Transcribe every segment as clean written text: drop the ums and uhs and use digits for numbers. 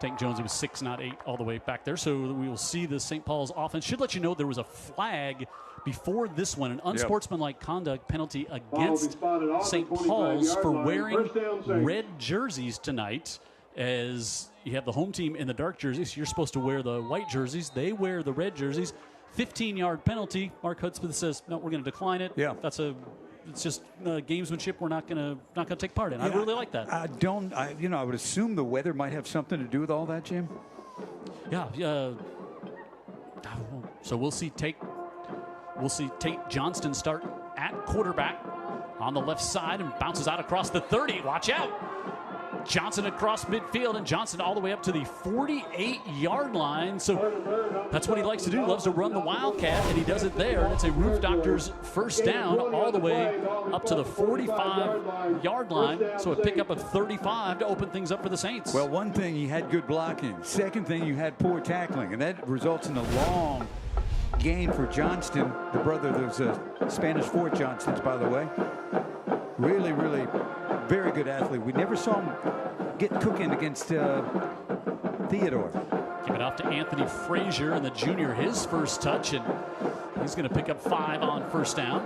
Tank Jones, it was 6, not 8, all the way back there. So we will see the St. Paul's offense. Should let you know there was a flag before this one, an unsportsmanlike conduct penalty against St. Paul's for wearing red jerseys tonight. As you have the home team in the dark jerseys, you're supposed to wear the white jerseys. They wear the red jerseys. 15-yard penalty. Mark Hudspeth says, no, we're going to decline it. Yeah. It's just gamesmanship we're not going to take part in. I really like that. I would assume the weather might have something to do with all that, Jim. Yeah. So we'll see Tate Johnston start at quarterback on the left side and bounces out across the 30. Watch out. Johnson across midfield, and Johnson all the way up to the 48-yard line. So that's what he likes to do. Loves to run the Wildcat, and he does it there. It's a Roof Doctors first down all the way up to the 45-yard line. So a pickup of 35 to open things up for the Saints. Well, one thing, he had good blocking. Second thing, you had poor tackling, and that results in a long gain for Johnston, the brother of those Spanish Fort Johnsons, by the way. Really, really very good athlete. We never saw him get cooking against Theodore. Give it off to Anthony Frazier, and the junior, his first touch, and he's going to pick up 5 on first down.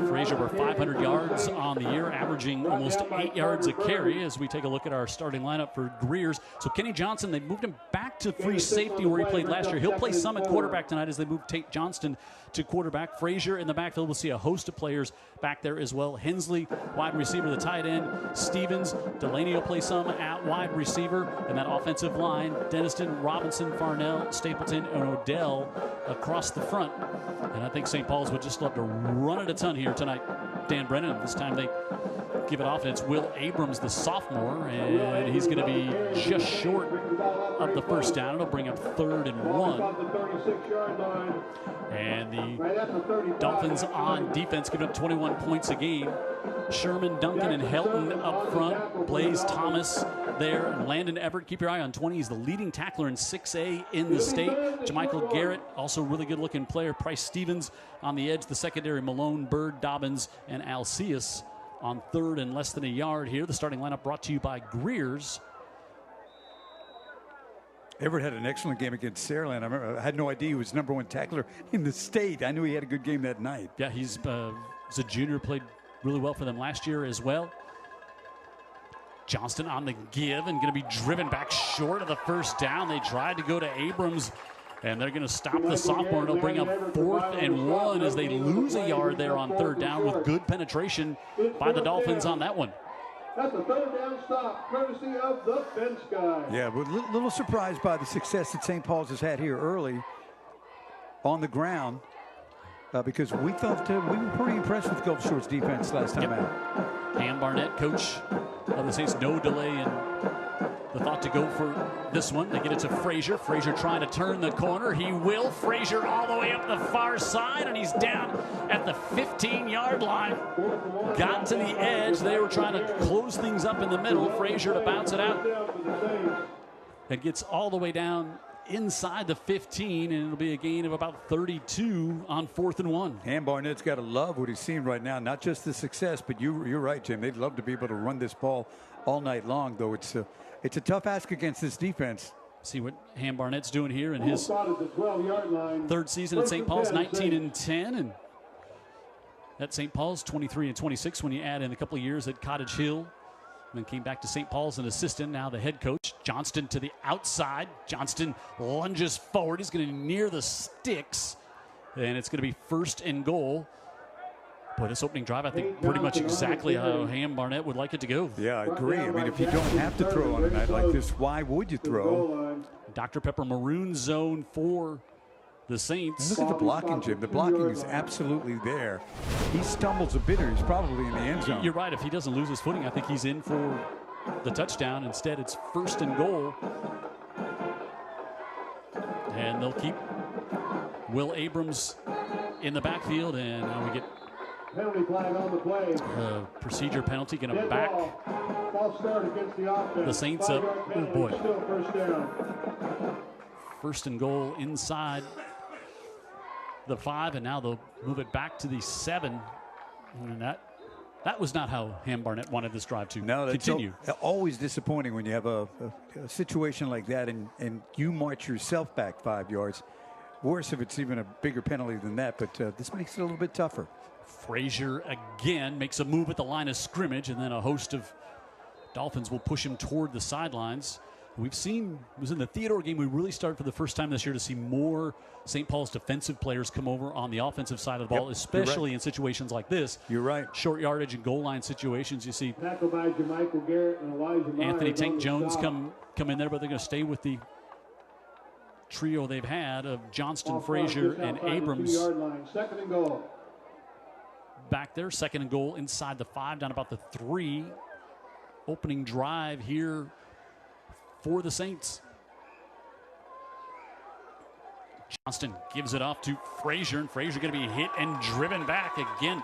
Frazier over 500 yards on the year, averaging almost 8 yards a carry as we take a look at our starting lineup for Greers. So Kenny Johnson, they moved him back to free safety where he played last year. He'll play some at quarterback tonight as they move Tate Johnston to quarterback. Frazier in the backfield. We'll see a host of players back there as well. Hensley, wide receiver, the tight end. Stevens, Delaney will play some at wide receiver. And that offensive line, Denniston, Robinson, Farnell, Stapleton, and Odell across the front. And I think St. Paul's would just love to run it a ton here tonight. Dan Brennan, this time they give it off, and it's Will Abrams, the sophomore, and he's going to be just short of the first down. It'll bring up 3rd and 1. And the Dolphins on defense giving up 21 points a game. Sherman, Duncan, and Helton up front. Blaze Thomas there. And Landon Everett, keep your eye on 20. He's the leading tackler in 6A in the state. Jamichael Garrett, also a really good-looking player. Price Stevens on the edge. The secondary, Malone, Bird, Dobbins, and Alceus on 3rd and less than a yard here. The starting lineup brought to you by Greers. Everett had an excellent game against Saraland. I had no idea he was #1 tackler in the state. I knew he had a good game that night. Yeah, he's a junior, played really well for them last year as well. Johnston on the give and going to be driven back short of the first down. They tried to go to Abrams, and they're going to stop the sophomore. It'll bring up 4th and 1 as they lose a yard there on 3rd down with good penetration by the Dolphins on that one. That's a 3rd down stop, courtesy of the fence guy. Yeah, but a little surprised by the success that St. Paul's has had here early on the ground because we thought we were pretty impressed with Gulf Shores defense last time out. Ham Barnett, coach of the Saints, no delay in the thought to go for this one. They get it to Frazier. Frazier trying to turn the corner. He will. Frazier all the way up the far side, and he's down at the 15-yard line. Got to the edge. They were trying to close things up in the middle. Frazier to bounce it out. It gets all the way down inside the 15, and it'll be a gain of about 32 on 4th and 1. Ham Barnett's got to love what he's seeing right now. Not just the success, but you're right, Jim. They'd love to be able to run this ball all night long, though it's a tough ask against this defense. See what Ham Barnett's doing here in his 3rd season at St. Paul's, 19-10, and at St. Paul's 23-26 when you add in a couple of years at Cottage Hill. Then came back to St. Paul's an assistant, now the head coach. Johnston to the outside. Johnston lunges forward. He's going to be near the sticks, and it's going to be 1st and goal. Boy, this opening drive, I think pretty much exactly how Ham Barnett would like it to go. Yeah, I agree. I mean, if you don't have to throw on a night like this, why would you throw? Dr. Pepper maroon zone for the Saints. And look at the blocking, Jim. The blocking is absolutely there. He stumbles a bit, or he's probably in the end zone. You're right. If he doesn't lose his footing, I think he's in for the touchdown. Instead, it's 1st and goal. And they'll keep Will Abrams in the backfield, and now we get penalty flag on the play. Procedure penalty going to back false start against the offense. The Saints up. Oh, boy. Still 1st down. 1st and goal inside the 5, and now they'll move it back to the 7. And that That was not how Ham Barnett wanted this drive to continue. continue. Always disappointing when you have a situation like that and you march yourself back 5 yards. Worse if it's even a bigger penalty than that, but this makes it a little bit tougher. Frazier again makes a move at the line of scrimmage, and then a host of Dolphins will push him toward the sidelines. We've seen, it was in the Theodore game, we really started for the first time this year to see more St. Paul's defensive players come over on the offensive side of the ball, especially in situations like this. You're right. Short yardage and goal line situations. You see Tackle by Jermichael Garrett and Elijah Myers Anthony on Tank the Jones stop. come in there, but they're going to stay with the trio they've had of Johnston, Ball Frazier, just and outside the Abrams 2-yard line. 2nd and goal. back there. 2nd and goal inside the 5, down about the 3. Opening drive here for the Saints. Johnston gives it off to Frazier, and Frazier going to be hit and driven back again.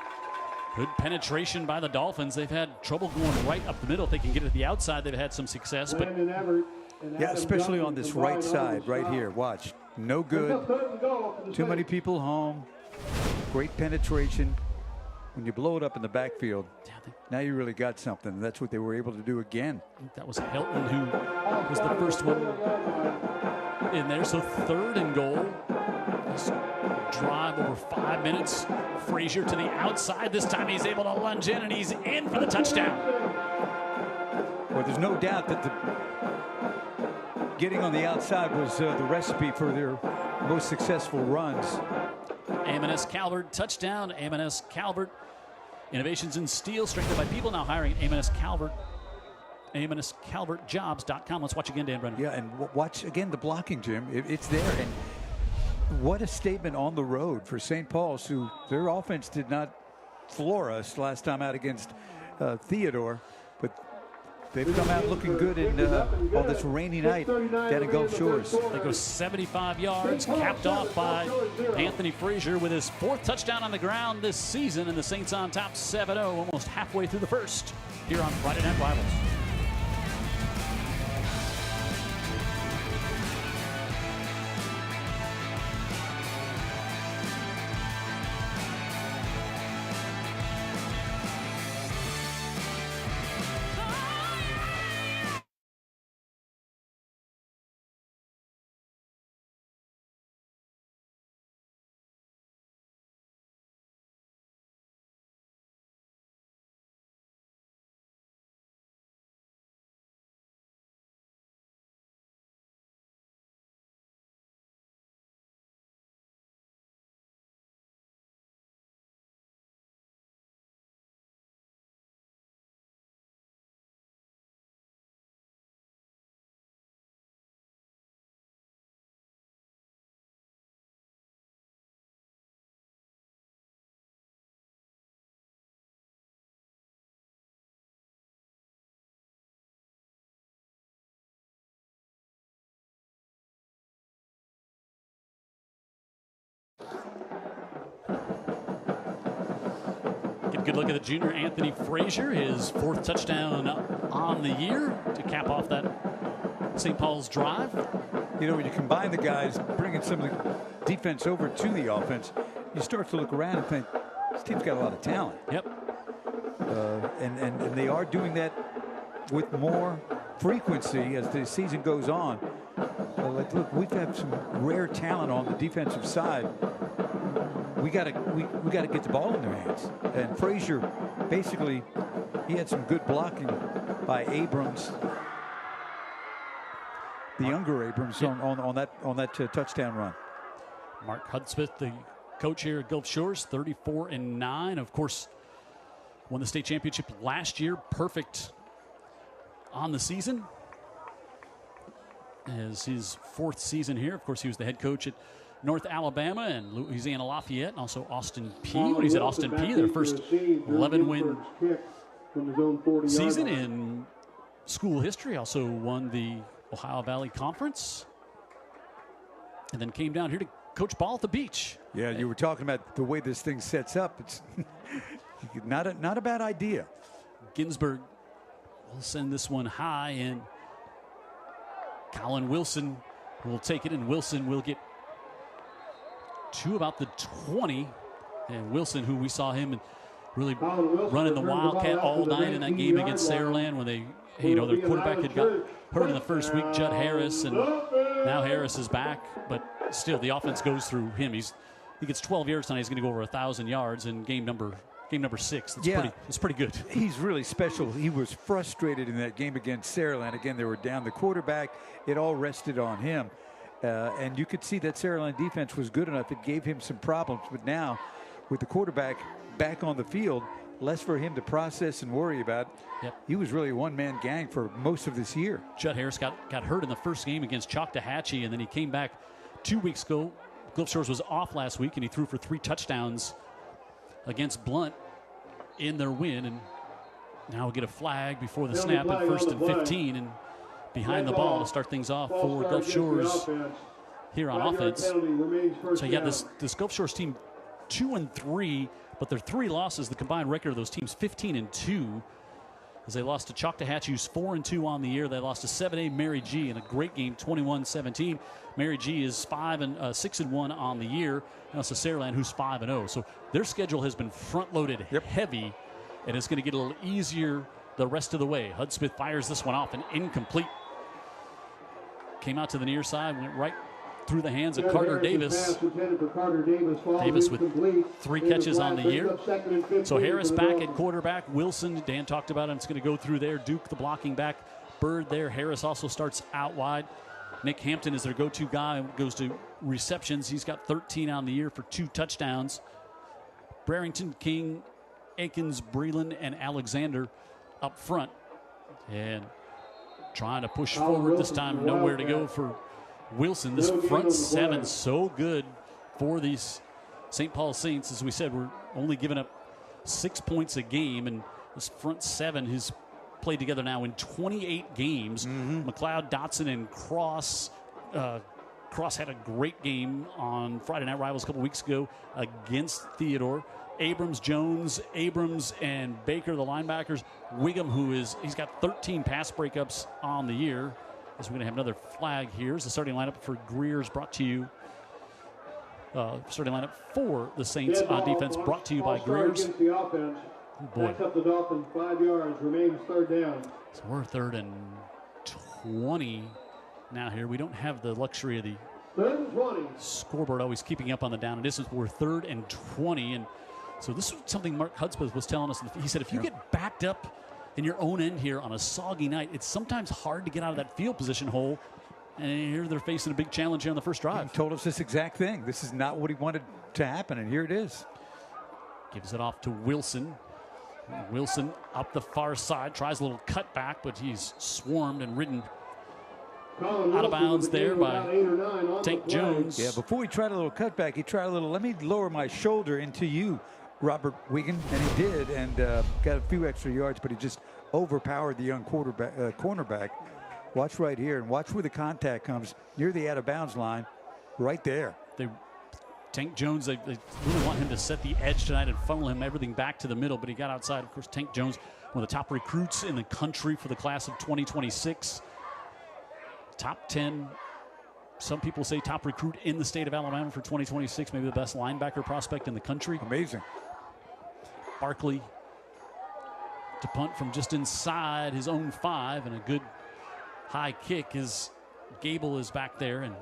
Good penetration by the Dolphins. They've had trouble going right up the middle. If they can get it to the outside, they've had some success. But Landon Everett and Yeah, Adam especially Duncan on this combined right on side the right stop. here. Watch. No It's a good. 3rd and goal for the Too many Saints. people home. Great penetration. When you blow it up in the backfield, now you really got something. That's what they were able to do again. I think that was Helton who was the first one in there. So 3rd and goal. This drive over 5 minutes. Frazier to the outside. This time he's able to lunge in, and he's in for the touchdown. Well, there's no doubt that the getting on the outside was the recipe for their most successful runs. A.M.N.S. Calvert touchdown. A.M.N.S. Calvert. Innovations in steel, strengthened by people. Now hiring A.M.N.S. Calvert. AMNSCalvertjobs.com. Let's watch again, Dan Brennan. Yeah, and watch again the blocking, Jim. It's there. And what a statement on the road for St. Paul's, who their offense did not floor us last time out against Theodore, but they've come out looking good on this rainy night down at Gulf Shores. They go 75 yards, capped off by Anthony Frazier with his 4th touchdown on the ground this season, and the Saints on top 7-0, almost halfway through the first here on Friday Night Rivals. Get a good look at the junior Anthony Frazier, his 4th touchdown on the year to cap off that St. Paul's drive. You know, when you combine the guys, bringing some of the defense over to the offense, you start to look around and think, this team's got a lot of talent. Yep. And they are doing that with more frequency as the season goes on. Like, look, we've had some rare talent on the defensive side. We got to get the ball in their hands. And Frazier, basically, he had some good blocking by Abrams, the younger Abrams, on that touchdown run. Mark Hudspeth, the coach here at Gulf Shores, 34-9. Of course, won the state championship last year. Perfect on the season. As his 4th season here. Of course, he was the head coach at North Alabama and Louisiana Lafayette, and also Austin Peay. When he's at Austin Peay, their first 11-win season in school history. Also won the Ohio Valley Conference, and then came down here to coach ball at the beach. Yeah, you were talking about the way this thing sets up. It's not a bad idea. Ginsburg will send this one high, and Colin Wilson will take it, and Wilson will get to about the 20. And Wilson, who we saw him in really running the Wildcat all night in that game against Saraland when they, their quarterback had got hurt in the first week, Judd Harris, and now Harris is back, but still the offense goes through him. He gets 12 yards tonight. He's going to go over 1,000 yards in game number 6. That's pretty good. He's really special. He was frustrated in that game against Saraland. Again, they were down the quarterback. It all rested on him. And you could see that Saraland defense was good enough. It gave him some problems. But now, with the quarterback back on the field, less for him to process and worry about. Yep. He was really a one-man gang for most of this year. Judd Harris got hurt in the first game against Choctawhatchee, and then he came back 2 weeks ago. Gulf Shores was off last week, and he threw for 3 touchdowns against Blunt in their win. And now we'll get a flag before the snap at 1st and 15, and behind the ball to start things off for Gulf Shores here on offense. So you got this Gulf Shores team 2-3, but their 3 losses, the combined record of those teams 15-2, as they lost to Choctawhatchee, who's 4-2 on the year. They lost to 7A Mary G in a great game, 21-17. Mary G is 6-1 on the year. And also Saraland, who's 5-0. So their schedule has been front-loaded heavy, and it's going to get a little easier the rest of the way. Hudsmith fires this one off and incomplete. Came out to the near side, went right through the hands of Carter Davis. Davis with 3 catches on the year. So Harris back at quarterback. Wilson, Dan talked about it, it's going to go through there. Duke, the blocking back. Bird there. Harris also starts out wide. Nick Hampton is their go-to guy, goes to receptions. He's got 13 on the year for 2 touchdowns. Brereington, King, Akins, Breland, and Alexander up front. And trying to push forward this time. Nowhere to go for Wilson. This front 7 so good for these St. Paul Saints. As we said, we're only giving up 6 points a game, and this front 7 has played together now in 28 games. McLeod, Dotson, and Cross. Cross had a great game on Friday Night Rivals a couple weeks ago against Theodore. Abrams, Jones, Abrams, and Baker, the linebackers. Wiggum, he's got 13 pass breakups on the year. As we're going to have another flag here. As the starting lineup for Greer's brought to you. Starting lineup for the Saints on defense brought to you by Greer's. Oh boy. Backs up the Dolphins 5 yards, remains 3rd down. So we're 3rd and 20 now here. We don't have the luxury of the 3rd and 20. Scoreboard always keeping up on the down and distance. We're 3rd and 20. And so this is something Mark Hudspeth was telling us. He said if you get backed up in your own end here on a soggy night, it's sometimes hard to get out of that field position hole. And here they're facing a big challenge here on the first drive. He told us this exact thing. This is not what he wanted to happen, and here it is. Gives it off to Wilson. Wilson up the far side, tries a little cutback, but he's swarmed and ridden out of bounds there by Tank Jones. Yeah, before he tried a little cutback, he tried a little, let me lower my shoulder into you, Robert Wiggin, and he did, and got a few extra yards, but he just overpowered the young cornerback. Watch right here, and watch where the contact comes near the out-of-bounds line, right there. Tank Jones, they really want him to set the edge tonight and funnel him everything back to the middle, but he got outside. Of course, Tank Jones, one of the top recruits in the country for the class of 2026. Top 10, some people say top recruit in the state of Alabama for 2026, maybe the best linebacker prospect in the country. Amazing. Barkley to punt from just inside his own 5, and a good high kick. Gable is back there and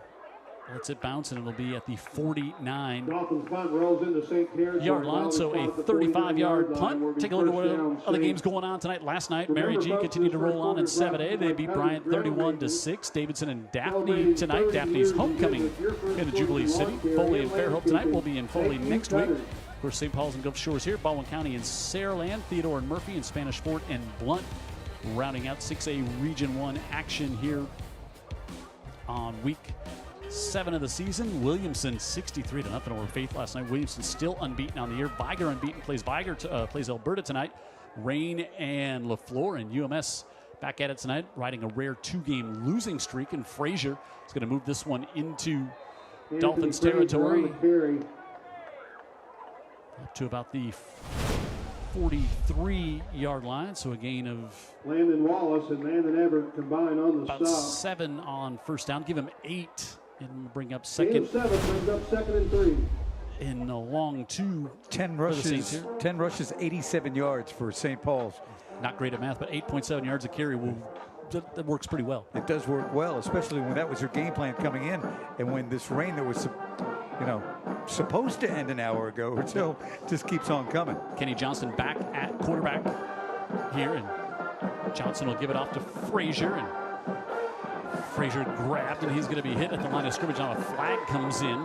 lets it bounce, and it'll be at the 49-yard line. So a 35-yard punt. Take a look at what other games going on tonight. Last night, Mary G continued to roll on in 7A. They beat Bryant 31-6. Davidson and Daphne tonight. Daphne's homecoming in the Jubilee City. Foley and Fairhope tonight. Will be in Foley next week. Of course, St. Paul's and Gulf Shores here. Baldwin County and Saraland. Theodore and Murphy and Spanish Fort and Blunt. Rounding out 6A Region 1 action here on week 7 of the season. Williamson 63-0 over Faith last night. Williamson still unbeaten on the year. Viger unbeaten, plays Alberta tonight. Rain and LaFleur and UMS back at it tonight, riding a rare 2-game losing streak. And Frazier is going to move this one into Dolphins territory. Up to about the 43-yard line, so a gain of Landon Wallace and Landon Everett combined on the about stop. 7 on first down. Give him 8 and bring up second. 7 brings up 2nd and 3. in a long two. 10 for the Saints rushes, here. 10 rushes, 87 yards for St. Paul's. Not great at math, but 8.7 yards a carry that works pretty well. It does work well, especially when that was your game plan coming in, and when this rain that was, supposed to end an hour ago or so just keeps on coming. Kenny Johnston back at quarterback here, and Johnson will give it off to Frazier, and Frazier grabbed, and he's going to be hit at the line of scrimmage. Now a flag comes in.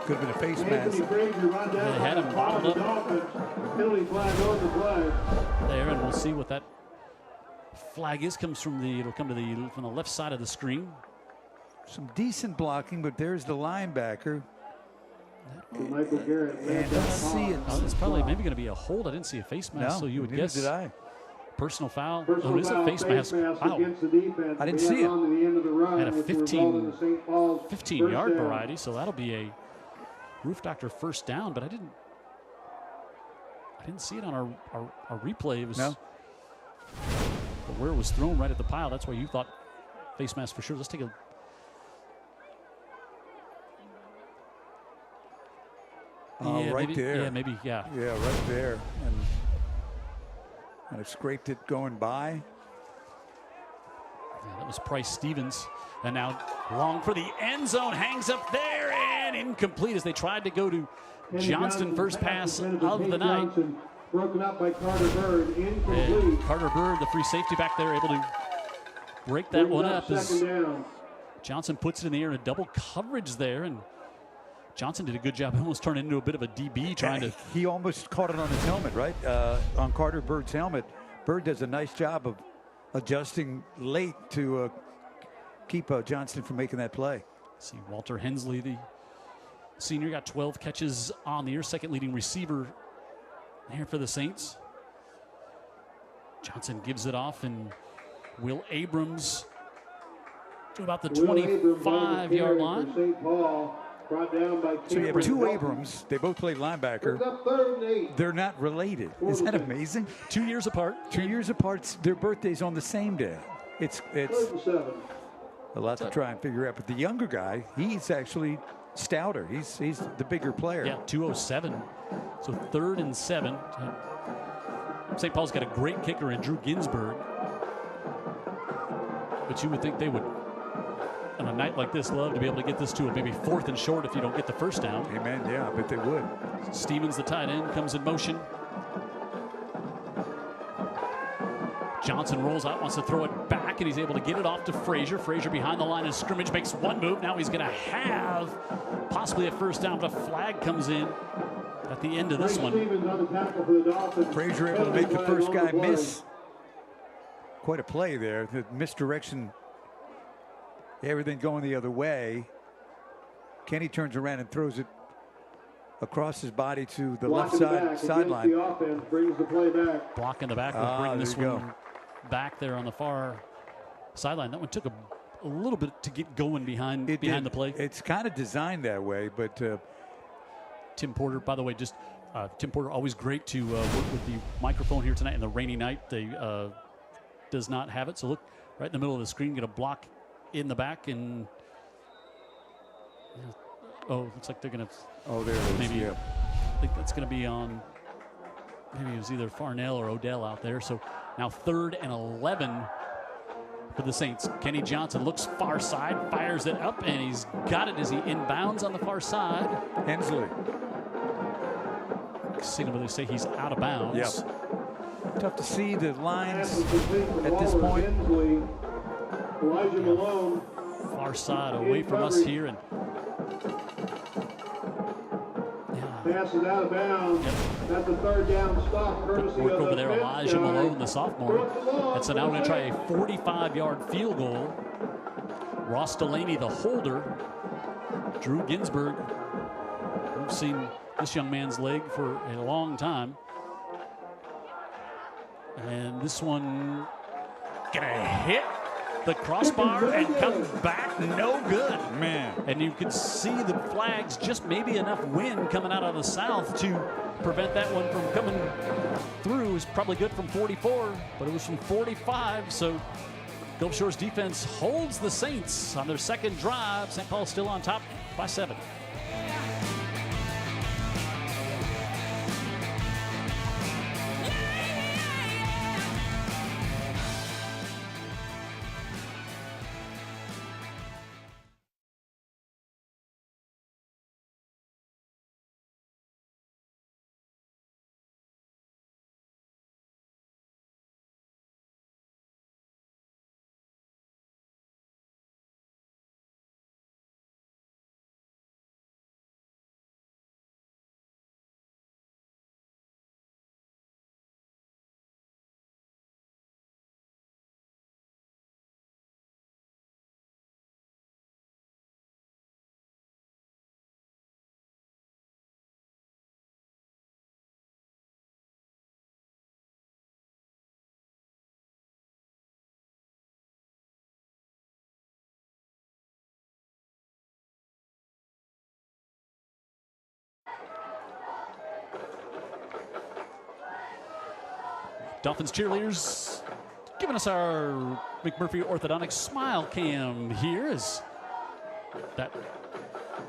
Could have been a face mask. They had him bottled up Penalty flag on the play. there, and we'll see what that flag is. It'll come from the left side of the screen. Some decent blocking, but there's the linebacker. Michael Garrett. And let's see it. Oh, it's probably maybe going to be a hold. I didn't see a face mask, so you would neither guess. did I. Personal foul. Personal It is a foul, face mask. Wow. against the defense. I didn't see it. On to the end of the run, At a which resulted in the St. Paul's 15-yard first down. variety, so that'll be a Roof Doctor first down, but I didn't see it on our replay. It was where it was thrown right at the pile. That's why you thought face mask for sure. Let's take a right maybe, there. Yeah, maybe, yeah. Yeah, right there. And it scraped it going by. Yeah, that was Price Stevens. And now long for the end zone. Hangs up there and incomplete as they tried to go to Johnston. First pass of the night. Broken up by Carter Bird. Incomplete. And Carter Bird, the free safety back there, able to break that one up. Second down. Johnson puts it in the air in a double coverage there. And Johnson did a good job. Almost turned into a bit of a DB trying to. He almost caught it on his helmet, right? On Carter Bird's helmet. Bird does a nice job of adjusting late to keep Johnston from making that play. See, Walter Hensley, the senior, got 12 catches on the year, second leading receiver here for the Saints. Johnson gives it off, and Will Abrams to about the 25-yard line. St. Paul, brought down by So you have two Abrams. They both play linebacker. Third and 8. They're not related. Isn't that amazing? 2 years apart. 2 years apart. Their birthdays on the same day. It's Third and 7. a lot to try and figure out. But the younger guy, he's actually stouter. He's the bigger player. Yeah, 207. So 3rd and 7. St. Paul's got a great kicker in Drew Ginsburg. But you would think they would, on a night like this, love to be able to get this to a maybe 4th and short if you don't get the first down. Amen. Yeah, I bet they would. Stevens, the tight end, comes in motion. Johnson rolls out, wants to throw it back, and he's able to get it off to Frazier. Frazier behind the line of scrimmage makes one move. Now he's going to have possibly a first down, but a flag comes in at the end of this one. Frazier able to make the first guy miss. Quite a play there. The misdirection, everything going the other way. Kenny turns around and throws it across his body to the left sideline. The offense brings the play back. Block in the back will bring this one back there on the far sideline. That one took a little bit to get going behind the play. It's kind of designed that way, but Tim Porter, by the way, Tim Porter, always great to work with the microphone here tonight in the rainy night. They does not have it. So look right in the middle of the screen, get a block in the back, and looks like they're going to. Oh, there it is. Maybe yeah. I think that's going to be on. Maybe it was either Farnell or Odell out there. So now 3rd and 11 for the Saints. Kenny Johnson looks far side, fires it up, and he's got it as he inbounds on the far side. Hensley. Signal they say he's out of bounds. Yep. Tough to see the lines at this point. Elijah Malone. Far side away from us here, and passes out of bounds. That's the 3rd down stop. Work over there, Elijah Malone, the sophomore. And so now we're going to try a 45-yard field goal. Ross Delaney, the holder. Drew Ginsburg. We've seen this young man's leg for a long time. And this one gonna hit the crossbar and come back no good. Man. And you could see the flags, just maybe enough wind coming out of the south to prevent that one from coming through. It was probably good from 44, but it was from 45. So Gulf Shore's defense holds the Saints on their second drive. St. Paul still on top by 7. Dolphins cheerleaders giving us our McMurphy orthodontic smile cam here as that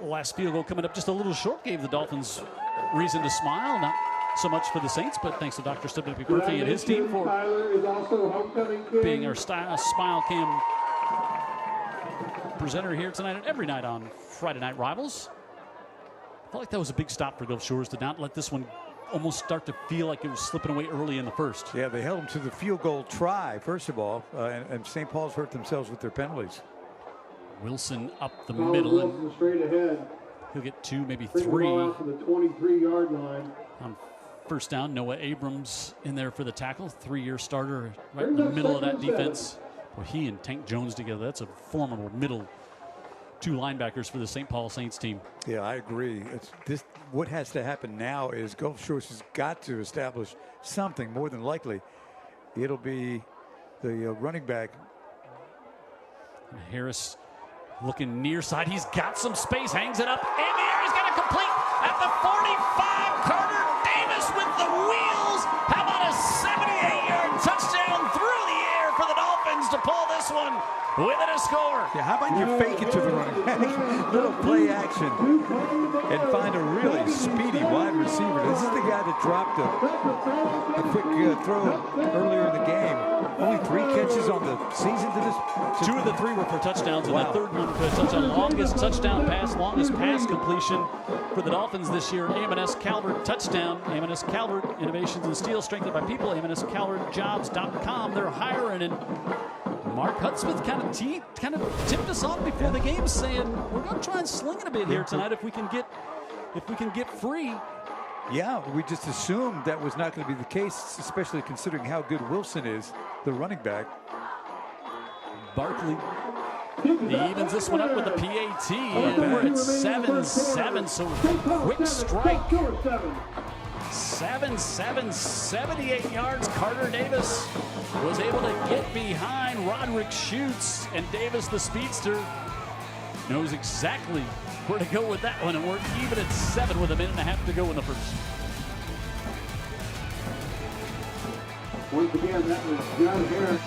last field goal coming up just a little short gave the Dolphins reason to smile. Not so much for the Saints, but thanks to Dr. Stephen McMurphy and his team for being our smile cam presenter here tonight and every night on Friday Night Rivals. I felt like that was a big stop for Gulf Shores to not let this one almost start to feel like it was slipping away early in the first. Yeah, they held them to the field goal try, first of all, and St. Paul's hurt themselves with their penalties. Wilson up the middle. Wilson straight ahead. He'll get 2, maybe Bring the 3 ball out to the 23-yard line. on first down. Noah Abrams in there for the tackle. 3-year starter right in the middle of that defense. Well, he and Tank Jones together, that's a formidable middle 2 linebackers for the St. Paul Saints team. Yeah, I agree. What has to happen now is Gulf Shores has got to establish something. More than likely, it'll be the running back. And Harris looking near side. He's got some space, hangs it up in the air. He's got to complete at the 45. Carter Davis with the wheels. How about a 78-yard touchdown through the air for the Dolphins to pull this one within a score? Yeah, how about you fake it to the running back? Little play action and find a really speedy wide receiver. This is the guy that dropped a quick throw earlier in the game. Only 3 catches on the season to this. 2 of the 3 were for touchdowns, and Wow. the third one for a touchdown. Longest touchdown pass, longest pass completion for the Dolphins this year. AM&S Calvert touchdown. AM&S Calvert, innovations in steel, strengthened by people. AMSCalvertjobs.com. They're hiring, and Mark Hutsmith kind of tipped us off before the game, saying we're going to try and sling it a bit here tonight if we can get free. Yeah, we just assumed that was not going to be the case, especially considering how good Wilson is, the running back. Barkley, he evens this one up with the PAT, and we're at 7-7, so quick strike. 7-7, 78 yards. Carter Davis was able to get behind Roderick Schutz, and Davis, the speedster, knows exactly where to go with that one, and we're even at 7 with a minute and a half to go in the first. Once again, that was John Harris.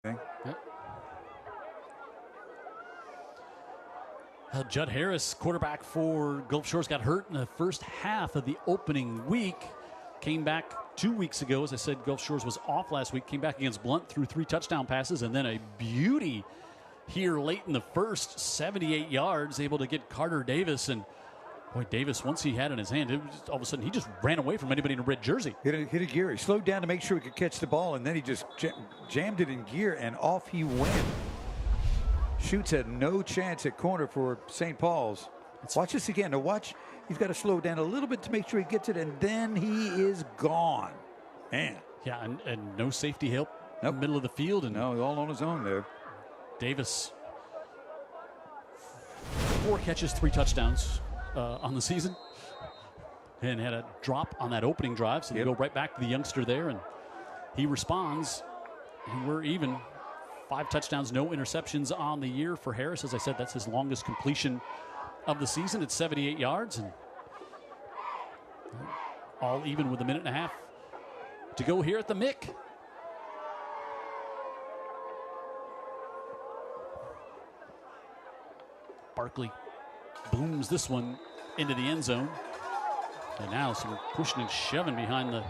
Okay. Yep. Judd Harris, quarterback for Gulf Shores, got hurt in the first half of the opening week. Came back 2 weeks ago. As I said, Gulf Shores was off last week. Came back against Blunt, threw 3 touchdown passes, and then a beauty here late in the first, 78 yards, able to get Carter Davis. And boy, Davis, once he had it in his hand, it was all of a sudden he just ran away from anybody in a red jersey. Hit a gear. He slowed down to make sure he could catch the ball, and then he just jammed it in gear, and off he went. Schutz had no chance at corner for St. Paul's. Watch this again. Now watch. He's got to slow down a little bit to make sure he gets it, and then he is gone. Man. Yeah, and no safety help in the middle of the field. And no, all on his own there. Davis, 4 catches, 3 touchdowns on the season, and had a drop on that opening drive, so they go right back to the youngster there, and he responds, and we're even. 5 touchdowns, no interceptions on the year for Harris. As I said, that's his longest completion of the season at 78 yards, and all even with a minute and a half to go here at the Mick. Barkley booms this one into the end zone. And now some pushing and shoving behind the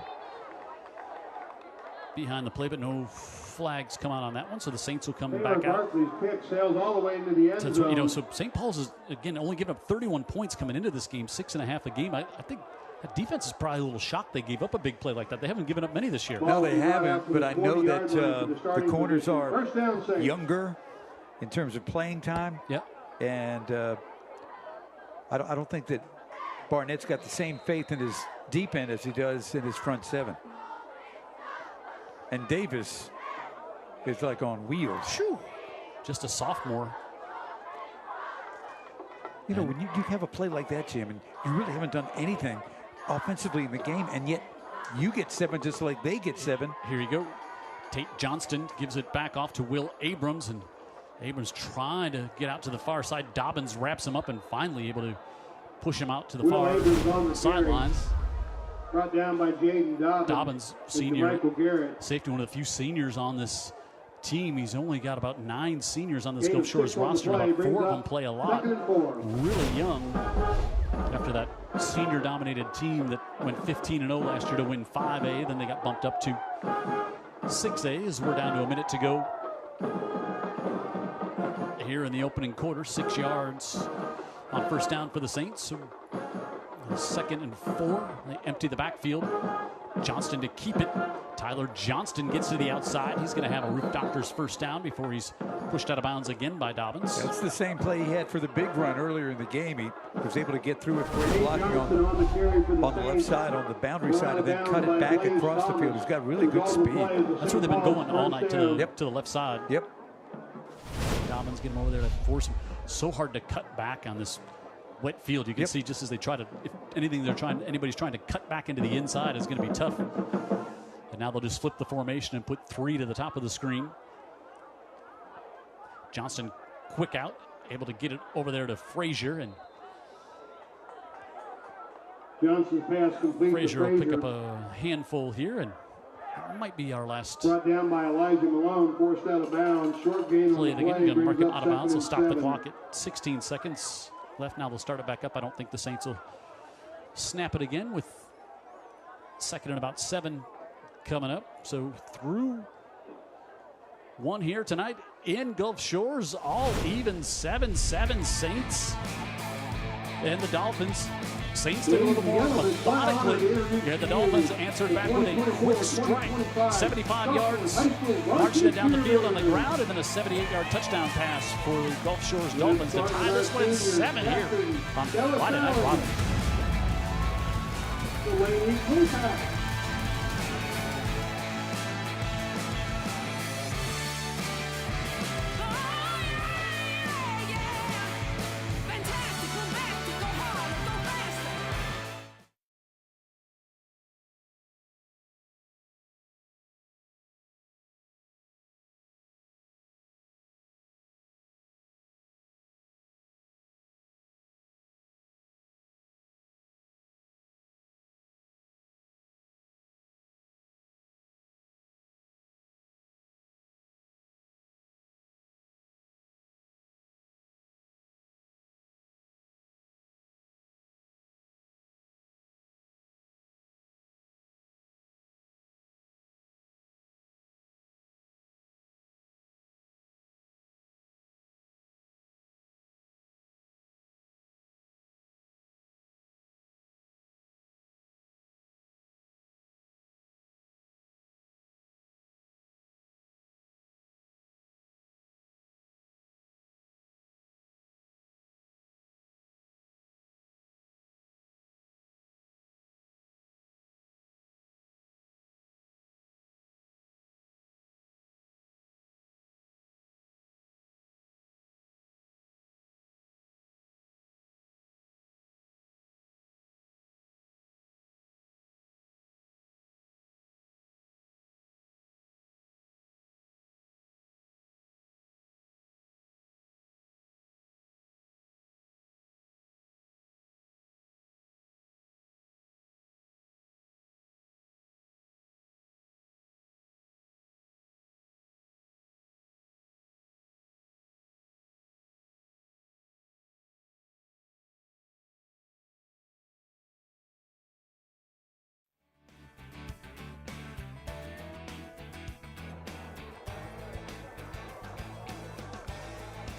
behind the play, but no flags come out on that one, so the Saints will come Taylor back out. Barkley's pick sails all the way into the end So, zone. so St. Paul's is, again, only giving up 31 points coming into this game, 6.5 a game. I think that defense is probably a little shocked they gave up a big play like that. They haven't given up many this year. No, they haven't, but I know that 40-yard line for the the starting corners position. are First down, Saints. younger in terms of playing time. Yep. And I don't think that Barnett's got the same faith in his deep end as he does in his front seven. And Davis is like on wheels. Shoo. Just a sophomore. You know, when you have a play like that, Jim, and you really haven't done anything offensively in the game, and yet you get 7 just like they get 7. Here you go. Tate Johnston gives it back off to Will Abrams, and Abrams trying to get out to the far side. Dobbins wraps him up and finally able to push him out to the Will far Abrams on the sidelines. Brought down by Jaden Dobbins. Dobbins, Into senior Michael Garrett. safety, one of the few seniors on this team. He's only got about 9 seniors on this Gain Gulf of Shores 6 on the roster. play, About 4 brings of them up play a lot. 2nd and 4. Really young. After that senior-dominated team that went 15-0 last year to win 5A, then they got bumped up to 6A as we're down to a minute to go here in the opening quarter. 6 yards on first down for the Saints. So 2nd and 4. They empty the backfield. Johnston to keep it. Tyler Johnston gets to the outside. He's going to have a Roof Doctor's first down before he's pushed out of bounds again by Dobbins. That's the same play he had for the big run earlier in the game. He was able to get through with great blocking Johnston on the carry for the on the left Saints. side, on the boundary Brought side, and then down cut by it back Blaze across the field. Thomas. He's got really good Called the speed. play as the That's where they've been St. going Paul's all night first to the, down. to the left side. Yep. Dobbins get him over there to force him. So hard to cut back on this wet field. You can see just as they try to, if anything anybody's trying to cut back into the inside is going to be tough. And now they'll just flip the formation and put 3 to the top of the screen. Johnston quick out, able to get it over there to Frazier, and Johnson's pass complete. Frazier will pick up a handful here, and that might be our last Brought down by Elijah Malone, forced out of bounds. Short gain play on of the the game. play. Going to mark brings it up out of bounds. 2nd They'll and stop the 7. clock at 16 seconds left. Now they'll start it back up. I don't think the Saints will snap it again with 2nd and about 7 coming up. So through one here tonight in Gulf Shores, all even 7-7 Saints and the Dolphins. Saints did a little more methodically. Yeah, the Dolphins answered back with a quick strike. 75 yards, marching it down the field on the ground, and then a 78-yard touchdown pass for the Gulf Shores Dolphins to tie this one at 7 here on Friday Night Robin.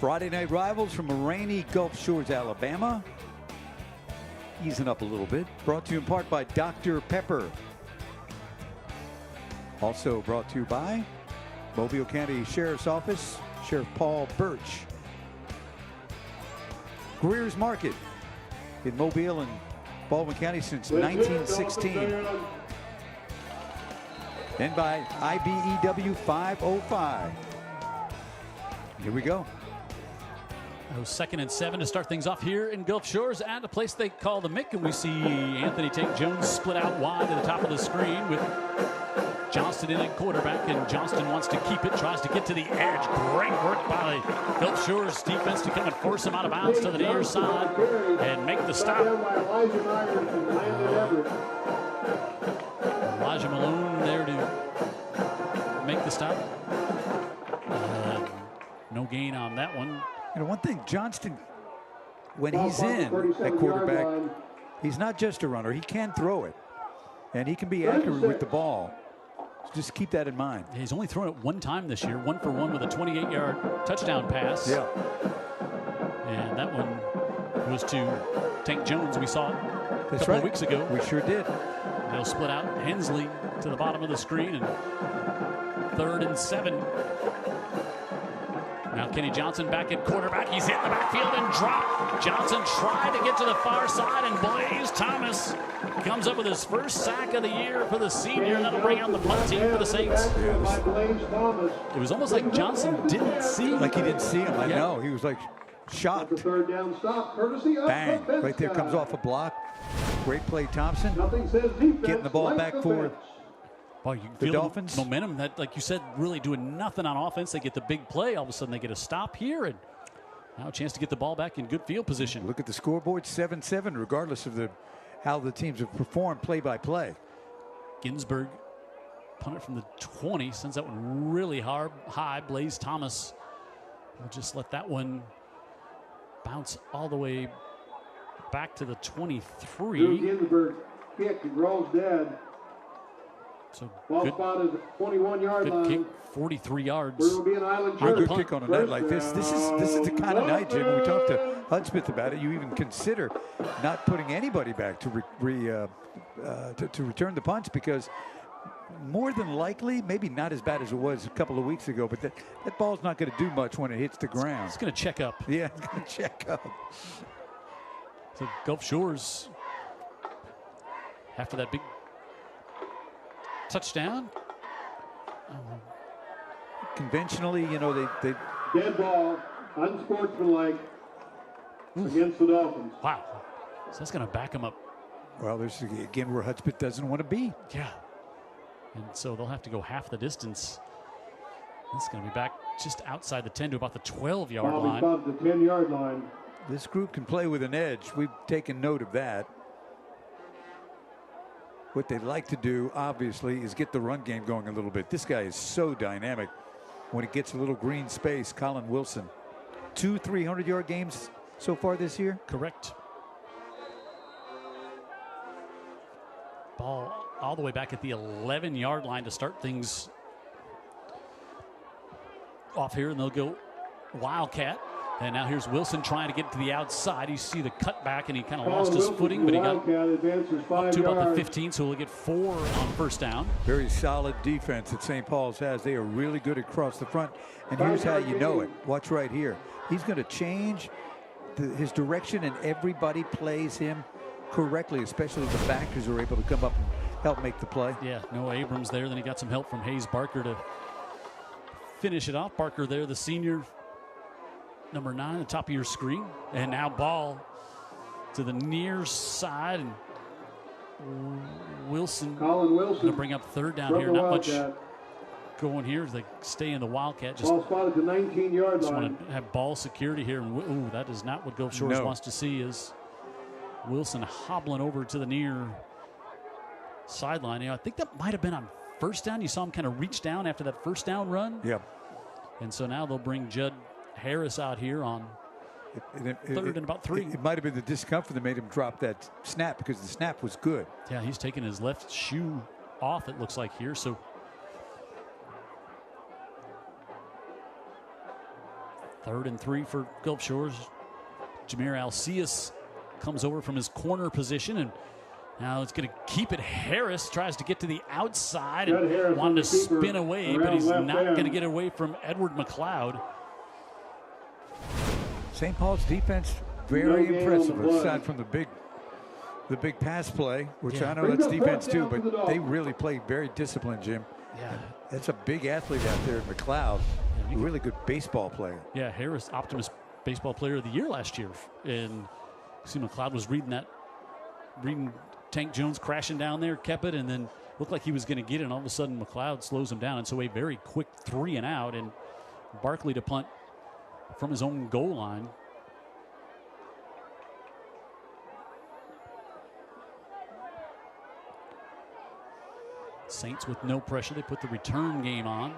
Friday night rivals from a rainy Gulf Shores, Alabama. Easing up a little bit. Brought to you in part by Dr. Pepper. Also brought to you by Mobile County Sheriff's Office, Sheriff Paul Birch. Greer's Market in Mobile and Baldwin County since 1916. And by IBEW 505. Here we go. Second and 7 to start things off here in Gulf Shores at a place they call the Mick, and we see Anthony take Jones split out wide to the top of the screen with Johnston in at quarterback, and Johnston wants to keep it, tries to get to the edge. Great work by the Gulf Shores defense to come and force him out of bounds to the near side and make the stop. Elijah Malone there to make the stop. No gain on that one. You know, one thing, Johnston, when he's in at quarterback, he's not just a runner. He can throw it, and he can be accurate with the ball. So just keep that in mind. Yeah, he's only thrown it one time this year, 1 for 1 with a 28-yard touchdown pass. Yeah. And that one was to Tank Jones. We saw it a couple of weeks ago. We sure did. They'll split out Hensley to the bottom of the screen, and 3rd and 7. Now Kenny Johnson back at quarterback. He's hit the backfield and dropped. Johnson tried to get to the far side, and Blaze Thomas comes up with his first sack of the year for the senior, and that'll bring out the punt team for the Saints. It was almost like Johnson didn't see him. Like he didn't see him. I know. He was like shocked. Third down stop, courtesy of Bang. the Right there comes off a block. Great play, Thompson. Nothing says defense Getting the ball like back the for fence. Well, you can the feel Dolphins. the momentum that, like you said, really doing nothing on offense. They get the big play. All of a sudden, they get a stop here, and now a chance to get the ball back in good field position. Look at the scoreboard, 7-7, regardless of how the teams have performed play by play. Ginsburg punted from the 20, sends that one really high. Blaze Thomas will just let that one bounce all the way back to the 23. Ginsburg kick rolls dead. So Ball good, spot is 21-yard good line. kick, 43 yards. There will be an island A good church. kick on a night like this. This is the kind of night, Jim. We talked to Hudspeth about it. You even consider not putting anybody back to return the punts, because more than likely, maybe not as bad as it was a couple of weeks ago, but that ball's not going to do much when it hits the ground. It's going to check up. Yeah, it's going to check up. So Gulf Shores, after that big touchdown. Conventionally, you know, they Dead ball, unsportsmanlike against the Dolphins. Wow. So that's going to back them up. well, there's again where Hudspeth doesn't want to be. Yeah. And so they'll have to go half the distance. It's going to be back just outside the 10 to about the 12-yard line. About the 10-yard line. This group can play with an edge. We've taken note of that. What they'd like to do, obviously, is get the run game going a little bit. This guy is so dynamic when it gets a little green space. Colin Wilson, 2 300-yard games so far this year. Correct. Ball all the way back at the 11-yard line to start things off here, and they'll go Wildcat. And now here's Wilson trying to get to the outside. You see the cutback, and he kind of lost his footing, but he got up to about the 15, so he'll get 4 on first down. Very solid defense that St. Paul's has. They are really good across the front. And here's how you know it. Watch right here. He's going to change his direction, and everybody plays him correctly, especially the backers are able to come up and help make the play. Yeah, Noah Abrams there. Then he got some help from Hayes Barker to finish it off. Barker there, the senior, number 9, the top of your screen. And now ball to the near side. And Colin Wilson going to bring up third down here. Not much going here as they stay in the Wildcat. Just ball spotted to 19-yard line. want to have ball security here. And ooh, that is not what Gulf Shores wants to see, is Wilson hobbling over to the near sideline. You know, I think that might have been on first down. You saw him kind of reach down after that first down run. Yep. And so now they'll bring Judd Harris out here on third and about 3. It might have been the discomfort that made him drop that snap, because the snap was good. Yeah, he's taking his left shoe off, it looks like here. So 3rd and 3 for Gulf Shores. Jameer Alcius comes over from his corner position, and now it's going to keep it. Harris tries to get to the outside and wanted to spin away, but he's not going to get away from Edward McLeod. St. Paul's defense, very impressive, aside from the big pass play, which I know that's defense too, but they really play very disciplined, Jim. Yeah. That's a big athlete out there, McLeod. A really good baseball player. Yeah, Harris, Optimus Baseball Player of the Year last year. And see, McLeod was reading Tank Jones crashing down there, kept it, and then looked like he was going to get it, and all of a sudden McLeod slows him down. And so a very quick 3 and out, and Barkley to punt from his own goal line. Saints with no pressure. They put the return game on.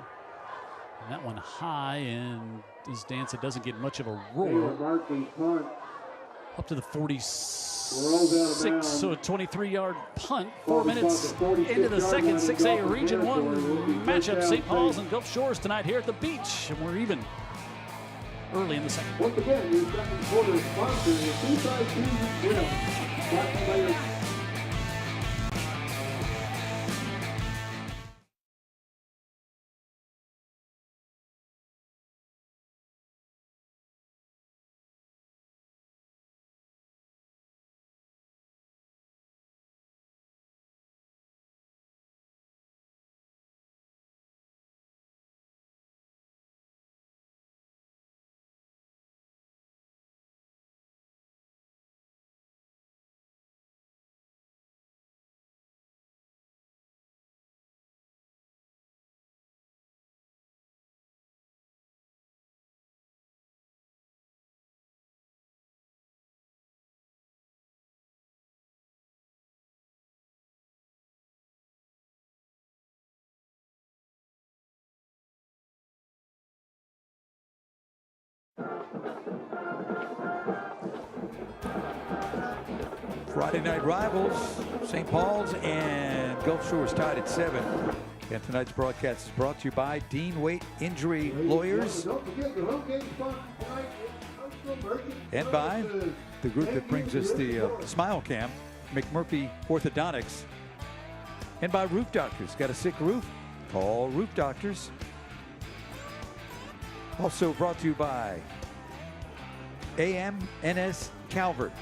And that one high, and as Dan said, doesn't get much of a roar. Up to the 46, so a 23-yard punt. 4 minutes into the second 6A Region 1 matchup. St. Paul's and Gulf Shores tonight here at the beach, and we're even early in the second. Once again, your second quarter sponsor is Seaside Fusion Grill. Friday night rivals, St. Paul's and Gulf Shores tied at 7. And tonight's broadcast is brought to you by Dean Waite Injury Lawyers and by the group that brings us the Smile Cam, McMurphy Orthodontics, and by Roof Doctors. Got a sick roof? Call Roof Doctors. Also brought to you by AMNS Calvert.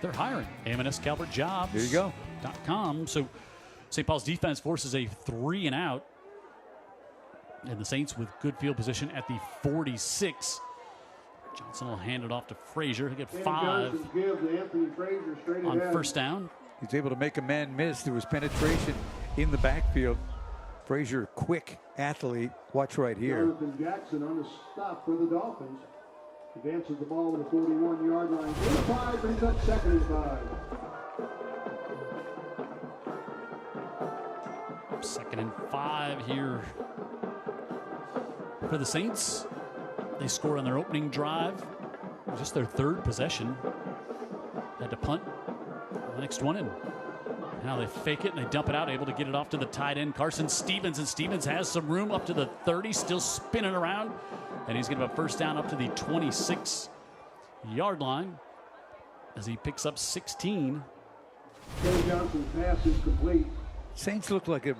They're hiring. AMNS Calvert Jobs. There you go. .com. So St. Paul's defense forces a 3 and out. And the Saints with good field position at the 46. Johnson will hand it off to Frazier. He'll get 5 on first down. He's able to make a man miss. There was penetration in the backfield. Frazier, quick athlete. Watch right here. Jonathan Jackson on the stop for the Dolphins. Advances the ball to the 41-yard line. 5 brings up 2nd and 5. 2nd and 5 here for the Saints. They scored on their opening drive. Just their 3rd possession. Had to punt the next one, and now they fake it and they dump it out, able to get it off to the tight end, Carson Stevens. And Stevens has some room up to the 30, still spinning around. And he's going to have a first down up to the 26-yard line as he picks up 16. Kenny Johnson's pass is complete. Saints look like a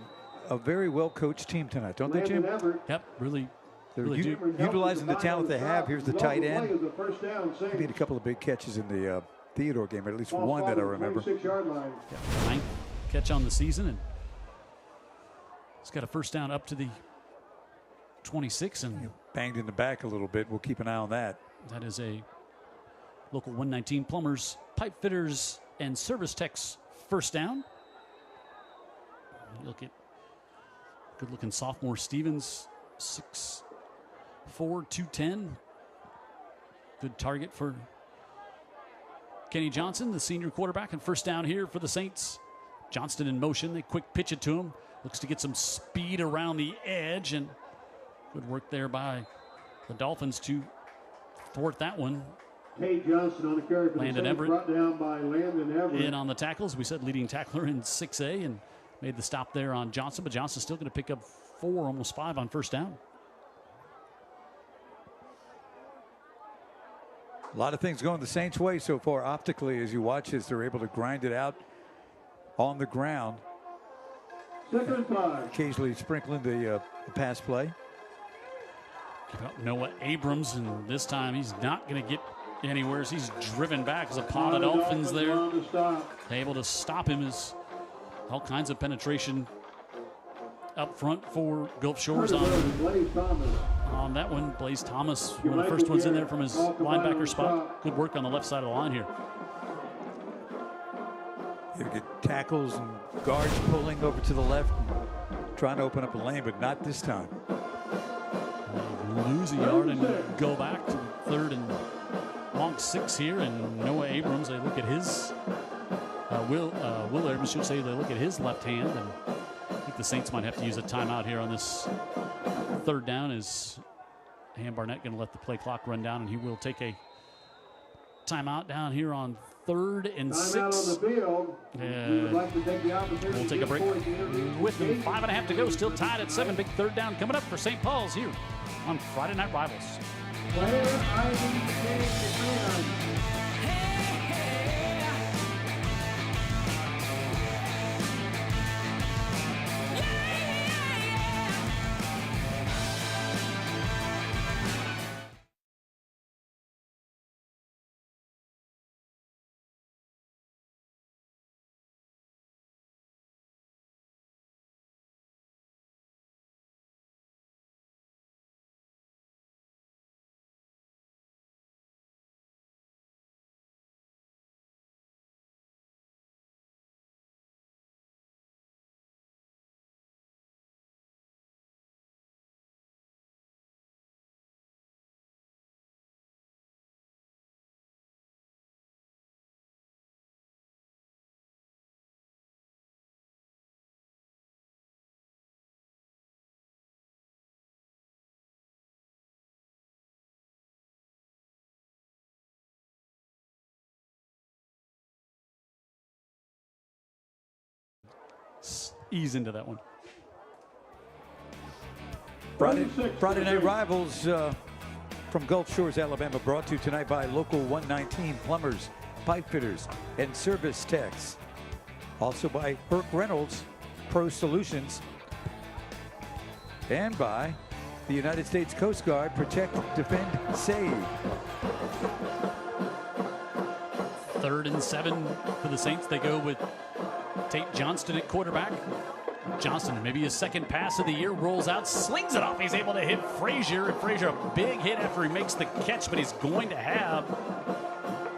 very well-coached team tonight, don't they, Jim? Yep, really. They're utilizing the talent they have. Here's the tight end. He made a couple of big catches in the Theodore game, or at least one that I remember. 9th catch on the season, and he's got a first down up to the 26, and banged in the back a little bit. We'll keep an eye on that. That is a local 119 plumbers, pipe fitters, and service techs first down. Look at good-looking sophomore Stevens, 6'4", 210. Good target for Kenny Johnson, the senior quarterback, and first down here for the Saints. Johnston in motion. They quick pitch it to him. Looks to get some speed around the edge, and good work there by the Dolphins to thwart that one. Tate Johnson on the carry for Landon the Saints, Everett. brought down by Landon Everett. In on the tackles. We said leading tackler in 6A, and made the stop there on Johnson, but Johnson's still going to pick up 4, almost 5 on first down. A lot of things going the Saints' way so far optically as you watch as they're able to grind it out on the ground. Second 5. Occasionally sprinkling the pass play. Noah Abrams, and this time he's not going to get anywhere as he's driven back as a pod of Dolphins there. Able to stop him as all kinds of penetration up front for Gulf Shores on that one. Blaze Thomas, one of the first ones in there from his linebacker spot. Good work on the left side of the line here. You get tackles and guards pulling over to the left, trying to open up a lane, but not this time. Lose a yard and go back to third and long 6 here. And Noah Abrams, they look at his Will Abrams should say they look at his left hand, and I think the Saints might have to use a timeout here on this third down. Is Ham Barnett going to let the play clock run down, and he will take a timeout down here on 3rd and 6. Timeout on the field. We'll take a break with 5.5 to go. Still tied at 7. Big third down coming up for St. Paul's here on Friday Night Rivals. Player ID change. Ease into that one. Friday Night Rivals from Gulf Shores, Alabama, brought to you tonight by Local 119 Plumbers, Pipe Fitters, and Service Techs. Also by Herc Reynolds, Pro Solutions, and by the United States Coast Guard, Protect, Defend, Save. 3rd and 7 for the Saints. They go with Tate Johnston at quarterback. Johnston, maybe his second pass of the year, rolls out, slings it off. He's able to hit Frazier, and Frazier a big hit after he makes the catch, but he's going to have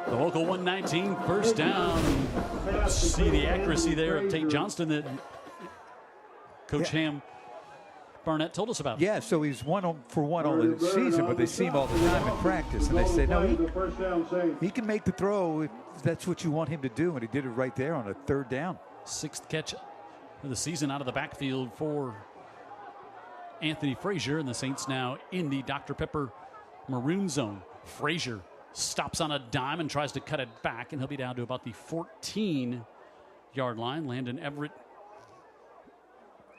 the Local 119 first down. See the accuracy there of Tate Johnston that Coach Ham Barnett told us about. Yeah, so he's 1 for 1 all the season, but they see him all the time in practice, and they say, no, he can make the throw if that's what you want him to do, and he did it right there on a 3rd down. 6th catch of the season out of the backfield for Anthony Frazier, and the Saints now in the Dr. Pepper maroon zone. Frazier stops on a dime and tries to cut it back, and he'll be down to about the 14-yard line. Landon Everett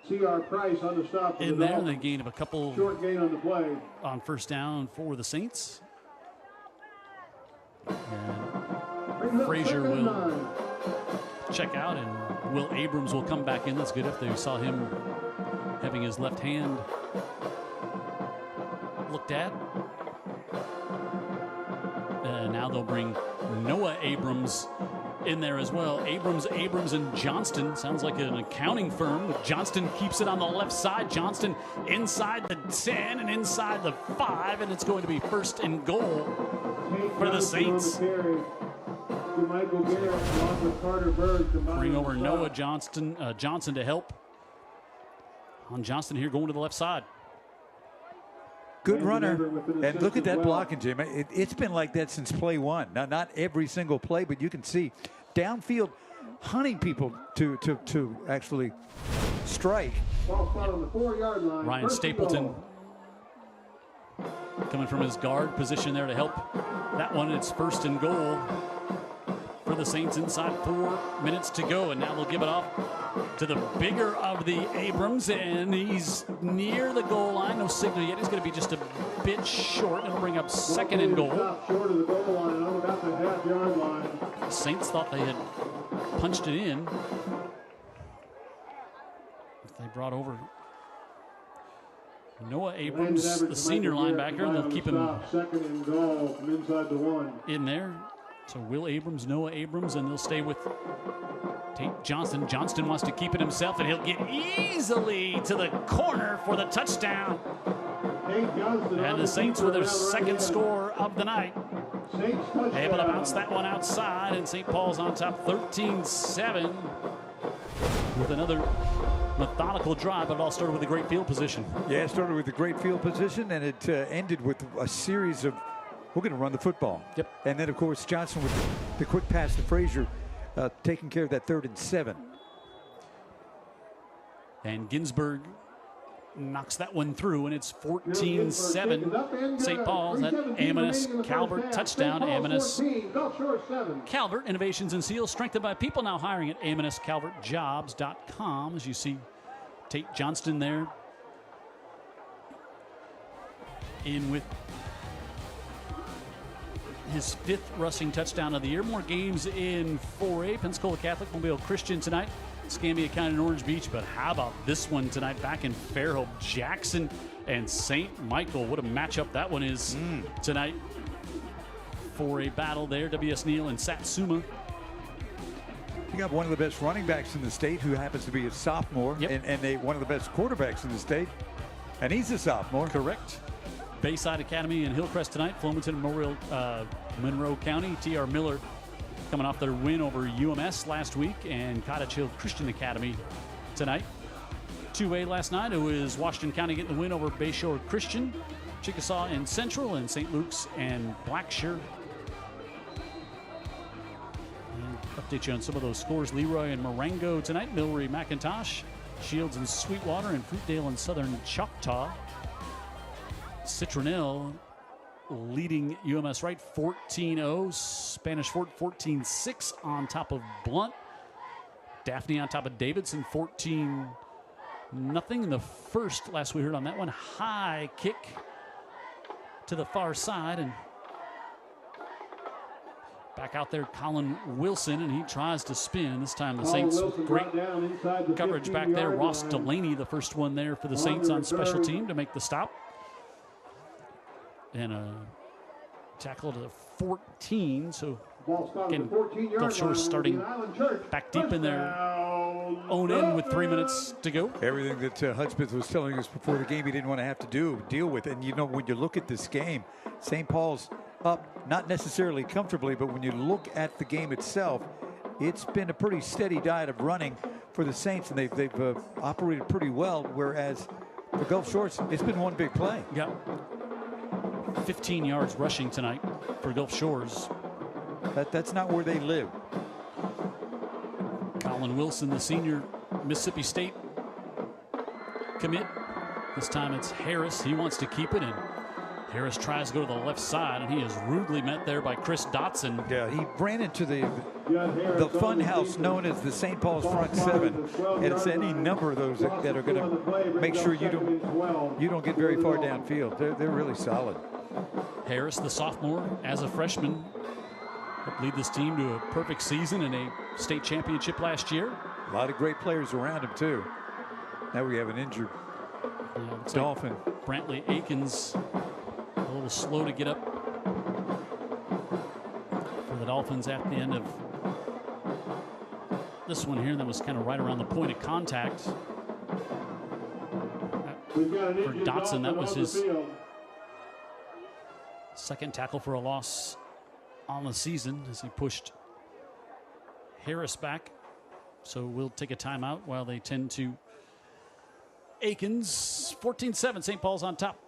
C.R. Price on the stop. In there, and the gain of a couple. Short gain on the play. On first down for the Saints. And Frazier will check out, and Will Abrams will come back in. That's good if they saw him having his left hand looked at. Now they'll bring Noah Abrams in there as well. Abrams, and Johnston. Sounds like an accounting firm. Johnston keeps it on the left side. Johnston inside the 10 and inside the 5, and it's going to be 1st and goal for the Saints. Bring over Noah Johnson to help on Johnston here going to the left side. Good runner, and look at that blocking, Jim. It's been like that since play 1. Now, not every single play, but you can see downfield hunting people to actually strike. Ryan Stapleton coming from his guard position there to help that one. It's 1st and goal for the Saints inside 4 minutes to go, and now they'll give it off to the bigger of the Abrams, and he's near the goal line. No signal yet. He's going to be just a bit short. It'll bring up second and goal. Stop short of the goal line, on about the half-yard line. The Saints thought they had punched it in. They brought over Noah Abrams, the senior linebacker, and they'll keep him second and goal from inside the 1. in there. So Will Abrams, Noah Abrams, and they'll stay with Tate Johnston. Johnston wants to keep it himself, and he'll get easily to the corner for the touchdown. And the Saints with their second score of the night. Able to bounce that one outside, and St. Paul's on top 13-7 with another methodical drive, but it all started with a great field position. Yeah, it started with a great field position, and it ended with a series of, we're going to run the football. Yep. And then, of course, Johnson with the quick pass to Frazier, taking care of that 3rd and 7. And Ginsburg knocks that one through, and it's 14-7. St. Paul's at A&M Calvert touchdown. A&M Calvert, innovations in seals, strengthened by people, now hiring at amscalvertjobs.com. As you see Tate Johnston there in with his 5th rushing touchdown of the year. More games in 4A. Pensacola Catholic, Mobile Christian tonight. Escambia County and Orange Beach, but how about this one tonight back in Fairhope? Jackson and St. Michael. What a matchup that one is tonight for a battle there. W.S. Neal and Satsuma. You got one of the best running backs in the state who happens to be a sophomore, and one of the best quarterbacks in the state, and he's a sophomore. Correct. Bayside Academy and Hillcrest tonight. Flomaton Memorial, Monroe County. T.R. Miller coming off their win over UMS last week, and Cottage Hill Christian Academy tonight. 2A last night, it was Washington County getting the win over Bayshore Christian, Chickasaw and Central, and St. Luke's and Blackshear. And update you on some of those scores. Leroy and Marengo tonight, Milry McIntosh, Shields and Sweetwater, and Fruitdale and Southern Choctaw. Citronelle leading UMS right 14-0. Spanish Fort 14-6 on top of Blunt. Daphne on top of Davidson 14-0 in the first. Last we heard on that one, high kick to the far side, and back out there Colin Wilson, and he tries to spin. This time the Saints with great coverage back there. Ross Delaney, the first one there for the Saints on special team to make the stop. And a tackle to 14. So again, Gulf Shores starting back deep in their own end with 3 minutes to go. Everything that Hudspeth was telling us before the game he didn't want to have to deal with. And you know, when you look at this game, St. Paul's up, not necessarily comfortably, but when you look at the game itself, it's been a pretty steady diet of running for the Saints, and they've operated pretty well, whereas for Gulf Shores, it's been one big play. Yep. 15 yards rushing tonight for Gulf Shores. That's not where they live. Colin Wilson, the senior Mississippi State commit. This time it's Harris. He wants to keep it, and Harris tries to go to the left side, and he is rudely met there by Chris Dotson. Yeah, he ran into the fun house known as the St. Paul's front seven, and it's any number of those that are going to make sure you don't get very far downfield. They're really solid. Harris, the sophomore, as a freshman, helped lead this team to a perfect season and a state championship last year. A lot of great players around him too. Now we have an injured Dolphin. Like Brantley Akins a little slow to get up for the Dolphins at the end of this one here. That was kind of right around the point of contact for Dotson. That was his second tackle for a loss on the season as he pushed Harris back. So we'll take a timeout while they tend to Akins. 14-7, St. Paul's on top.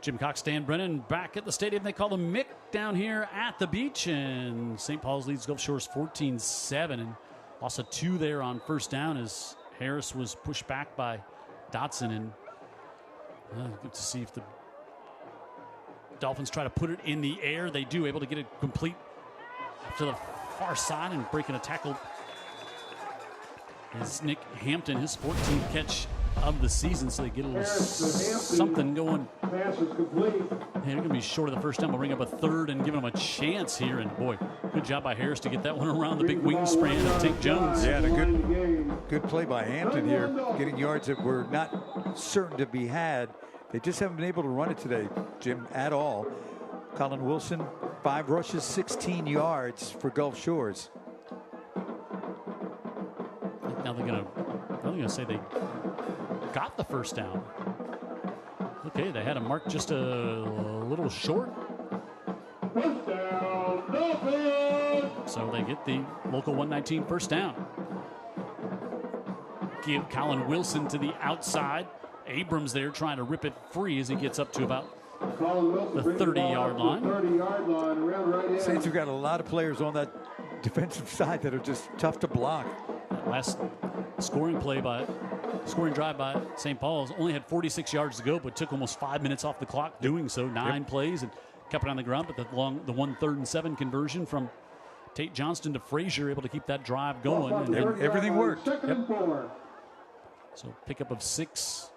Jim Cox, Dan Brennan back at the stadium. They call them Mick down here at the beach. And St. Paul's leads Gulf Shores 14-7. And also 2 there on first down as Harris was pushed back by Dotson. And good to see if the Dolphins try to put it in the air. They do, able to get it complete to the far side and breaking a tackle is Nick Hampton, his 14th catch of the season, so they get a little something going. Pass is complete. And they're going to be short of the first down. We'll bring up a third and give them a chance here. And boy, good job by Harris to get that one around the big wing span of Tank Jones. Yeah, and a good play by Hampton here, getting yards that were not certain to be had. They just haven't been able to run it today, Jim, at all. Colin Wilson, 5 rushes, 16 yards for Gulf Shores. Now they're going to say they got the first down. Okay, they had a mark just a little short. First down, Dolphins. So they get the local 119 first down. Give Colin Wilson to the outside. Abrams there trying to rip it free as he gets up to about the 30-yard line. 30-yard line around right end. Saints have got a lot of players on that defensive side that are just tough to block. That last scoring drive by St. Paul's only had 46 yards to go, but took almost 5 minutes off the clock doing so. 9 plays and kept it on the ground, but the 1 3rd and 7 conversion from Tate Johnston to Frazier, able to keep that drive going. And everything worked. So pickup of 6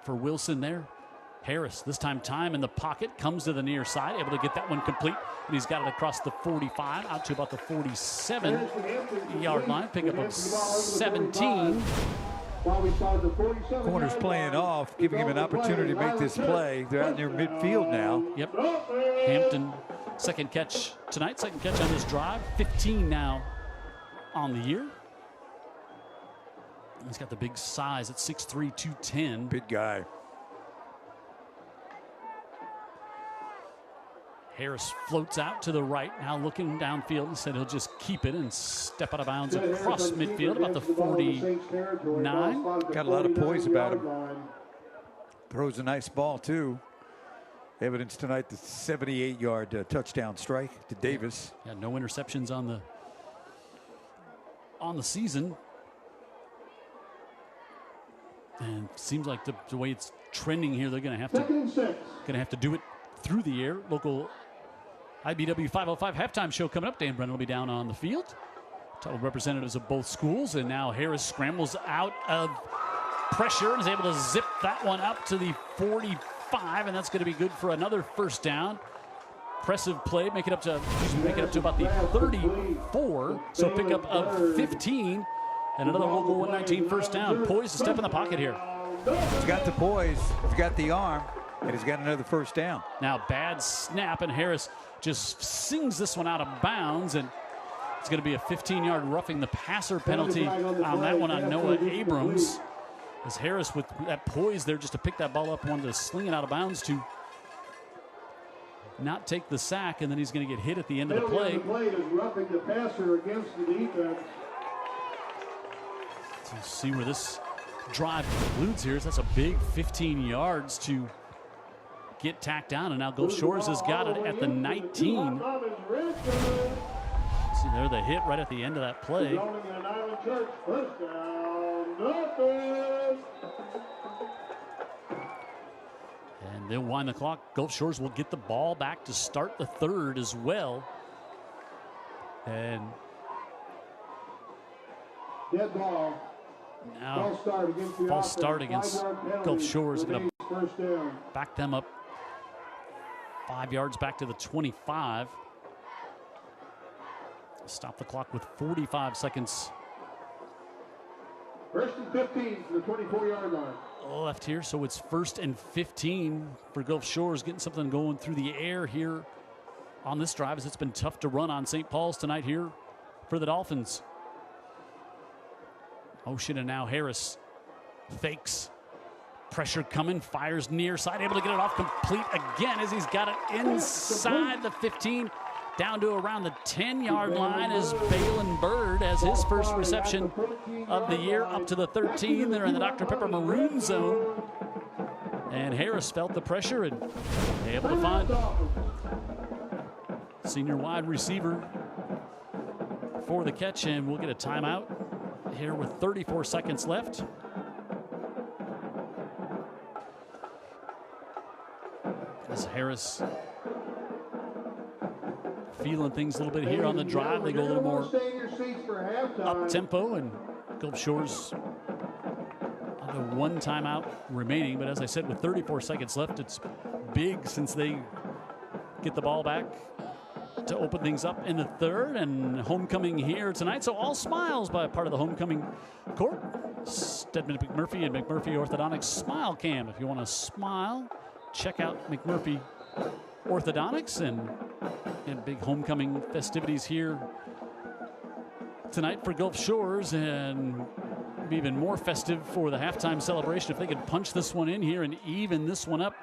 for Wilson there. Harris, this time in the pocket, comes to the near side, able to get that one complete, and he's got it across the 45, out to about the 47-yard line. Pickup of 17. Corner's playing off, giving him an opportunity to make this play. They're out near midfield now. Yep. Hampton, second catch tonight, second catch on this drive. 15 now on the year. He's got the big size at 6'3", 210. Big guy. Harris floats out to the right, now looking downfield. He said he'll just keep it and step out of bounds across midfield, about the 49. Got a lot of poise about him. Throws a nice ball, too. Evidence tonight, the 78-yard touchdown strike to Davis. Yeah, no interceptions on the season. And seems like the way it's trending here, they're going to have to do it through the air. Local IBW 505 halftime show coming up. Dan Brennan will be down on the field. Title representatives of both schools. And now Harris scrambles out of pressure and is able to zip that one up to the 45. And that's going to be good for another first down. Impressive play. Make it up to about the 34. So pickup of 15. And another local 119 first down. Poised to step in the pocket here. He's got the poise. He's got the arm. And he's got another first down. Now bad snap, and Harris just sings this one out of bounds, and it's going to be a 15-yard roughing the passer penalty on that one on Noah Abrams. As Harris with that poise there just to pick that ball up, wanted to sling it out of bounds to not take the sack, and then he's going to get hit at the end of the play. Roughing the passer against the defense. So see where this drive concludes here. That's a big 15 yards to get tacked down, and now Gulf Shores has got it at the 19. See there, the hit right at the end of that play. And they'll wind the clock. Gulf Shores will get the ball back to start the third as well. And dead ball. Now false start against Gulf Shores. Going to back them up 5 yards back to the 25. Stop the clock with 45 seconds. First and 15 to the 24-yard line. Left here, so it's 1st and 15 for Gulf Shores, getting something going through the air here on this drive, as it's been tough to run on St. Paul's tonight here for the Dolphins. Motion, and now Harris fakes. Pressure coming, fires near side, able to get it off complete again as he's got it inside the 15, down to around the 10-yard line as Balin Bird has his first reception of the year, up to the 13. They're in the Dr. Pepper maroon zone. And Harris felt the pressure and able to find senior wide receiver for the catch, and we'll get a timeout here with 34 seconds left. As Harris feeling things a little bit here on the drive. They go a little more up-tempo, and Gulf Shores under one timeout remaining. But as I said, with 34 seconds left, it's big since they get the ball back to open things up in the third. And homecoming here tonight, so all smiles by part of the homecoming court. Stedman McMurphy and McMurphy Orthodontics Smile Cam. If you want to smile, check out McMurphy Orthodontics, and big homecoming festivities here tonight for Gulf Shores, and be even more festive for the halftime celebration if they could punch this one in here and even this one up.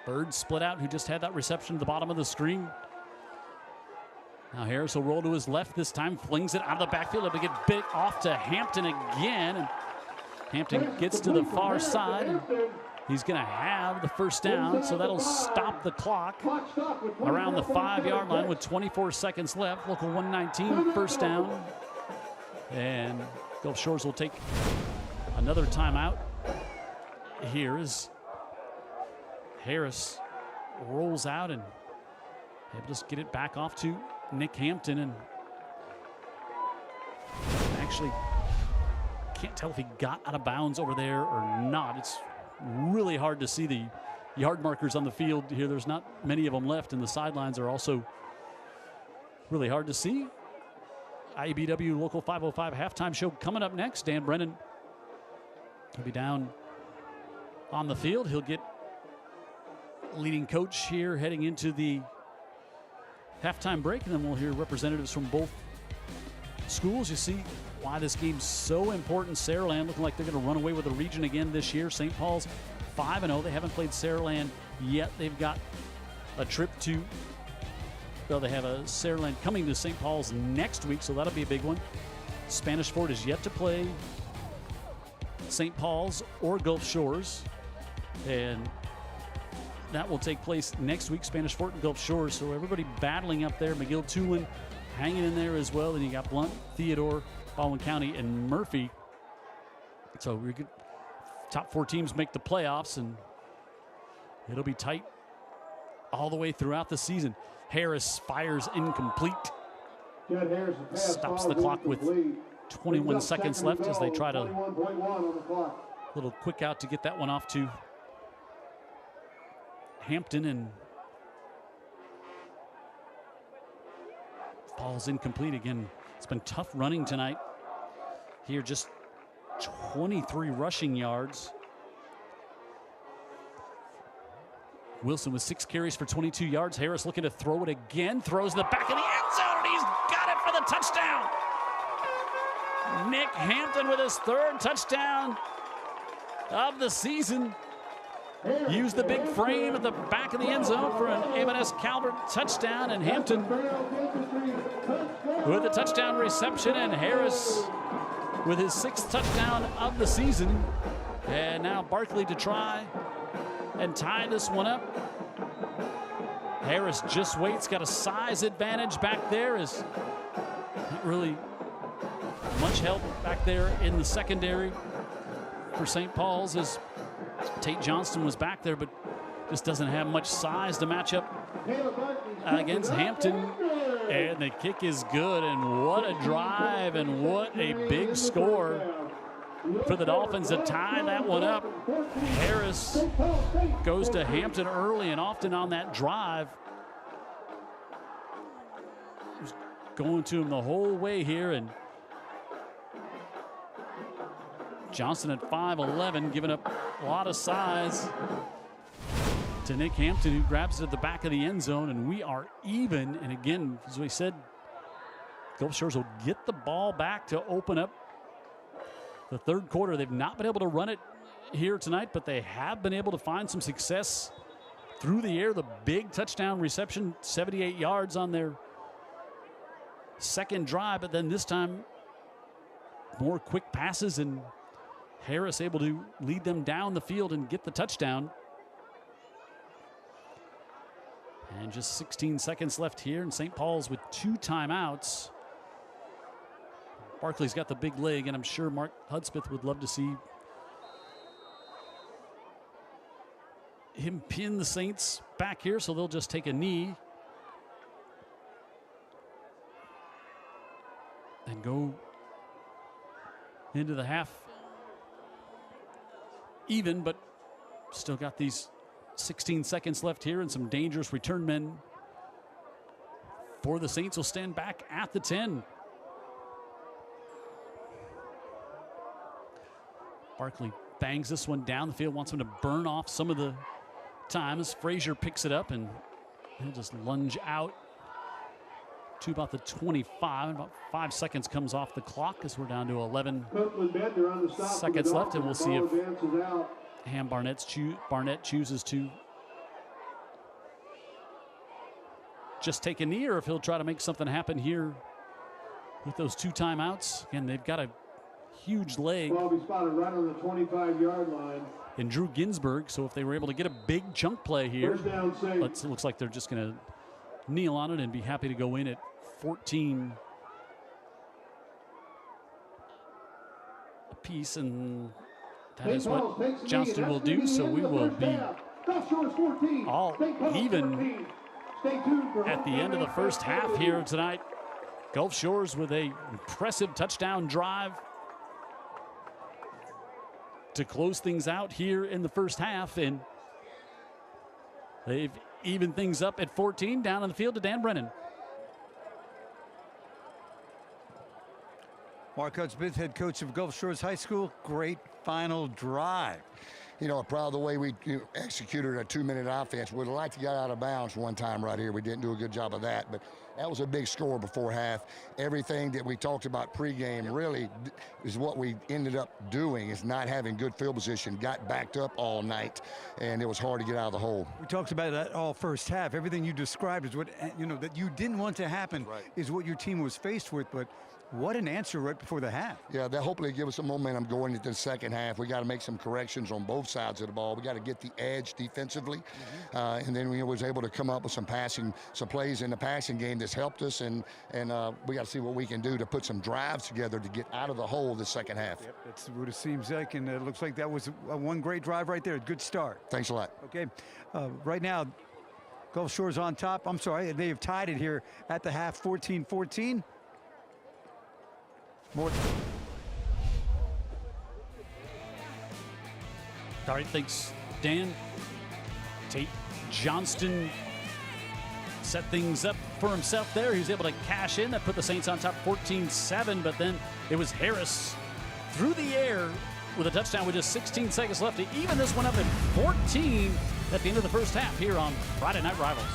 Bird split out, who just had that reception at the bottom of the screen. Now Harris will roll to his left this time, flings it out of the backfield, able to get bit off to Hampton again. And Hampton gets to the far side. He's going to have the first down, so that'll stop the clock around the 5-yard line with 24 seconds left. Local 119, first down. And Gulf Shores will take another timeout. Here is Harris rolls out and able to just get it back off to Nick Hampton. And actually can't tell if he got out of bounds over there or not. It's really hard to see the yard markers on the field here. There's not many of them left, and the sidelines are also really hard to see. IEBW Local 505 halftime show coming up next. Dan Brennan will be down on the field. He'll get leading coach here heading into the halftime break, and then we'll hear representatives from both schools. You see why this game's so important. Saraland looking like they're going to run away with the region again this year. St. Paul's 5-0. They haven't played Saraland yet. They've got a trip to, well, they have a Saraland coming to St. Paul's next week, so that'll be a big one. Spanish Fort is yet to play St. Paul's or Gulf Shores, and that will take place next week, Spanish Fort and Gulf Shores. So everybody battling up there. McGill-Tulane hanging in there as well. Then you got Blount, Theodore, Baldwin County, and Murphy. So we could, top 4 teams make the playoffs, and it'll be tight all the way throughout the season. Harris fires incomplete. Stops the clock with 21 seconds left as they try to little quick out to get that one off to Hampton, and ball's incomplete again. It's been tough running tonight. Here, just 23 rushing yards. Wilson with 6 carries for 22 yards. Harris looking to throw it again. Throws the back of the end zone, and he's got it for the touchdown. Nick Hampton with his 3rd touchdown of the season. Used the big frame at the back of the end zone for an M&S Calvert touchdown, and Hampton with the touchdown reception, and Harris with his 6th touchdown of the season. And now Barkley to try and tie this one up. Harris just waits, got a size advantage back there. Is not really much help back there in the secondary for St. Paul's, as Tate Johnston was back there, but just doesn't have much size to match up against Hampton. And the kick is good, and what a drive, and what a big score for the Dolphins to tie that one up. Harris goes to Hampton early and often on that drive. Going to him the whole way here, and Johnson at 5'11", giving up a lot of size to Nick Hampton, who grabs it at the back of the end zone, and we are even. And again, as we said, Gulf Shores will get the ball back to open up the 3rd quarter. They've not been able to run it here tonight, but they have been able to find some success through the air. The big touchdown reception, 78 yards on their 2nd drive, but then this time more quick passes, and Harris able to lead them down the field and get the touchdown. And just 16 seconds left here, and St. Paul's with 2 timeouts. Barkley's got the big leg, and I'm sure Mark Hudspeth would love to see him pin the Saints back here, so they'll just take a knee and go into the half even, but still got these 16 seconds left here, and some dangerous return men for the Saints will stand back at the 10. Barkley bangs this one down the field, wants him to burn off some of the time as Frazier picks it up, and he'll just lunge out to about the 25. About 5 seconds comes off the clock as we're down to 11 seconds left, and we'll see if Ham Barnett chooses to just take a knee, or if he'll try to make something happen here with those 2 timeouts. Again, they've got a huge leg. Well, we spotted right on the 25-yard line. And Drew Ginsburg, so if they were able to get a big chunk play here, First down, it looks like they're just going to kneel on it and be happy to go in at 14 apiece, and that is what Johnston will do. So we will be all even at the end of the first half here tonight. Gulf Shores with a impressive touchdown drive to close things out here in the first half, and they've evened things up at 14. Down on the field to Dan Brennan. Mark Hudspeth, head coach of Gulf Shores High School. Great final drive. You know, proud of the way we executed a 2-minute offense. We'd like to get out of bounds one time right here. We didn't do a good job of that, but that was a big score before half. Everything that we talked about pregame really is what we ended up doing, is not having good field position. Got backed up all night, and it was hard to get out of the hole. We talked about that all first half. Everything you described is what, that you didn't want to happen, is what your team was faced with, but what an answer right before the half. Yeah, that hopefully give us some momentum going into the second half. We got to make some corrections on both sides of the ball. We got to get the edge defensively, and then we was able to come up with some plays in the passing game that's helped us, and we got to see what we can do to put some drives together to get out of the hole this second half. Yep, that's what it seems like, and it looks like that was one great drive right there. Good start. Thanks a lot. Okay, right now, Gulf Shores on top. I'm sorry, they have tied it here at the half, 14-14. More. All right, thanks, Dan. Tate Johnston set things up for himself there. He was able to cash in. That put the Saints on top 14-7, but then it was Harris through the air with a touchdown with just 16 seconds left to even this one up at 14 at the end of the first half here on Friday Night Rivals.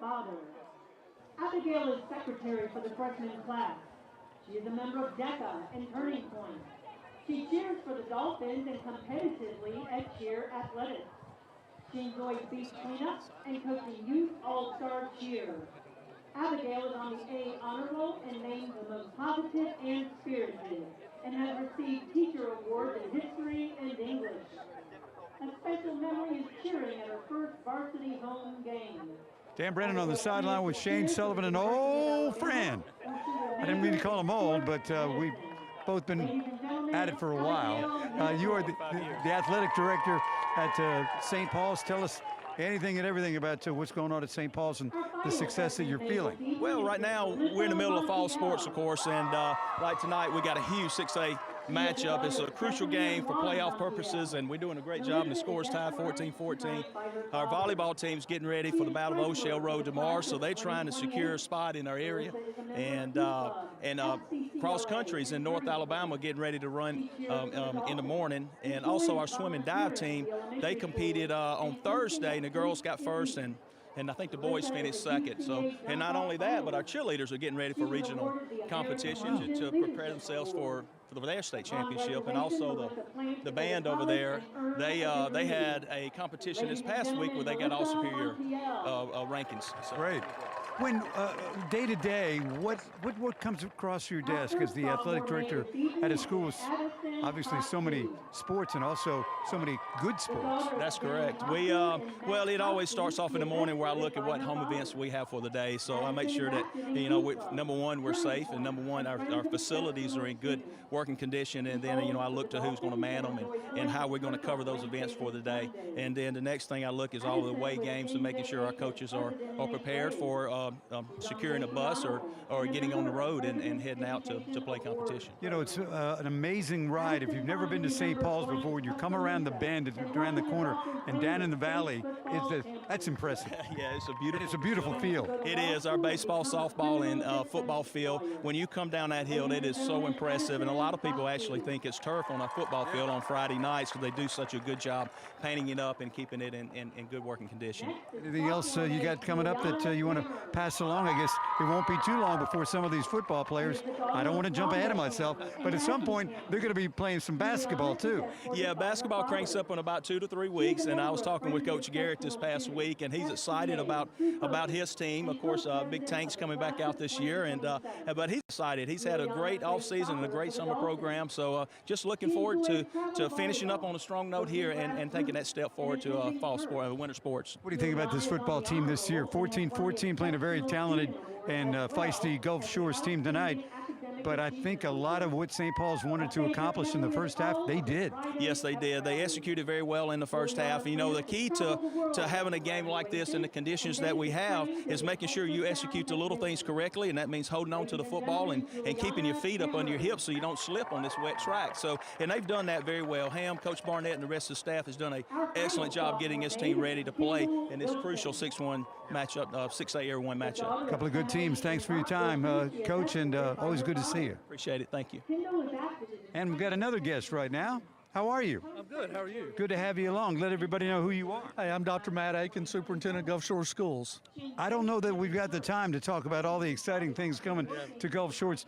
father. Abigail is secretary for the freshman class. She is a member of DECA and Turning Point. She cheers for the Dolphins and competitively at cheer athletics. She enjoys beach cleanup and coaching youth all-star cheer. Abigail is on the A honor roll and named the most positive and spirited, and has received teacher awards in history and English. A special memory is cheering at her first varsity home game. Dan Brennan on the sideline with Shane Sullivan, an old friend. I didn't mean to call him old, but we've both been at it for a while. You are the athletic director at St. Paul's. Tell us anything and everything about what's going on at St. Paul's and the success that you're feeling. Well, right now we're in the middle of fall sports, of course, and like tonight we got a huge 6A matchup. It's a crucial game for playoff purposes, and we're doing a great job, and the score is tied 14-14. Our volleyball team's getting ready for the Battle of O'Shell Road tomorrow, so they're trying to secure a spot in our area. And cross country's in North Alabama getting ready to run in the morning. And also our swim and dive team, they competed on Thursday, and the girls got first, and I think the boys finished second. So, and not only that, but our cheerleaders are getting ready for regional competitions to prepare themselves for their state championship. And also the band over there, they had a competition this past week where they got all superior rankings. So. Great. When day to day, what comes across your desk as the athletic director at a school with obviously so many sports and also so many good sports? That's correct. We well, it always starts off in the morning where I look at what home events we have for the day. So I make sure that number one, we're safe, and number one, our facilities are in good working condition, and then I look to who's going to man them and how we're going to cover those events for the day. And then the next thing I look is all of the away games and making sure our coaches are prepared for securing a bus or getting on the road and heading out to play competition. It's an amazing ride. If you've never been to St. Paul's before, when you come around the bend, around the corner, and down in the valley, that's impressive. Yeah, it's a beautiful field. It is. Our baseball, softball, and football field. When you come down that hill, it is so impressive, and a lot of people actually think it's turf on our football field on Friday nights because they do such a good job painting it up and keeping it in good working condition. Anything else you got coming up that you want to pass along? I guess it won't be too long before some of these football players, I don't want to jump ahead of myself, but at some point they're going to be playing some basketball too. Yeah, basketball cranks up in about 2 to 3 weeks, and I was talking with Coach Garrett this past week, and he's excited about his team. Of course, Big Tank's coming back out this year, but he's excited. He's had a great offseason and a great summer program, so just looking forward to finishing up on a strong note here and taking that step forward to fall sport, winter sports. What do you think about this football team this year? 14-14, playing a very talented and feisty Gulf Shores team tonight. But I think a lot of what St. Paul's wanted to accomplish in the first half, they did. Yes, they did. They executed very well in the first half. The key to having a game like this in the conditions that we have is making sure you execute the little things correctly, and that means holding on to the football and keeping your feet up under your hips so you don't slip on this wet track. And they've done that very well. Coach Barnett, and the rest of the staff has done an excellent job getting his team ready to play in this crucial 6-1 matchup, 6A Area 1 matchup. A couple of good teams. Thanks for your time, Coach, and always good to see you. Appreciate it. Thank you. And we've got another guest right now. How are you? I'm good. How are you? Good to have you along. Let everybody know who you are. Hey, I'm Dr. Matt Aiken, Superintendent of Gulf Shores Schools. I don't know that we've got the time to talk about all the exciting things coming to Gulf Shores.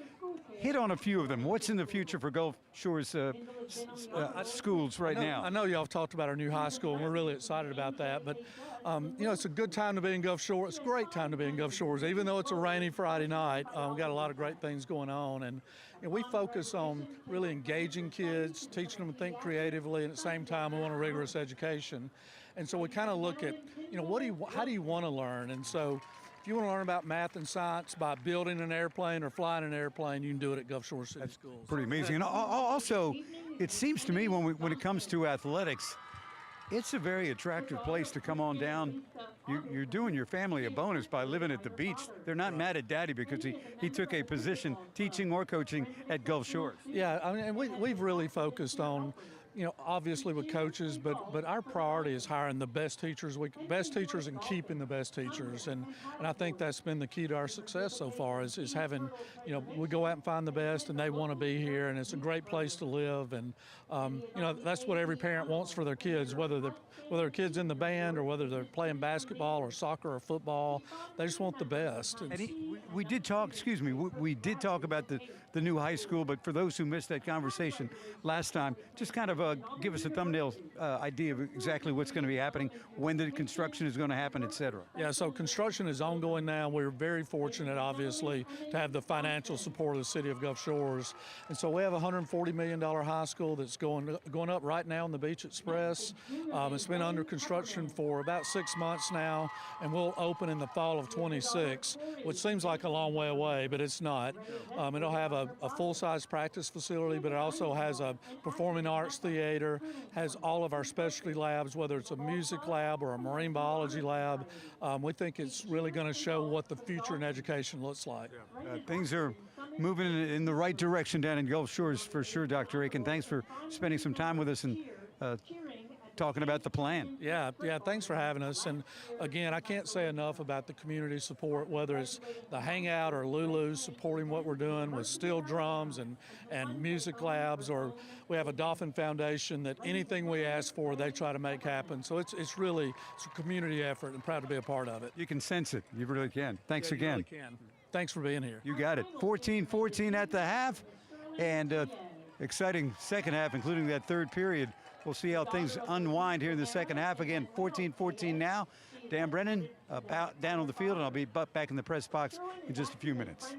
Hit on a few of them. What's in the future for Gulf Shores schools right now? I know y'all have talked about our new high school, and we're really excited about that. But, it's a good time to be in Gulf Shores. It's a great time to be in Gulf Shores. Even though it's a rainy Friday night, we've got a lot of great things going on. And we focus on really engaging kids, teaching them to think creatively, and at the same time, we want a rigorous education. And so we kind of look at, how do you want to learn? And so if you want to learn about math and science by building an airplane or flying an airplane, you can do it at Gulf Shores City Schools. Pretty amazing. And also, it seems to me when it comes to athletics, it's a very attractive place to come on down. You're doing your family a bonus by living at the beach. They're not mad at Daddy because he took a position teaching or coaching at Gulf Shores. Yeah, and we've really focused on obviously with coaches, but our priority is hiring the best teachers, and keeping the best teachers, and I think that's been the key to our success so far is having, we go out and find the best, and they want to be here, and it's a great place to live, and that's what every parent wants for their kids, whether their kids in the band or whether they're playing basketball or soccer or football, they just want the best. And we did talk, excuse me, we did talk about the new high school, but for those who missed that conversation last time, just kind of give us a thumbnail idea of exactly what's going to be happening, when the construction is going to happen, et cetera. Yeah, so construction is ongoing now. We're very fortunate, obviously, to have the financial support of the city of Gulf Shores. And so we have a $140 million high school that's going up right now on the Beach Express. It's been under construction for about 6 months now, and we'll open in the fall of 26, which seems like a long way away, but it's not. It'll have a full-size practice facility, but it also has a performing arts theater, has all of our specialty labs, whether it's a music lab or a marine biology lab. We think it's really going to show what the future in education looks like. Things are moving in the right direction down in Gulf Shores for sure, Dr. Aiken. Thanks for spending some time with us and talking about the plan. Yeah, thanks for having us. And again, I can't say enough about the community support, whether it's the Hangout or Lulu's supporting what we're doing with steel drums and music labs, or we have a Dolphin Foundation that anything we ask for, they try to make happen. So it's a community effort, and proud to be a part of it. You can sense it. You really can. Thanks again. You really can. Thanks for being here. You got it. 14-14 at the half, and exciting second half, including that third period. We'll see how things unwind here in the second half. Again, 14-14 now. Dan Brennan down on the field, and I'll be back in the press box in just a few minutes.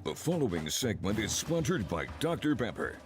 The following segment is sponsored by Dr. Pepper.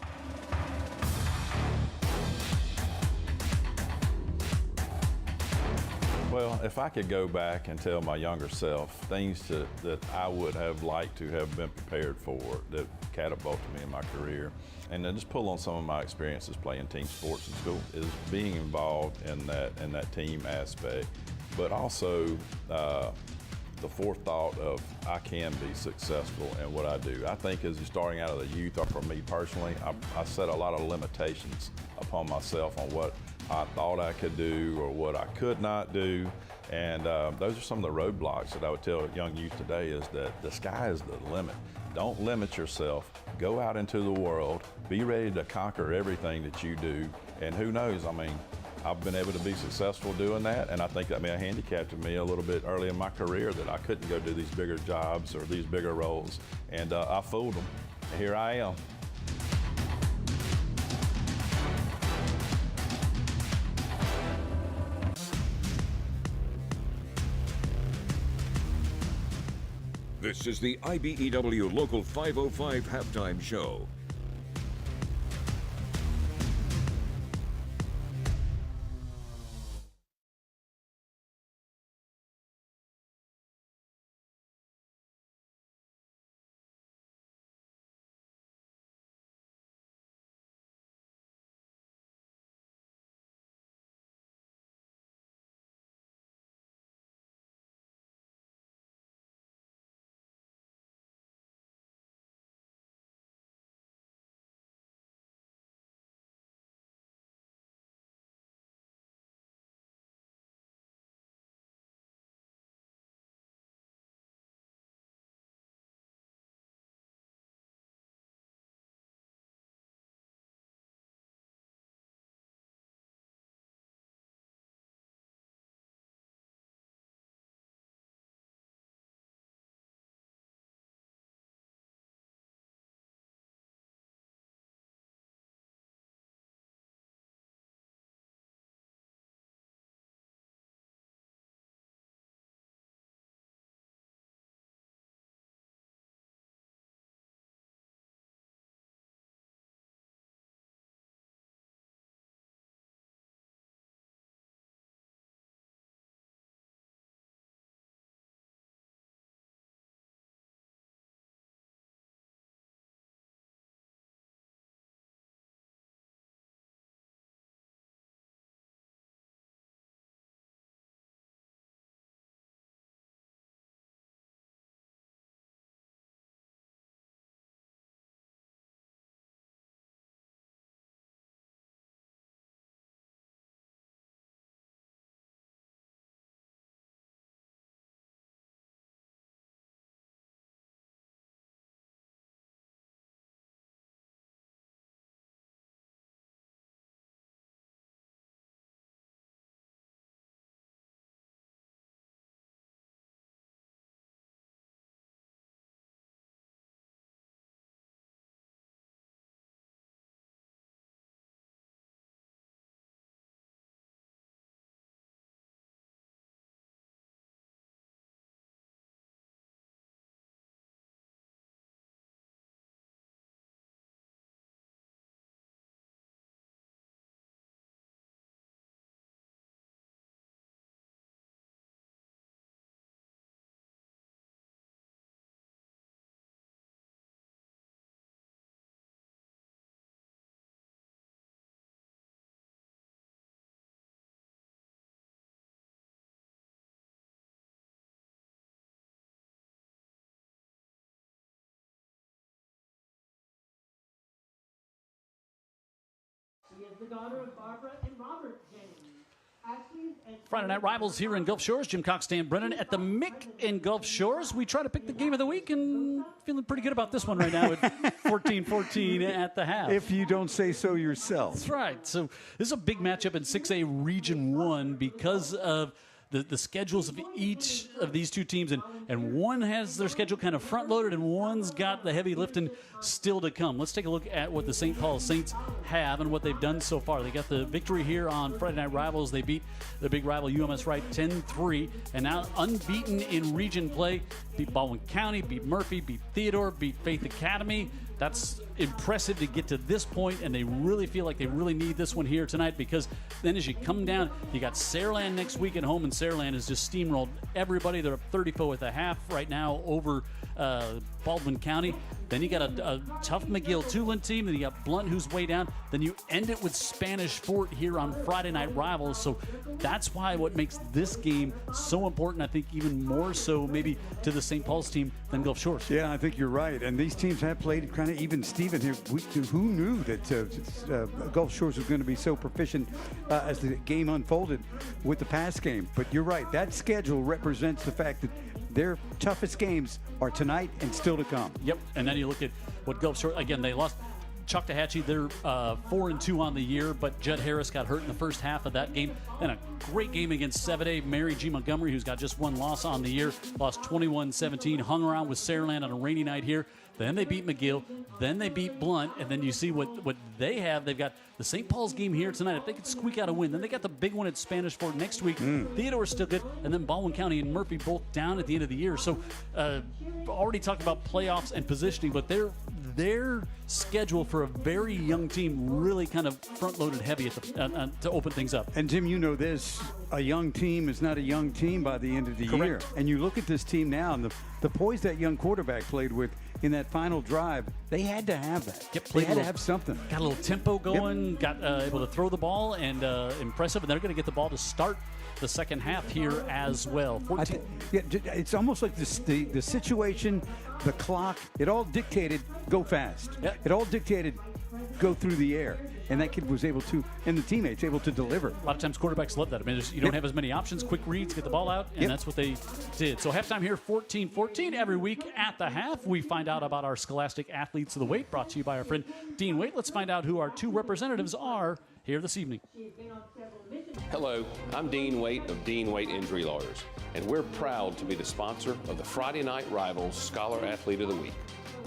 Well, if I could go back and tell my younger self things that I would have liked to have been prepared for that catapulted me in my career, and then just pull on some of my experiences playing team sports in school, is being involved in that team aspect, but also the forethought of I can be successful in what I do. I think as you're starting out of the youth, or for me personally, I set a lot of limitations upon myself on what I thought I could do or what I could not do. And those are some of the roadblocks that I would tell young youth today, is that the sky is the limit. Don't limit yourself. Go out into the world. Be ready to conquer everything that you do. And who knows, I mean, I've been able to be successful doing that, and I think that may have handicapped me a little bit early in my career, that I couldn't go do these bigger jobs or these bigger roles. And I fooled them. And here I am. This is the IBEW Local 505 Halftime Show. is the daughter of Barbara and Robert James. Friday Night Rivals here in Gulf Shores. Jim Cox, Dan Brennan at the Mick in Gulf Shores. We try to pick the game of the week, and feeling pretty good about this one right now at 14-14 at the half. If you don't say so yourself. That's right. So this is a big matchup in 6A Region 1 because of the schedules of each of these two teams, and one has their schedule kind of front-loaded, and one's got the heavy lifting still to come. Let's take a look at what the St. Paul Saints have and what they've done so far. They got the victory here on Friday Night Rivals. They beat the big rival UMS Wright 10-3, and now unbeaten in region play. Beat Baldwin County, beat Murphy, beat Theodore, beat Faith Academy. That's impressive to get to this point, and they really feel like they really need this one here tonight, because then as you come down, you got Saraland next week at home, and Saraland has just steamrolled everybody. They're up 30-4 at the half right now over Baldwin County. Then you got a tough McGill-Tulin team. Then you got Blunt, who's way down. Then you end it with Spanish Fort here on Friday Night Rivals. So that's why what makes this game so important, I think even more so maybe to the St. Paul's team than Gulf Shores. Yeah, I think you're right. And these teams have played kind of even Steven here. Who knew that Gulf Shores was going to be so proficient as the game unfolded with the past game? But you're right. That schedule represents the fact that their toughest games are tonight and still to come. Yep. And then you look at what Gulf Shores, again, they lost Choctawhatchee. They're 4-2 on the year, but Judd Harris got hurt in the first half of that game. And a great game against 7A Mary G. Montgomery, who's got just one loss on the year, lost 21-17, hung around with Saraland on a rainy night here. Then they beat McGill. Then they beat Blunt. And then you see what they have. They've got the St. Paul's game here tonight. If they could squeak out a win, then they got the big one at Spanish Fort next week. Theodore's still good. And then Baldwin County and Murphy both down at the end of the year. So already talked about playoffs and positioning, but their schedule for a very young team really kind of front-loaded heavy at to open things up. And, Jim, you know this. A young team is not a young team by the end of the year. And you look at this team now, and the poise that young quarterback played with in that final drive, they had to have that. Yep, they had to have something. Got a little tempo going, got able to throw the ball, and impressive. And they're going to get the ball to start the second half here as well. It's almost like the situation, the clock, it all dictated go fast. Yep. It all dictated go through the air. And that kid was able to, and the teammates able to deliver. A lot of times quarterbacks love that. I mean, you don't have as many options, quick reads, get the ball out, and that's what they did. So halftime here, 14-14. Every week at the half, we find out about our Scholastic Athletes of the Week, brought to you by our friend Dean Waite. Let's find out who our two representatives are here this evening. Hello, I'm Dean Waite of Dean Waite Injury Lawyers, and we're proud to be the sponsor of the Friday Night Rivals Scholar Athlete of the Week.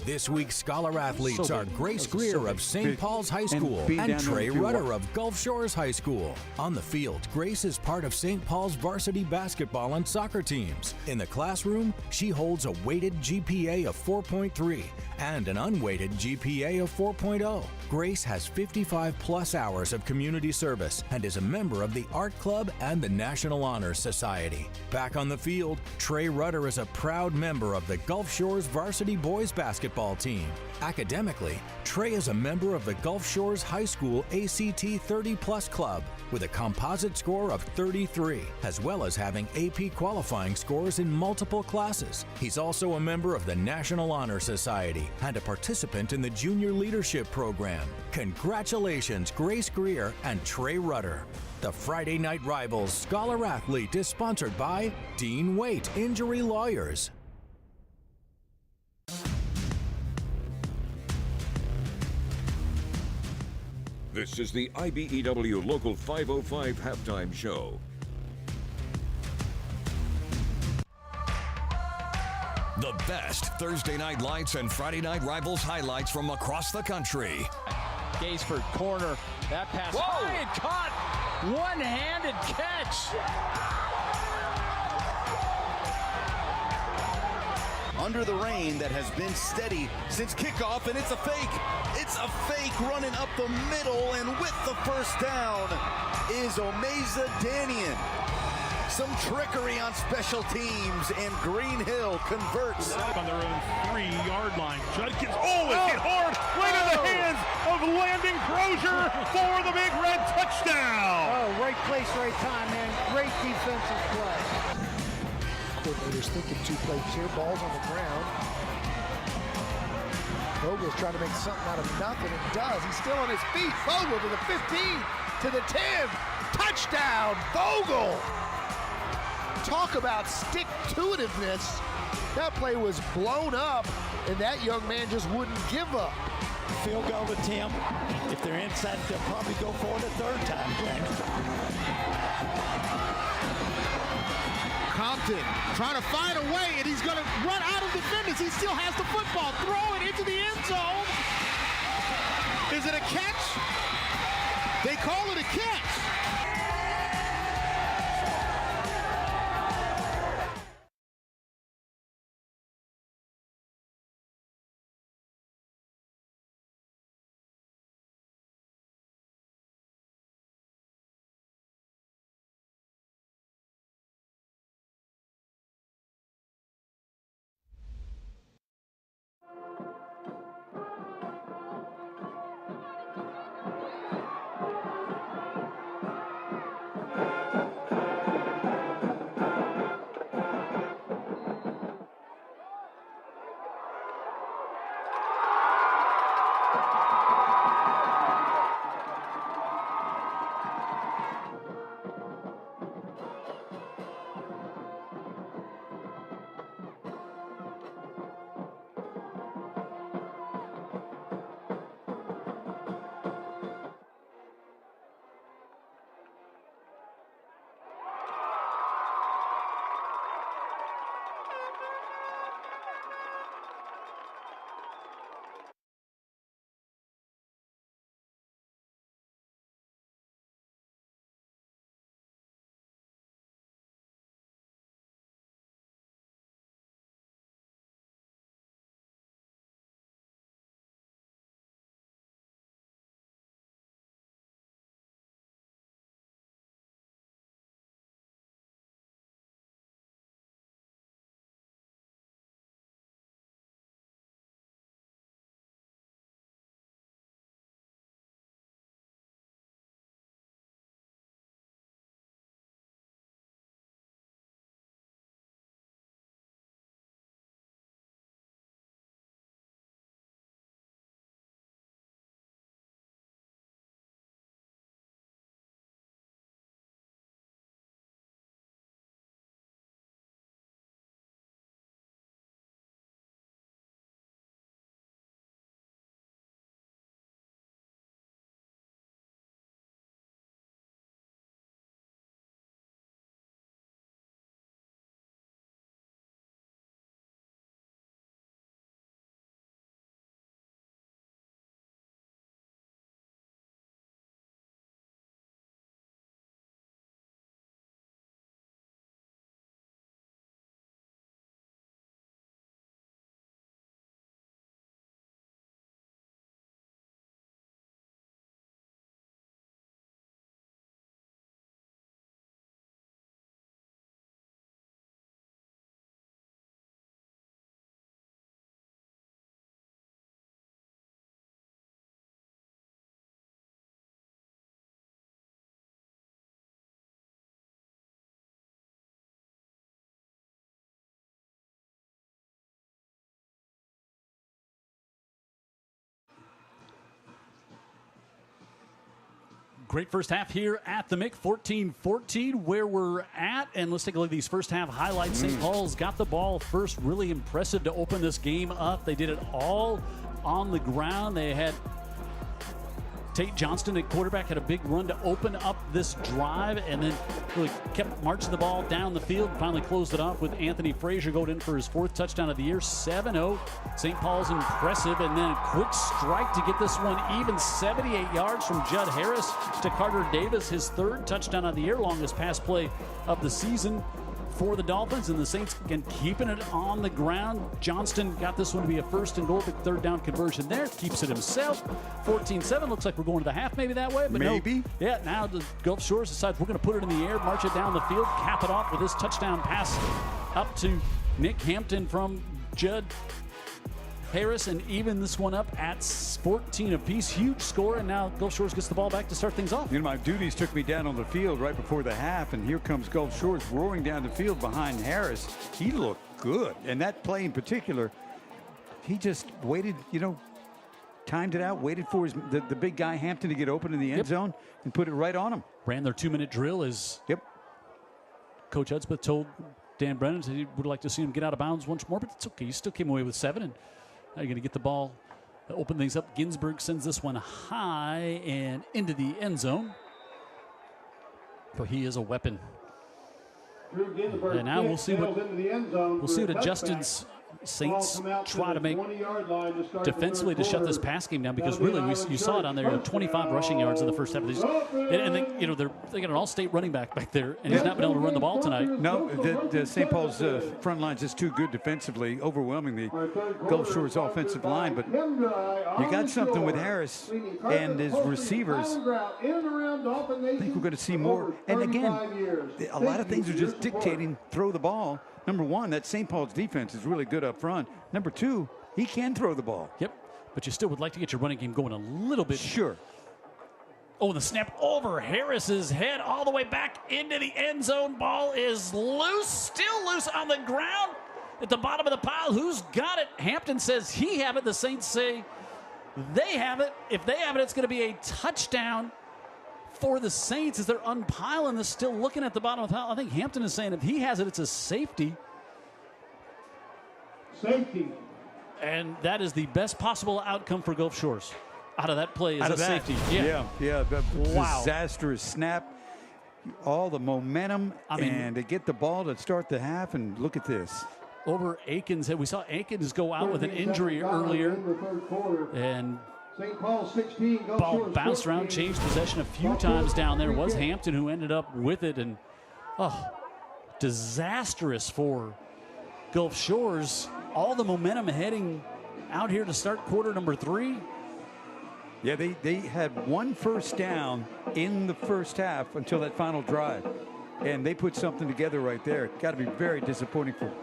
This week's Scholar Athletes are Grace Greer of St. Paul's High School and Trey Rudder of Gulf Shores High School. On the field, Grace is part of St. Paul's varsity basketball and soccer teams. In the classroom, she holds a weighted GPA of 4.3 and an unweighted GPA of 4.0. Grace has 55-plus hours of community service and is a member of the Art Club and the National Honor Society. Back on the field, Trey Rudder is a proud member of the Gulf Shores varsity boys basketball team. Academically, Trey is a member of the Gulf Shores High School ACT 30-plus club with a composite score of 33, as well as having AP qualifying scores in multiple classes. He's also a member of the National Honor Society and a participant in the Junior Leadership Program. Congratulations, Grace Greer and Trey Rudder. The Friday Night Rivals Scholar Athlete is sponsored by Dean Waite Injury Lawyers. This is the IBEW Local 505 Halftime Show. The best Thursday night lights and Friday night Rivals highlights from across the country. Gaisford corner. That pass high and caught. One-handed catch. Under the rain that has been steady since kickoff, and it's a fake. It's a fake running up the middle, and with the first down is Omeza Danian. Some trickery on special teams, and Green Hill converts. On their own 3-yard line. Judkins, it's hit hard, right in the hands of Landon Crozier for the big red touchdown. Right place, right time, man. Great defensive play. Coordinators thinking 2 plays here. Ball's on the ground. Vogel's trying to make something out of nothing and does. He's still on his feet. Vogel to the 15, to the 10. Touchdown, Vogel! Talk about stick-to-itiveness. That play was blown up, and that young man just wouldn't give up. Field goal attempt. If they're inside, they'll probably go for it a third time, James. Compton trying to find a way, and he's going to run out of defenders. He still has the football. Throw it into the end zone. Is it a catch? They call it a catch. Great first half here at the MIC, 14-14 where we're at. And let's take a look at these first half highlights. St. Paul's got the ball first. Really impressive to open this game up. They did it all on the ground. They had Tate Johnston at quarterback, had a big run to open up this drive, and then really kept marching the ball down the field. Finally closed it off with Anthony Frazier going in for his 4th touchdown of the year. 7-0. St. Paul's impressive, and then a quick strike to get this one even. 78 yards from Judd Harris to Carter Davis, his 3rd touchdown of the year, longest pass play of the season for the Dolphins, and the Saints again keeping it on the ground. Johnston got this one to be a 1st and goal, but 3rd down conversion there, keeps it himself. 14-7, looks like we're going to the half maybe that way, but maybe. No. Yeah, now the Gulf Shores decides we're going to put it in the air, march it down the field, cap it off with this touchdown pass up to Nick Hampton from Judd Harris, and even this one up at 14 apiece. Huge score, and now Gulf Shores gets the ball back to start things off. You know, my duties took me down on the field right before the half, and here comes Gulf Shores roaring down the field behind Harris. He looked good, and that play in particular, he just waited, you know, timed it out, waited for the big guy Hampton to get open in the end zone and put it right on him. Ran their 2-minute drill as Coach Hudspeth told Dan Brennan that he would like to see him get out of bounds once more, but it's okay. He still came away with 7, and now you're going to get the ball, open things up. Ginsburg sends this one high and into the end zone. But he is a weapon. And now we'll see what adjustments Saints try to make defensively to shut this pass game down, because really you saw it on there, 25 rushing yards in the first half of these, and they got an all-state running back there, and he's not been able to run the ball tonight. No, the St. Paul's front line is just too good defensively, overwhelming the Gulf Shores offensive line. But you got something with Harris and his receivers. I think we're going to see more. And again, a lot of things are just dictating throw the ball. Number one, that St. Paul's defense is really good up front. Number two, he can throw the ball. Yep, but you still would like to get your running game going a little bit. Sure. Oh, the snap over Harris's head all the way back into the end zone. Ball is loose, still loose on the ground at the bottom of the pile. Who's got it? Hampton says he have it. The Saints say they have it. If they have it, it's going to be a touchdown for the Saints as they're unpiling this, still looking at the bottom of the pile. I think Hampton is saying if he has it, it's a safety. Safety. And that is the best possible outcome for Gulf Shores. Out of that play is a safety. Yeah. Disastrous snap. All the momentum, and to get the ball to start the half, and look at this. Over Aikens' head. We saw Aikens go out with an injury earlier. And St. Paul 16. Ball bounced around, changed possession a few times down there. It was Hampton who ended up with it. And, disastrous for Gulf Shores. All the momentum heading out here to start quarter number 3. Yeah, they had one first down in the first half until that final drive. And they put something together right there. Got to be very disappointing for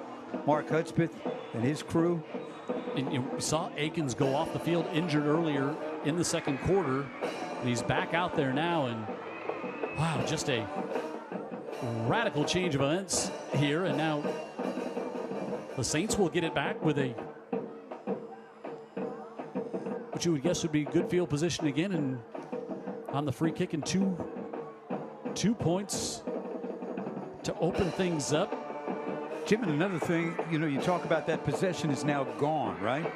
Mark Hudspeth and his crew. And you saw Aikens go off the field injured earlier in the second quarter. And he's back out there now. And, wow, just a radical change of events here. And now the Saints will get it back with what you would guess would be good field position again, and on the free kick, and two points to open things up. Jim, and another thing, you talk about that possession is now gone, right?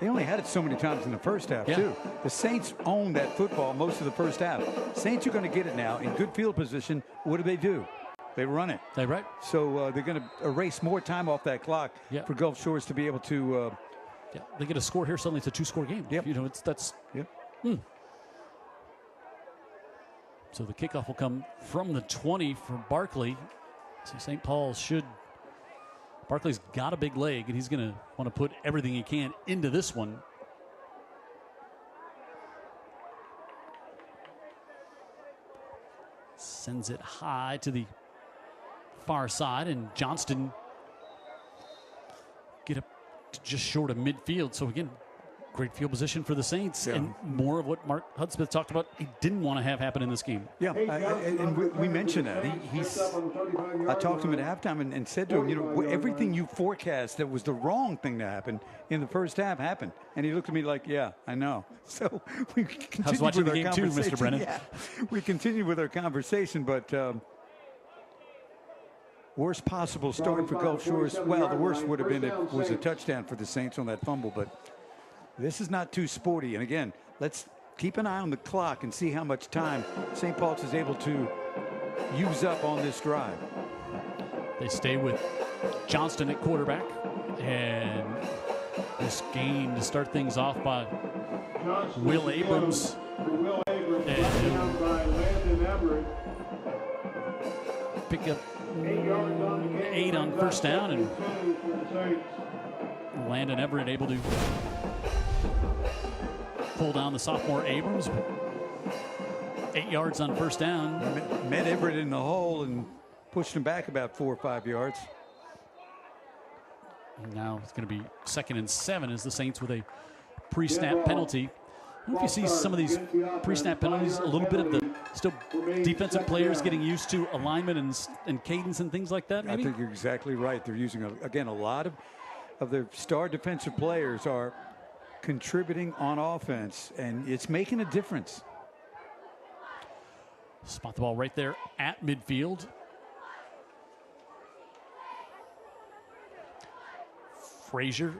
They only had it so many times in the first half, too. The Saints owned that football most of the first half. Saints are going to get it now in good field position. What do? They run it. They right. So they're going to erase more time off that clock for Gulf Shores to be able to. They get a score here. Suddenly, it's a 2-score game. Yep. That's. So the kickoff will come from the 20 for Barkley. So St. Paul's Barkley's got a big leg, and he's going to want to put everything he can into this one. Sends it high to the far side, and Johnston get up to just short of midfield. So again, great field position for the Saints, and more of what Mark Hudspeth talked about he didn't want to have happen in this game. Yeah, and we mentioned that. I talked to him at halftime and said to him, everything you forecast that was the wrong thing to happen in the first half happened. And he looked at me like, yeah, I know. So we continued I was watching with the our game too, conversation. Mr. Brennan. Yeah, we continued with our conversation, but worst possible start for Gulf Shores. Well, the worst would have been if it was a touchdown for the Saints on that fumble, but this is not too sporty. And again, let's keep an eye on the clock and see how much time St. Paul's is able to use up on this drive. They stay with Johnston at quarterback, and this gain to start things off by Will Abrams. Pick up 8 on first down, and Landon Everett able to pull down the sophomore Abrams. 8 yards on first down. Met Everett in the hole and pushed him back about 4 or 5 yards. And now it's going to be 2nd and 7 as the Saints with a pre-snap penalty. I don't know if you see some of these pre-snap penalties, a little bit of the still defensive players getting used to alignment and cadence and things like that, maybe? I think you're exactly right. They're using, again, a lot of their star defensive players are contributing on offense, and it's making a difference. Spot the ball right there at midfield. Frazier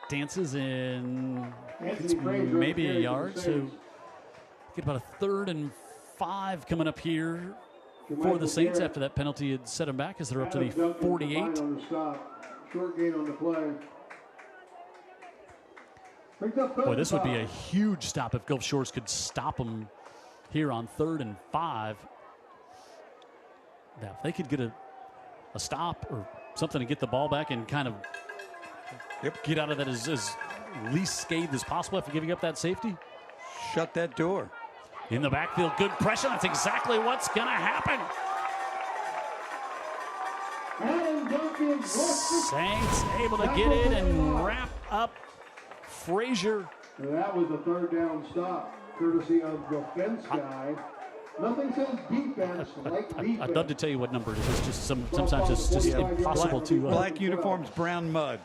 dances in maybe a yard, so get about a 3rd and 5 coming up here for the Saints after that penalty had set them back as they're up to the 48. Short gain on the play. Boy, this would be a huge stop if Gulf Shores could stop them here on 3rd and 5. Now, if they could get a stop or something to get the ball back and kind of get out of that as least scathed as possible after giving up that safety. Shut that door. In the backfield, good pressure. That's exactly what's going to happen. Saints able to get in and wrap up Frazier. And that was a 3rd down stop, courtesy of the fence guy. Nothing says defense like defense. I'd love to tell you what number it is. It's just sometimes it's just impossible to. Black uniforms, brown mud.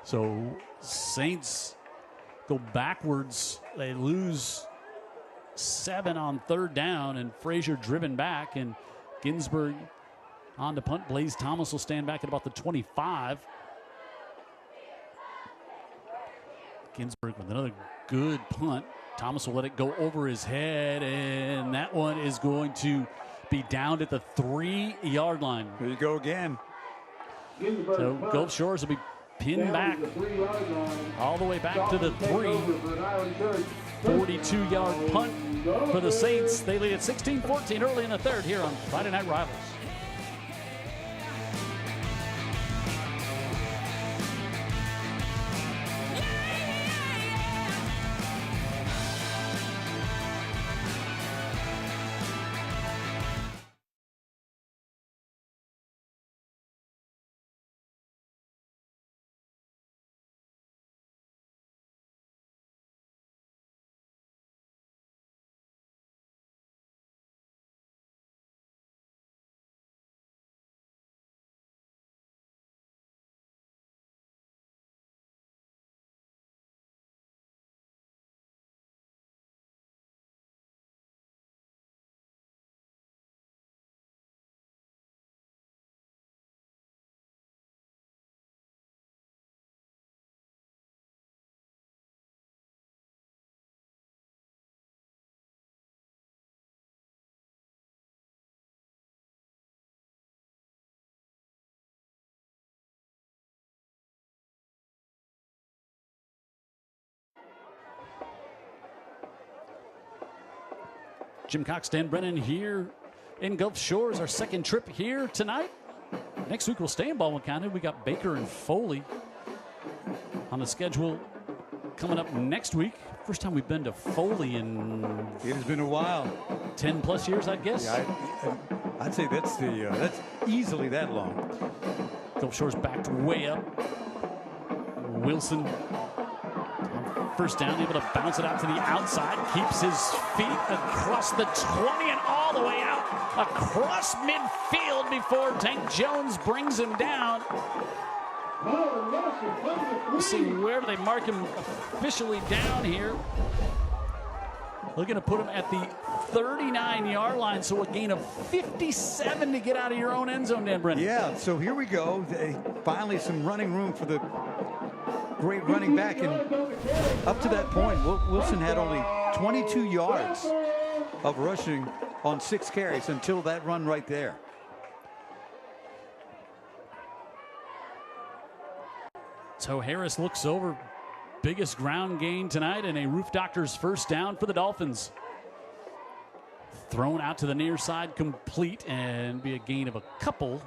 So Saints go backwards. They lose 7 on 3rd down, and Frazier driven back, and Ginsburg on to punt. Blaze Thomas will stand back at about the 25. Ginsburg with another good punt. Thomas will let it go over his head, and that one is going to be down at the 3-yard line. There you go again. So Gulf Shores will be pinned back all the way back to the 3. 42-yard punt for the Saints. They lead at 16-14 early in the 3rd here on Friday Night Rivals. Jim Cox, Dan Brennan here in Gulf Shores. Our 2nd trip here tonight. Next week we'll stay in Baldwin County. We got Baker and Foley on the schedule coming up next week. First time we've been to Foley in... It has been a while. 10+ years, I guess. Yeah, I'd say that's easily that long. Gulf Shores backed way up. Wilson, first down, able to bounce it out to the outside, keeps his feet across the 20 and all the way out across midfield before Tank Jones brings him down. We'll see where they mark him officially down here. Looking to put him at the 39-yard line, so a gain of 57 to get out of your own end zone, Dan Brennan. Yeah, so here we go. Finally some running room for the great running back, and up to that point, Wilson had only 22 yards of rushing on 6 carries until that run right there. So Harris looks over. Biggest ground gain tonight, and a Roof Doctor's first down for the Dolphins. Thrown out to the near side, complete, and be a gain of a couple,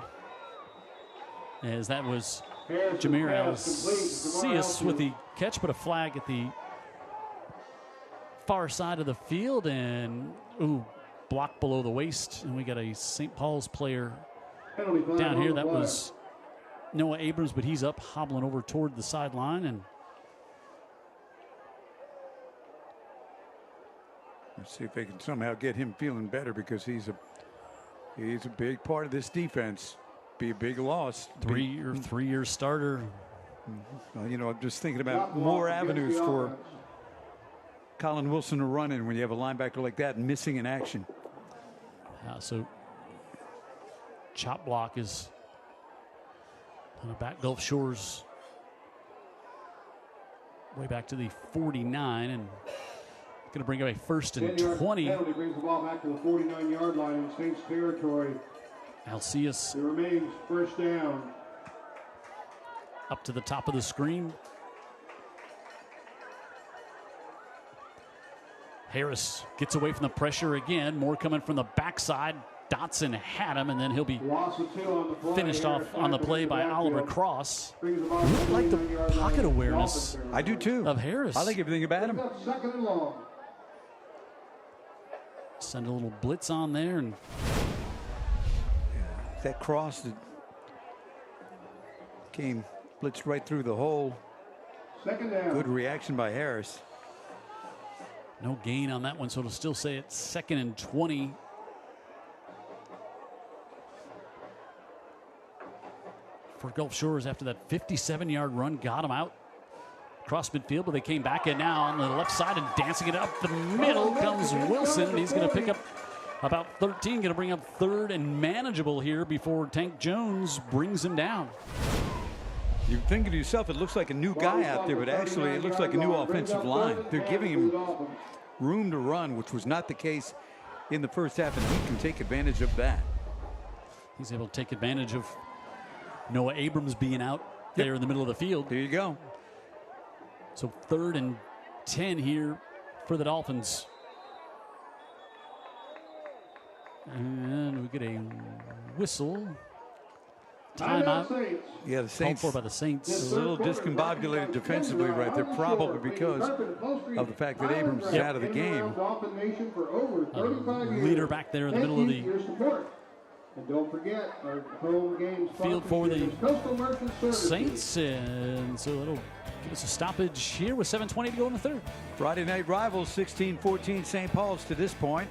as that was Jameer Alcius with the catch, but a flag at the far side of the field, and blocked below the waist, and we got a St. Paul's player down here. That was Noah Abrams, but he's up hobbling over toward the sideline, and let's see if they can somehow get him feeling better, because he's a big part of this defense. Be a big loss. Three-year starter. You know, I'm just thinking about more avenues for Colin Wilson to run in when you have a linebacker like that missing in action. So chop block is on a back Gulf Shores way back to the 49 and going to bring up a 1st and 20. Penalty brings the ball back to the 49-yard line in Saints territory. Alcius. It remains 1st down. Up to the top of the screen. Harris gets away from the pressure again. More coming from the backside. Dotson had him, and then he'll be finished off on the play by Oliver Cross. I like the pocket awareness. I do too. Of Harris. I like everything about him. Second and long. Send a little blitz on there, and that cross that came blitzed right through the hole. Second down. Good reaction by Harris. No gain on that one, so it'll still say it's 2nd and 20. For Gulf Shores after that 57-yard run, got him out across midfield, but they came back in now on the left side and dancing it up the middle comes Wilson. He's going to pick up about 13, going to bring up 3rd and manageable here before Tank Jones brings him down. You're thinking to yourself, it looks like a new guy out there, but actually it looks like a new offensive line. They're giving him room to run, which was not the case in the first half, and he can take advantage of that. He's able to take advantage of Noah Abrams being out there in the middle of the field. There you go. So 3rd and 10 here for the Dolphins. And we get a whistle. Timeout. Yeah, the Saints. Called for by the Saints. A little discombobulated defensively right there, probably because of the fact that Abrams is out of the game. Leader back there in the middle of the and don't forget our home game field for the Saints, and so it'll give us a stoppage here with 7:20 to go in the 3rd. Friday night rivals 16-14 St. Paul's to this point,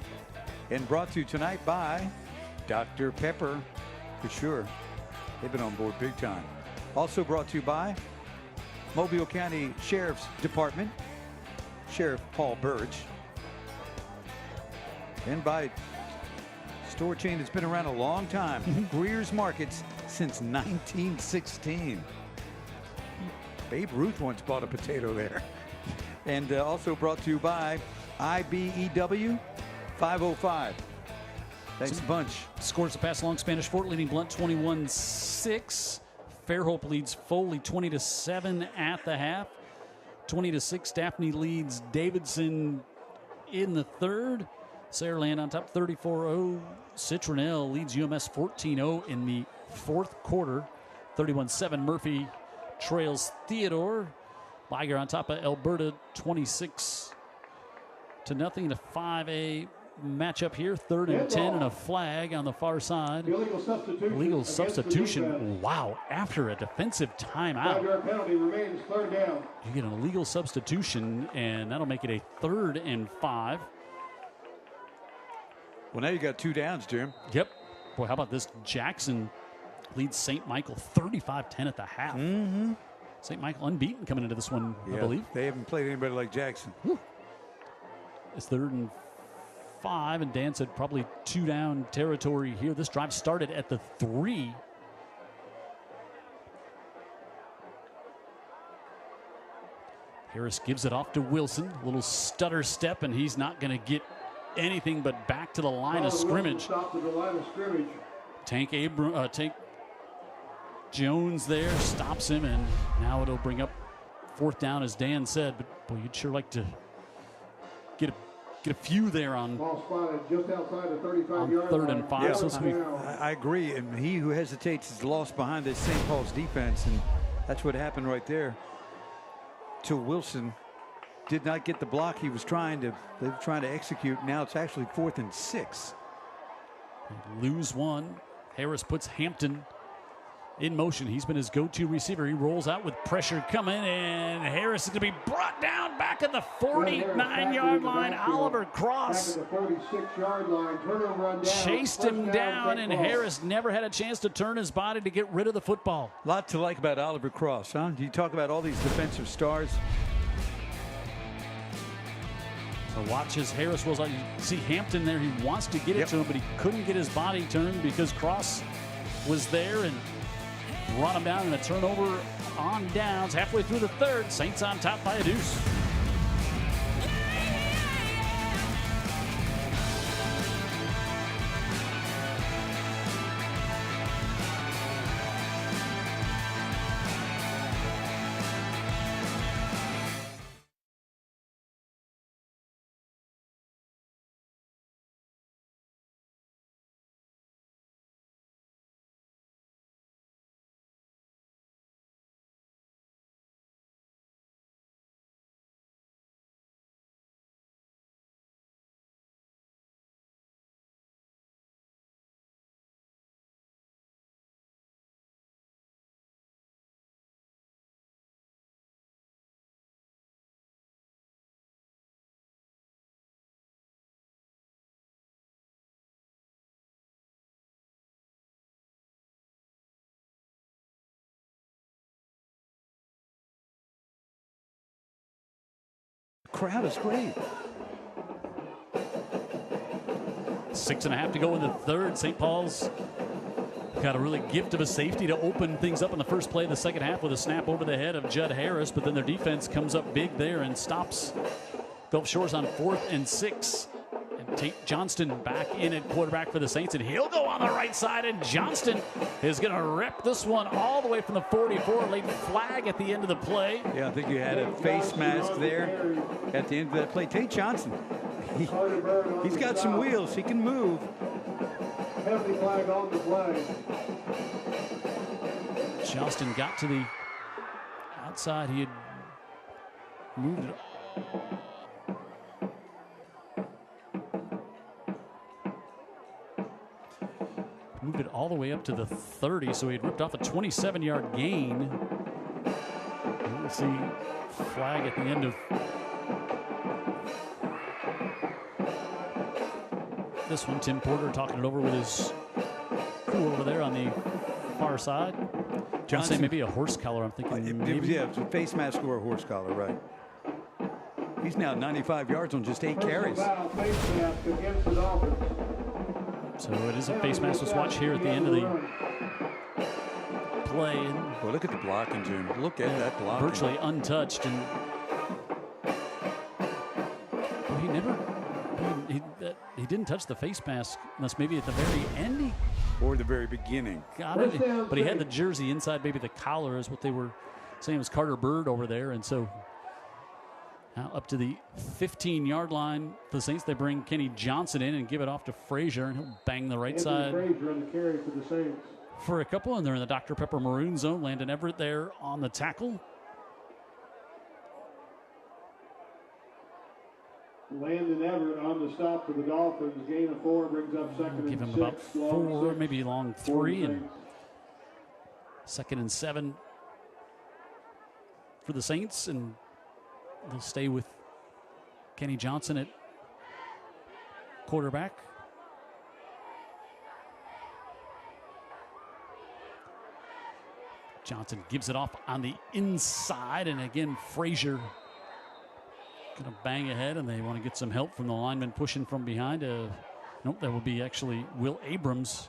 and brought to you tonight by Dr. Pepper, for sure. They've been on board big time. Also brought to you by Mobile County Sheriff's Department, Sheriff Paul Birch, and by store chain that's been around a long time, Greer's Markets since 1916. Babe Ruth once bought a potato there. And also brought to you by IBEW 505. Thanks a bunch. Scores to pass along Spanish Fort, leading Blunt 21-6. Fairhope leads Foley 20-7 at the half. 20-6, Daphne leads Davidson in the 3rd. Saraland on top 34-0. Citronelle leads UMS 14-0 in the 4th quarter. 31-7, Murphy trails Theodore. Liger on top of Alberta 26-0 in a 5A matchup here. 3rd and 10 and a flag on the far side. Illegal substitution. Wow, after a defensive timeout. Penalty remains 3rd down. You get an illegal substitution, and that'll make it a 3rd and 5. Well, now you got 2 downs, Jim. Yep. Boy, how about this? Jackson leads St. Michael 35-10 at the half. St. Michael unbeaten coming into this one, I believe. They haven't played anybody like Jackson. It's 3rd and 5, and Dan said probably 2 down territory here. This drive started at the 3. Harris gives it off to Wilson. A little stutter step, and he's not going to get anything but back to the line of scrimmage. Tank Jones there stops him, and now it'll bring up 4th down, as Dan said. But boy, you'd sure like to get a few there on just outside the 35-yard 3rd and 5. Yeah, So I agree, and he who hesitates is lost behind this St. Paul's defense, and that's what happened right there. To Wilson. Did not get the block they were trying to execute. Now it's actually 4th and 6. Lose one. Harris puts Hampton in motion. He's been his go-to receiver. He rolls out with pressure coming, and Harris is going to be brought down back at the 49-yard line. Oliver Cross Back at the 46-yard line. Turnover run down. Chased him down, and Harris never had a chance to turn his body to get rid of the football. A lot to like about Oliver Cross, huh? You talk about all these defensive stars. So watch as Harris rolls out. You see Hampton there. He wants to get it to him, but he couldn't get his body turned because Cross was there and brought him down in a turnover on downs. Halfway through the third, Saints on top by a deuce. Crowd is great. 6.5 to go in the third. St. Paul's got a really gift of a safety to open things up in the first play of the second half with a snap over the head of Judd Harris, but then their defense comes up big there and stops Gulf Shores on 4th and 6. And Tate Johnston back in at quarterback for the Saints, and he'll go on the right side, and Johnston is going to rip this one all the way from the 44. Late flag at the end of the play. Yeah, I think you had a face mask there at the end of that play. Tate Johnston, he's got some wheels. He can move. Penalty flag on the play. Johnston got to the outside. He had moved it. Moved it all the way up to the 30, so he had ripped off a 27-yard gain. And we'll see flag at the end of this one. Tim Porter talking it over with his crew over there on the far side. Johnson, say maybe a horse collar, I'm thinking. Maybe. Yeah, it's a face mask or a horse collar, right. He's now 95 yards on just 8 carries. So it is a face mask. Let's watch here at the end of the play. Well, look at the blocking, Jim. Look at that blocking. Virtually untouched. And he never, he didn't touch the face mask unless maybe at the very end. Or the very beginning. Got it. But he had the jersey inside, maybe the collar is what they were saying. It was Carter Bird over there. And so now up to the 15-yard line for the Saints. They bring Kenny Johnson in and give it off to Frazier, and he'll bang the right side. Frazier on the carry for the Saints. For a couple, and they're in the Dr. Pepper maroon zone. Landon Everett there on the tackle. Landon Everett on the stop for the Dolphins. Gain of 4 brings up second Give and him 6. about 4, maybe long 3, and 2nd and 7 for the Saints, and they'll stay with Kenny Johnson at quarterback. Johnson gives it off on the inside, and again, Frazier going to bang ahead, and they want to get some help from the lineman pushing from behind. Nope, that will be actually Will Abrams.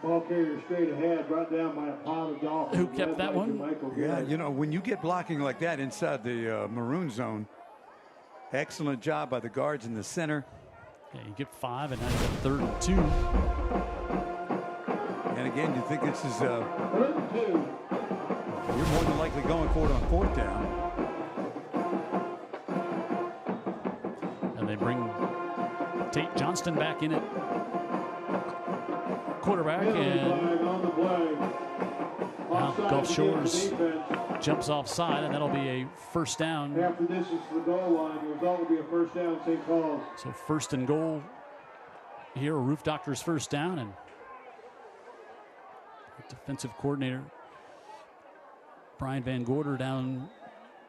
Ball carrier straight ahead, brought down by a pile of Dolphins. Who kept that one? Yeah, you know, when you get blocking like that inside the maroon zone, excellent job by the guards in the center. Yeah, you get 5, and now you got 3rd and 2. And again, you think this is 3rd and 2. You're more than likely going for it on 4th down. And they bring Tate Johnston back in it. Quarterback, and now Gulf Shores jumps offside, and that'll be a first down. After this is the goal line. The result will be a first down, St. Paul's. So 1st and goal here, Roof Doctor's first down, and defensive coordinator Brian Van Gorder down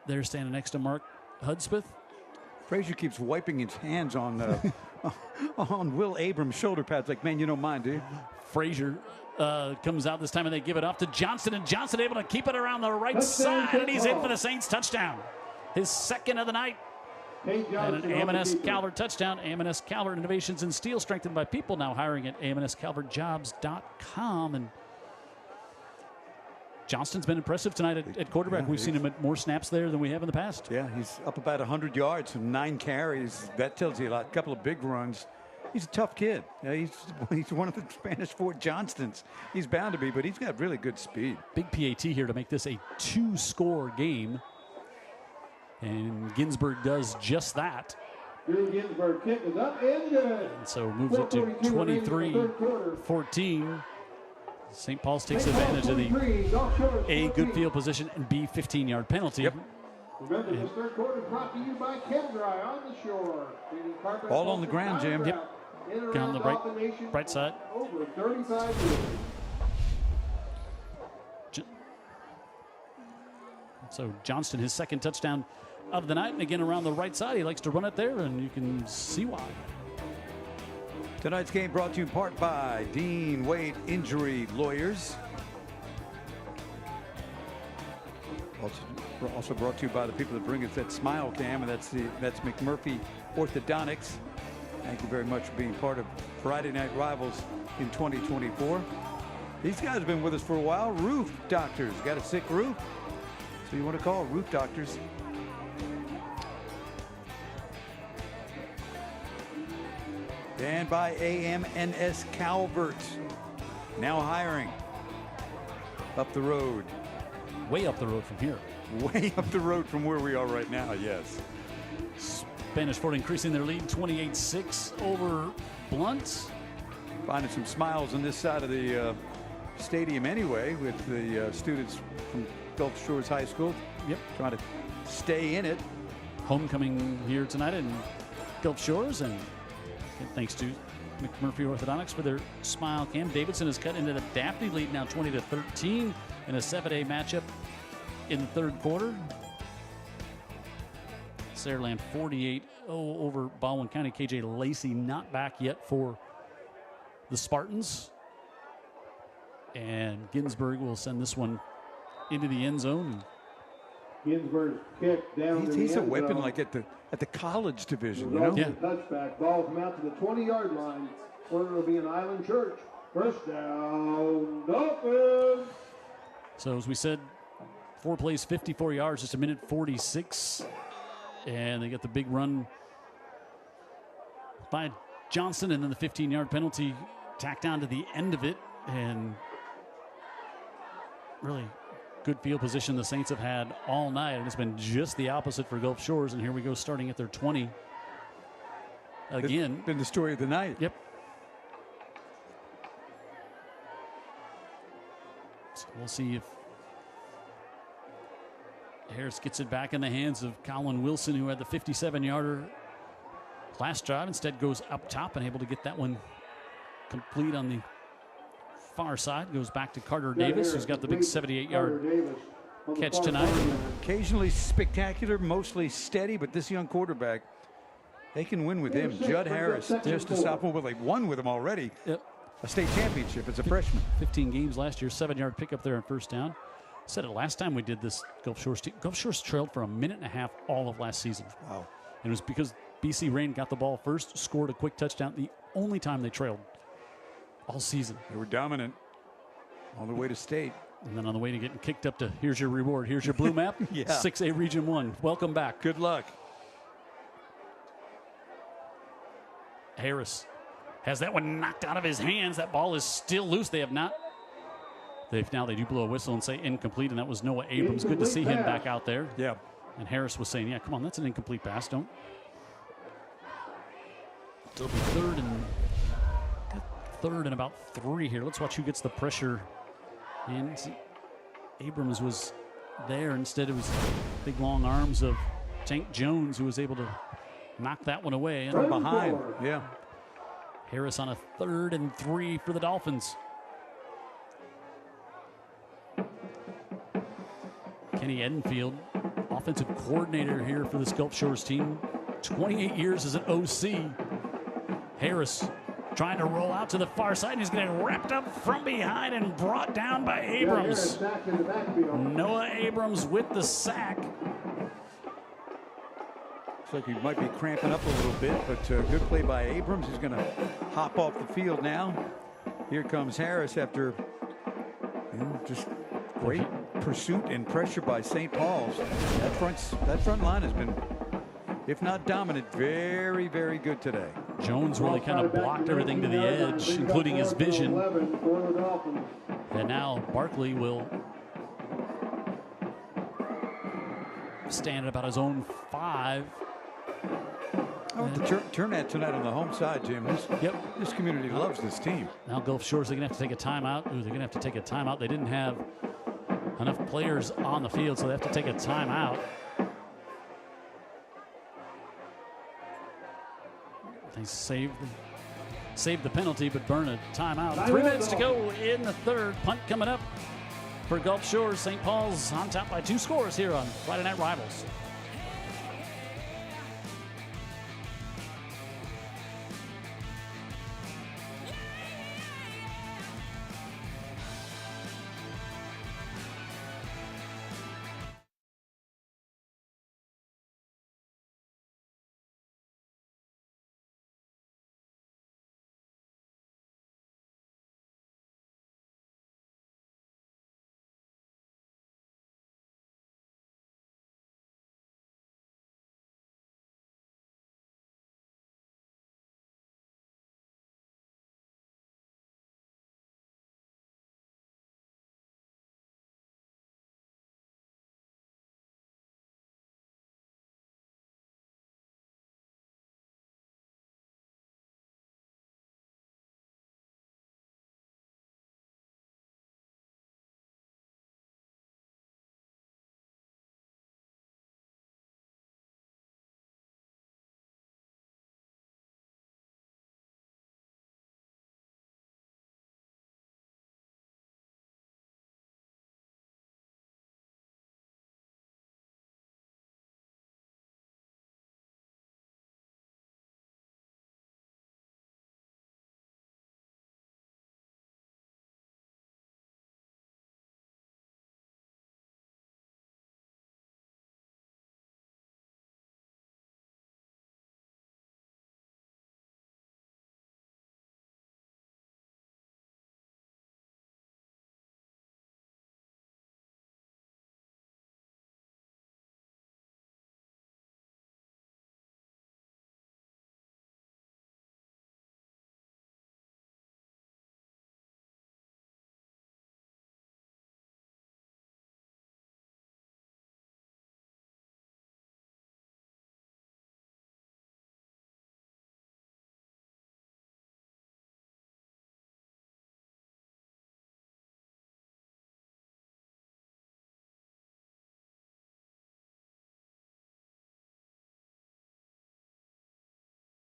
there standing next to Mark Hudspeth. Frazier keeps wiping his hands on on Will Abrams' shoulder pads. Like, man, you don't mind, do you? Frazier comes out this time, and they give it off to Johnston, and Johnston able to keep it around the right side, and he's in for the Saints touchdown. His second of the night. And an A.M.S. Calvert touchdown. A.M.S. Calvert Innovations in Steel, strengthened by people, now hiring at amscalvertjobs.com. And Johnston's been impressive tonight at quarterback. Yeah, we've seen him at more snaps there than we have in the past. Yeah, he's up about 100 yards and 9 carries. That tells you a lot. A couple of big runs. He's a tough kid. Yeah, he's one of the Spanish Fort Johnstons. He's bound to be, but he's got really good speed. Big PAT here to make this a 2-score game. And Ginsburg does just that. Ginsburg kick is up and good. And so moves it to 23-14. St. Paul's takes advantage of the A, good field position, and B, 15-yard penalty. Yep. Remember, this third quarter brought to you by Chem-Dry on the shore. All on the ground, Jim. Yep. On the right side. Over 35 years. So Johnston, his second touchdown of the night, and again around the right side. He likes to run it there, and you can see why. Tonight's game brought to you in part by Dean Wade Injury Lawyers. Also brought to you by the people that bring us that smile cam, and that's McMurphy Orthodontics. Thank you very much for being part of Friday Night Rivals in 2024. These guys have been with us for a while. Roof doctors. Got a sick roof? So you want to call Roof Doctors. And by AMNS Calvert. Now hiring. Up the road. Way up the road from here. Way up the road from where we are right now, yes. Spanish Fort increasing their lead 28-6 over Blunt. Finding some smiles on this side of the stadium anyway with the students from Gulf Shores High School. Yep. Trying to stay in it. Homecoming here tonight in Gulf Shores, and thanks to McMurphy Orthodontics for their smile cam. Davidson has cut into the Daphne lead now 20-13 in a 7A matchup in the third quarter. Saraland 48 over Baldwin County. KJ Lacey not back yet for the Spartans. And Ginsburg will send this one into the end zone. Ginsburg's kick down. He's a weapon like at the college division, you know? Yeah. Touchback. Ball come out to the 20-yard line. Corner will be an Island Church. First down, Dolphins. So as we said, 4 plays, 54 yards, just a minute 46. And they get the big run by Johnson, and then the 15-yard penalty tacked on to the end of it. And really good field position the Saints have had all night, and it's been just the opposite for Gulf Shores. And here we go, starting at their 20 again. It's been the story of the night. Yep. So we'll see if Harris gets it back in the hands of Colin Wilson, who had the 57-yarder last drive. Instead goes up top and able to get that one complete on the far side. Goes back to Carter Davis, who's got the big 78-yard catch tonight. Occasionally spectacular, mostly steady, but this young quarterback, they can win with him. Judd Harris, just a sophomore, but they won with him already. Yep. A state championship as a freshman. 15 games last year, 7-yard pickup there on first down. Said it last time we did this, Gulf Shores team. Gulf Shores trailed for a minute and a half all of last season. Wow. And it was because BC Rain got the ball first, scored a quick touchdown. The only time they trailed all season. They were dominant on the way to state. And then on the way to getting kicked up to, here's your reward, here's your blue map. Yeah. 6A Region 1. Welcome back. Good luck. Harris has that one knocked out of his hands. That ball is still loose. They do blow a whistle and say incomplete, and that was Noah Abrams. Good to see him back out there. Yeah. And Harris was saying, yeah, come on, that's an incomplete pass. Don't. It'll be third and about 3 here. Let's watch who gets the pressure. And Abrams was there. Instead, it was big long arms of Tank Jones, who was able to knock that one away. From behind. Yeah. Harris on a 3rd and 3 for the Dolphins. Kenny Edenfield, offensive coordinator here for this Gulf Shores team. 28 years as an OC. Harris trying to roll out to the far side, and he's getting wrapped up from behind and brought down by Abrams. Noah Abrams with the sack. Looks like he might be cramping up a little bit, but good play by Abrams. He's going to hop off the field now. Here comes Harris after just great pursuit and pressure by St. Paul's. That front line has been, if not dominant, very, very good today. Jones really kind of blocked everything to the edge, including his vision. And now Barkley will stand at about his own 5. Oh, the turnout tonight on the home side, Jim. This community loves this team. Now Gulf Shores, they're going to have to take a timeout. They're going to have to take a timeout. They didn't have enough players on the field, so they have to take a timeout. They saved the penalty, but burn a timeout. 3 minutes to go in the third. Punt coming up for Gulf Shores. St. Paul's on top by 2 scores here on Friday Night Rivals.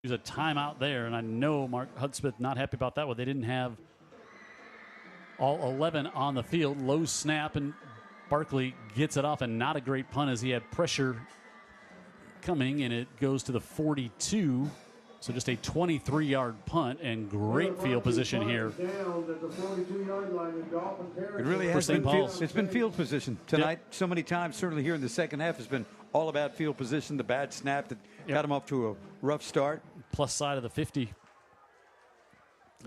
There's a timeout there, and I know Mark Hudspeth not happy about that one. They didn't have all 11 on the field. Low snap, and Barkley gets it off, and not a great punt as he had pressure coming, and it goes to the 42. So just a 23-yard punt and great field position here. It really has been it's been field position tonight. So many times, certainly here in the second half, has been all about field position. The bad snap that got him off to a rough start. Plus side of the 50.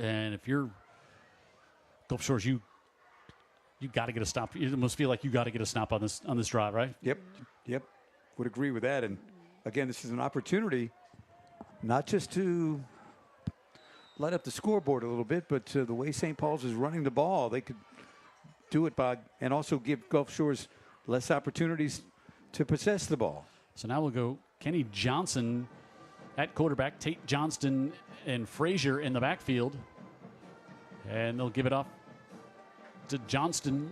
And if you're Gulf Shores, you got to get a stop. You almost feel like you got to get a stop on this drive, right? Yep. Would agree with that. And again, this is an opportunity not just to light up the scoreboard a little bit, but the way St. Paul's is running the ball, they could do it by, and also give Gulf Shores less opportunities to possess the ball. So now we'll go Kenny Johnson at quarterback, Tate Johnston and Frazier in the backfield. And they'll give it off to Johnston.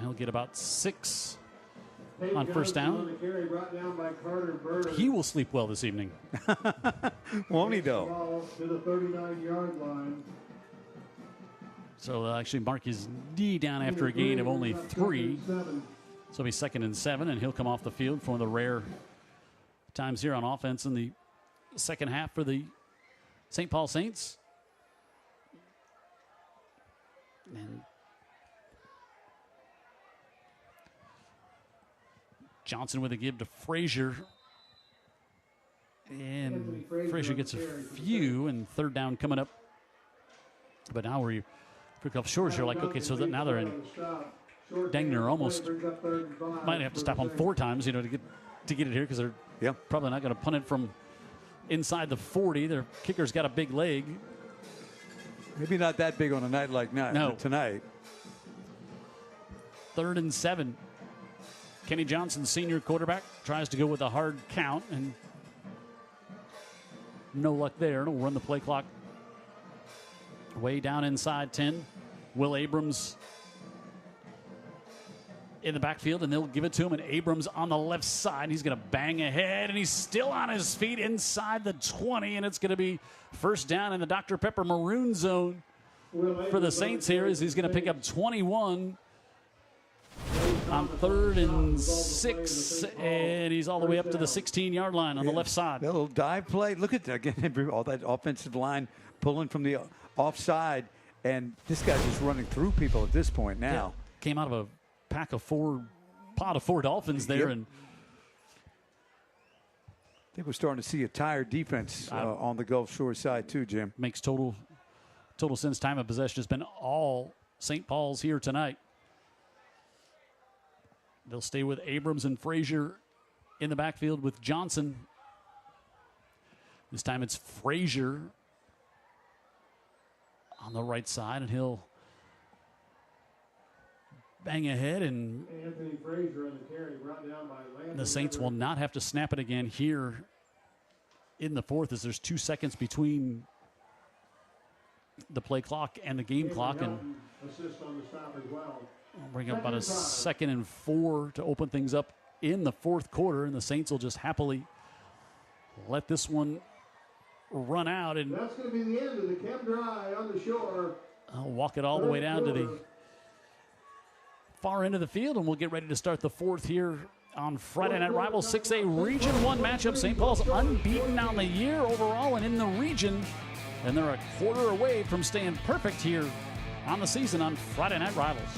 He'll get about 6 on first down. He will sleep well this evening. Won't he, though? To the 39-yard line. So they'll actually mark his knee down after a gain of only 3. So it'll be 2nd and 7, and he'll come off the field for one of the rare times here on offense in the second half for the St. Paul Saints. And Johnson with a give to Frazier. And Frazier gets a few, and 3rd down coming up. But now for Gulf Shores, you're like, okay, so that now they're in dang near almost might have to stop them 4 times, to get it here, because they're probably not going to punt it from inside the 40. Their kicker's got a big leg. Maybe not that big on a night like tonight. 3rd and 7. Kenny Johnson, senior quarterback, tries to go with a hard count, and no luck there. It'll run the play clock way down inside 10. Will Abrams in the backfield, and they'll give it to him. And Abrams on the left side. He's going to bang ahead, and he's still on his feet inside the 20, and it's going to be 1st down in the Dr. Pepper maroon zone for the Saints here, as he's going to pick up 21 on 3rd and 6, and he's all the way up to the 16-yard line on the left side. A little dive play. Look at that, again, all that offensive line pulling from the offside, and this guy's just running through people at this point now. Yeah. Came out of a pod of 4 Dolphins there, and I think we're starting to see a tired defense on the Gulf Shore side too, Jim. Makes total sense. Time of possession has been all St. Paul's here tonight. They'll stay with Abrams and Frazier in the backfield with Johnson. This time it's Frazier on the right side, and he'll bang ahead, and Anthony Frazier on the carry, brought down by Landon. The Saints will not have to snap it again here in the 4th, as there's 2 seconds between the play clock and the game clock, and assist on the stop as well. we'll bring up about a 2nd and 4 to open things up in the 4th quarter, and the Saints will just happily let this one run out, and that's going to be the end of the Chem Dry on the shore. I'll walk it all the way down to the far end of the field, and we'll get ready to start the 4th here on Friday Night Rivals 6A Region 1 matchup. St. Paul's unbeaten on the year overall and in the region, and they're a quarter away from staying perfect here on the season on Friday Night Rivals.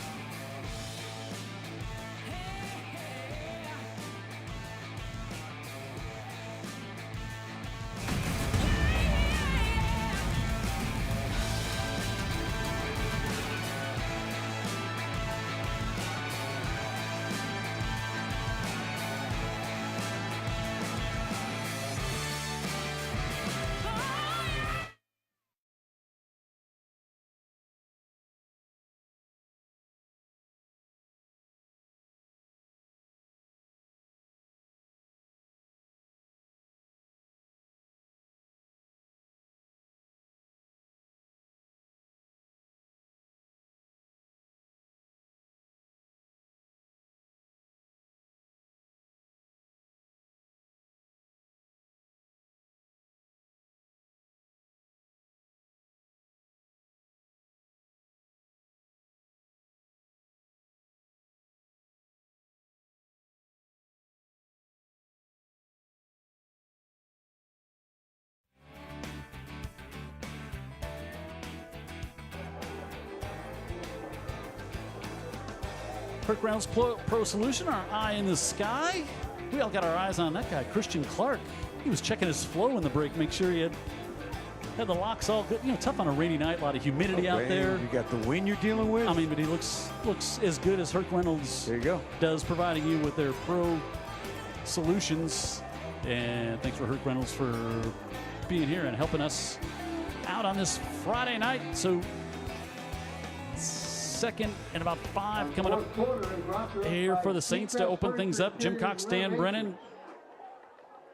Kirk Reynolds Pro Solution, our eye in the sky. We all got our eyes on that guy, Christian Clark. He was checking his flow in the break, make sure he had the locks all good. Tough on a rainy night, a lot of humidity out there. You got the wind you're dealing with. I mean, but he looks as good as Kirk Reynolds does, providing you with their pro solutions. And thanks for Kirk Reynolds for being here and helping us out on this Friday night. So 2nd and about 5 coming up here for the Saints to open things up. Jim Cox, Dan Brennan.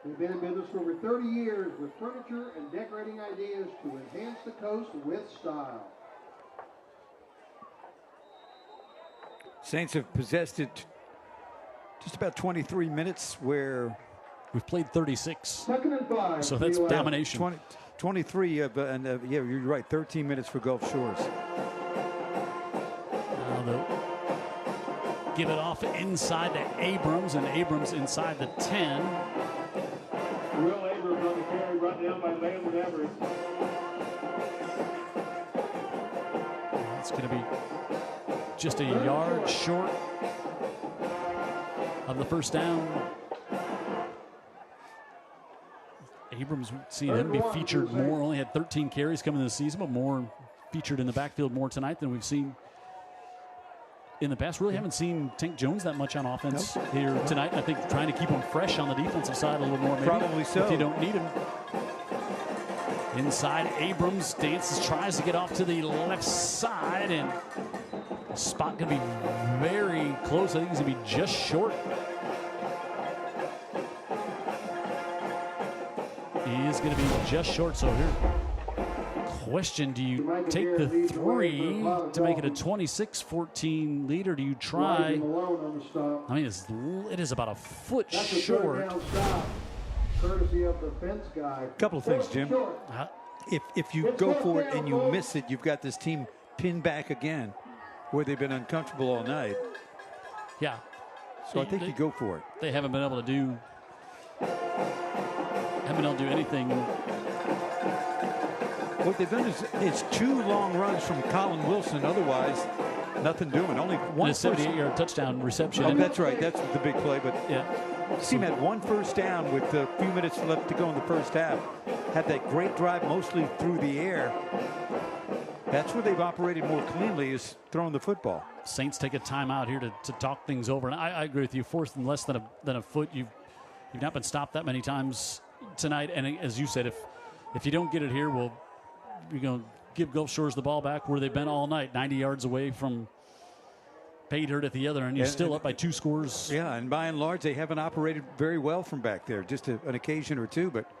We've been in business for over 30 years with furniture and decorating ideas to enhance the coast with style. Saints have possessed it just about 23 minutes, where we've played 36. 2nd and 5. So that's domination. 23, and yeah, you're right, 13 minutes for Gulf Shores. give it off inside to Abrams, and Abrams inside the 10. Will Abrams on the carry, brought down by Landon Everett. It's going to be just a yard short of the first down. Abrams, seeing him be featured more, only had 13 carries coming this season, but more featured in the backfield more tonight than we've seen in the past. Really haven't seen Tank Jones that much on offense here tonight. I think trying to keep him fresh on the defensive side a little more, maybe. Probably so. If you don't need him. Inside, Abrams dances, tries to get off to the left side, and the spot going to be very close. I think he's going to be just short. He is going to be just short. So here, question, do you take the 3 to make it a 26-14 lead, or do you try? I mean, it is about a foot short. Courtesy of the fence guy. A couple of things, Jim. If you go for it and you miss it, you've got this team pinned back again, where they've been uncomfortable all night. Yeah. So I think you go for it. They haven't been able to do anything. What they've done is 2 long runs from Colin Wilson. Otherwise, nothing doing. Only one 78-yard touchdown reception. Oh, that's right. That's the big play. But yeah, the team had 1 first down with a few minutes left to go in the first half. Had that great drive mostly through the air. That's where they've operated more cleanly, is throwing the football. Saints take a timeout here to talk things over. And I agree with you. 4th and less than a foot. You've not been stopped that many times tonight. And as you said, if you don't get it here, you're going to give Gulf Shores the ball back where they've been all night, 90 yards away from pay dirt at the other, and you're still up by 2 scores. Yeah, and by and large, they haven't operated very well from back there. Just an occasion or two, but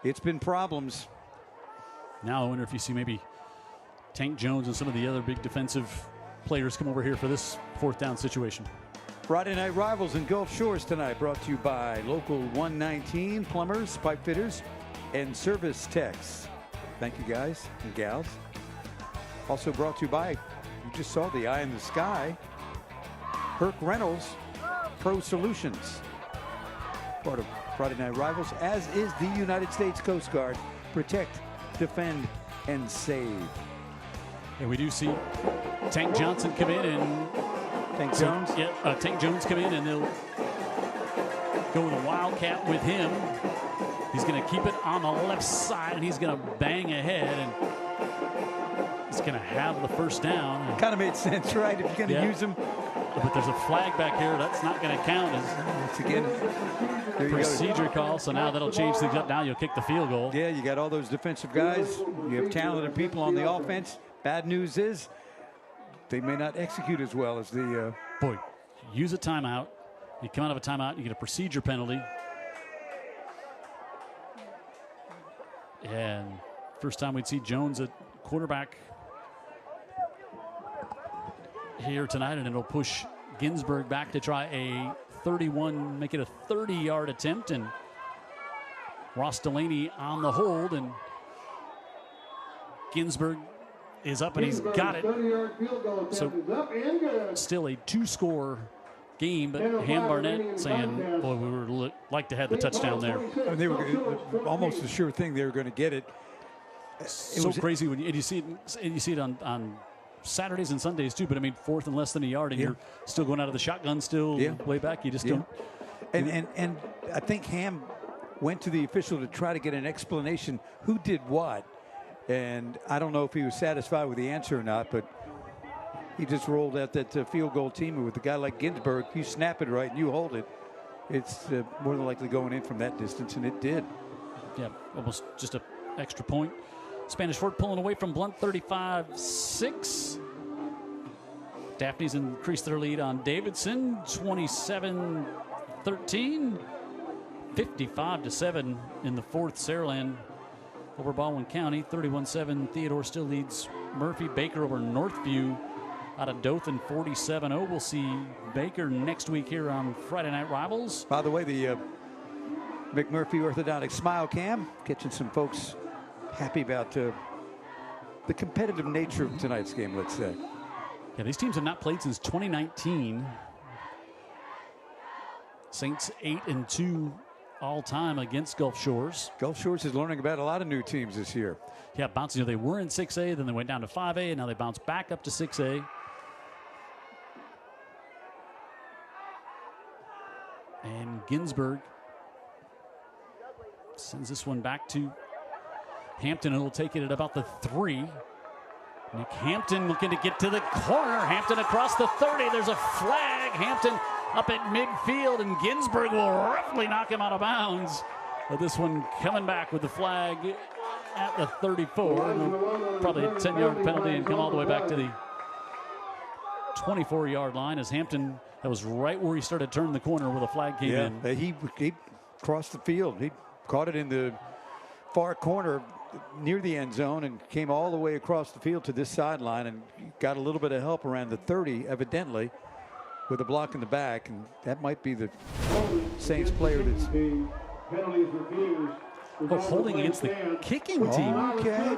it's been problems. Now I wonder if you see maybe Tank Jones and some of the other big defensive players come over here for this 4th down situation. Friday Night Rivals in Gulf Shores tonight, brought to you by Local 119 Plumbers, Pipe Fitters, and Service Techs. Thank you, guys and gals. Also brought to you by, you just saw the eye in the sky, Herc Reynolds Pro Solutions. Part of Friday Night Rivals, as is the United States Coast Guard. Protect, defend, and save. And we do see Tank Johnson come in and Tank Jones? Yeah, Tank Jones come in, and they'll go with a wildcat with him. He's going to keep it on the left side, and he's going to bang ahead, and he's going to have the first down. Kind of made sense, right? If you're going to use him. But there's a flag back here. That's not going to count as again procedure call. So now that'll change things up. Now you'll kick the field goal. Yeah, you got all those defensive guys. You have talented people on the offense. Bad news is they may not execute as well as the... Boy, use a timeout. You come out of a timeout, you get a procedure penalty. And first time we'd see Jones at quarterback here tonight, and it'll push Ginsburg back to try a 31, make it a 30-yard attempt, and Ross Delaney on the hold, and Ginsburg is up, and he's got it. So still a 2-score game, but Ham Barnett saying, boy, we would like to have the touchdown there. And they were almost a sure thing they were going to get it. So crazy when you see it on Saturdays and Sundays too, but I mean 4th and less than a yard, and you're still going out of the shotgun, still way back. You just don't. And I think Ham went to the official to try to get an explanation who did what, and I don't know if he was satisfied with the answer or not, but he just rolled out that field goal team. With a guy like Ginsburg, you snap it right and you hold it, it's more than likely going in from that distance, and it did. Yeah, almost just an extra point. Spanish Fort pulling away from Blunt, 35-6. Daphne's increased their lead on Davidson, 27-13. 55-7 in the 4th. Saraland over Baldwin County, 31-7. Theodore still leads Murphy. Baker over Northview out of Dothan, 47-0. We'll see Baker next week here on Friday Night Rivals. By the way, the McMurphy Orthodontic Smile Cam catching some folks happy about the competitive nature of tonight's game, let's say. Yeah, these teams have not played since 2019. Saints 8-2 all time against Gulf Shores. Gulf Shores is learning about a lot of new teams this year. Yeah, bouncing. They were in 6A, then they went down to 5A, and now they bounced back up to 6A. And Ginsburg sends this one back to Hampton, who will take it at about the 3. Nick Hampton looking to get to the corner. Hampton across the 30. There's a flag. Hampton up at midfield, and Ginsburg will roughly knock him out of bounds. But this one coming back with the flag at the 34. Probably a 10-yard penalty and come all the way back to the 24-yard line as Hampton, that was right where he started turning the corner where the flag came in. He crossed the field. He caught it in the far corner near the end zone and came all the way across the field to this sideline and got a little bit of help around the 30, evidently, with a block in the back. And that might be the Saints player that's holding against the kicking team. Okay.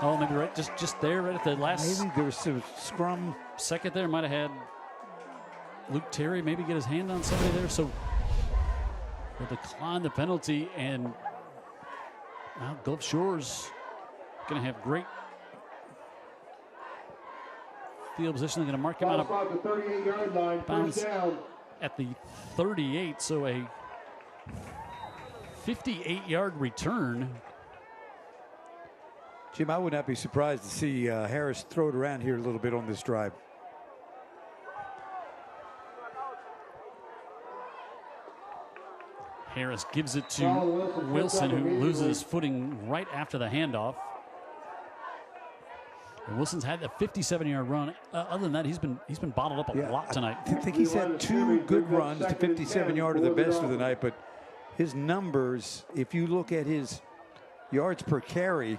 Oh, maybe right, just there, right at the last. Maybe there was a scrum second there. Might have had Luke Terry maybe get his hand on somebody there. So they'll decline the penalty, and now Gulf Shores going to have great field position. They're going to mark him out of the 38-yard line. bounds First down. at the 38. So a 58-yard return. Jim, I would not be surprised to see Harris throw it around here a little bit on this drive. Harris gives it to Wilson, who loses his footing right after the handoff. And Wilson's had a 57-yard run. Other than that, he's been bottled up a lot tonight. I think he's had 2 good runs. The 57-yard are the best of the night, but his numbers, if you look at his yards per carry,